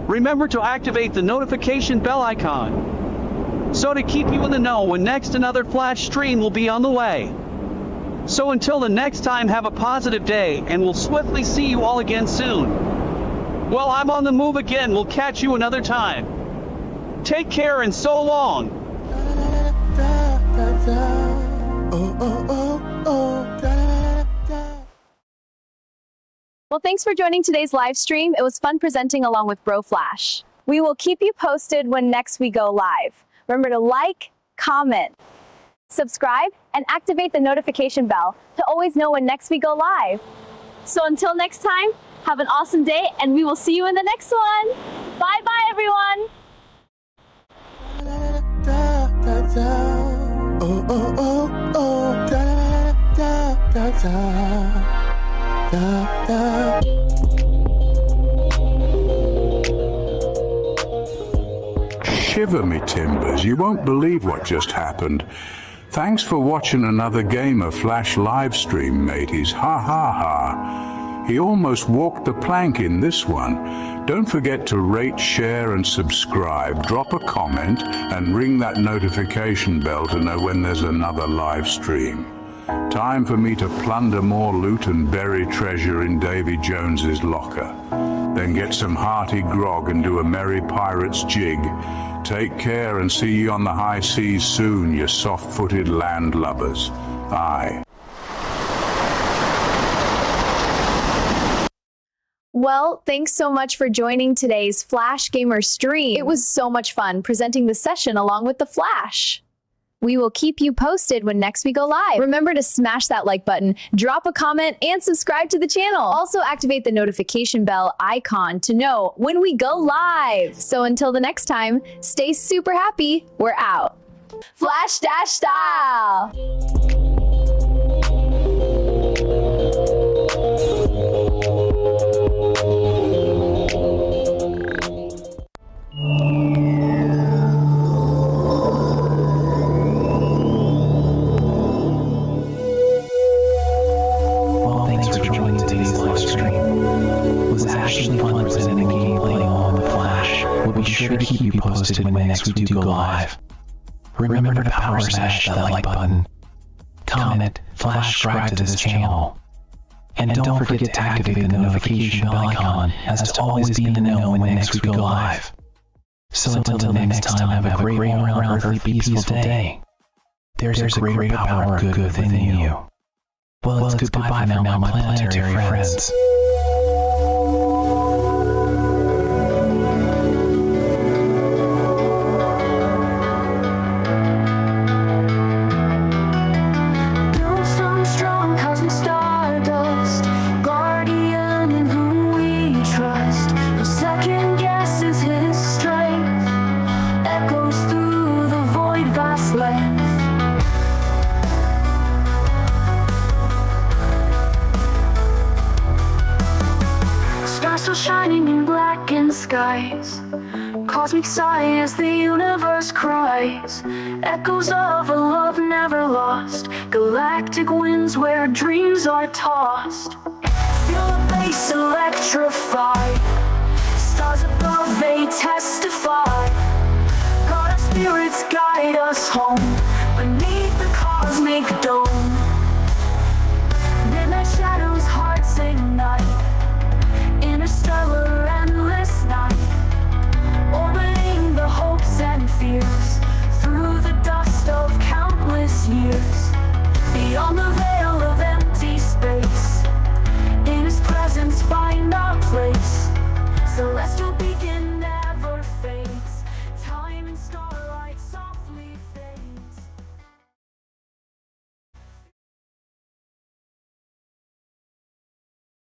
Remember to activate the notification bell icon, so to keep you in the know when next another Flash stream will be on the way. So until the next time, have a positive day, and we'll swiftly see you all again soon. Well, I'm on the move again, we'll catch you another time. Take care and so long. Well, thanks for joining today's live stream. It was fun presenting along with Bro Flash. We will keep you posted when next we go live. Remember to like, comment, subscribe, and activate the notification bell to always know when next we go live. So until next time, have an awesome day, and we will see you in the next one. Bye-bye, everyone. Shiver me timbers, you won't believe what just happened. Thanks for watching another Gamer Flash live stream, mateys. Ha ha ha. He almost walked the plank in this one. Don't forget to rate, share and subscribe. Drop a comment and ring that notification bell to know when there's another live stream. Time for me to plunder more loot and bury treasure in Davy Jones's locker. Then get some hearty grog and do a merry pirate's jig. Take care and see ye on the high seas soon, ye soft-footed landlubbers. Aye. Well, thanks so much for joining today's Flash Gamer stream. It was so much fun presenting the session along with the Flash. We will keep you posted when next we go live. Remember to smash that like button, drop a comment, and subscribe to the channel. Also activate the notification bell icon to know when we go live. So until the next time, stay super happy. We're out. Flash Dash style. We'll be sure to keep you posted when next we do go live. Remember to power smash that like button, comment, flash subscribe to this channel, and don't forget to activate the notification bell icon as to always be in the know when next we go live. So until next time, have a great all-around peaceful day. There's a great power of good within you. Well, it's goodbye for now, my planetary friends. Shining in blackened skies, cosmic sigh as the universe cries, echoes of a love never lost, galactic winds where dreams are tossed. Feel the bass electrify, stars above they testify, God of spirits guide us home, beneath the cosmic dome.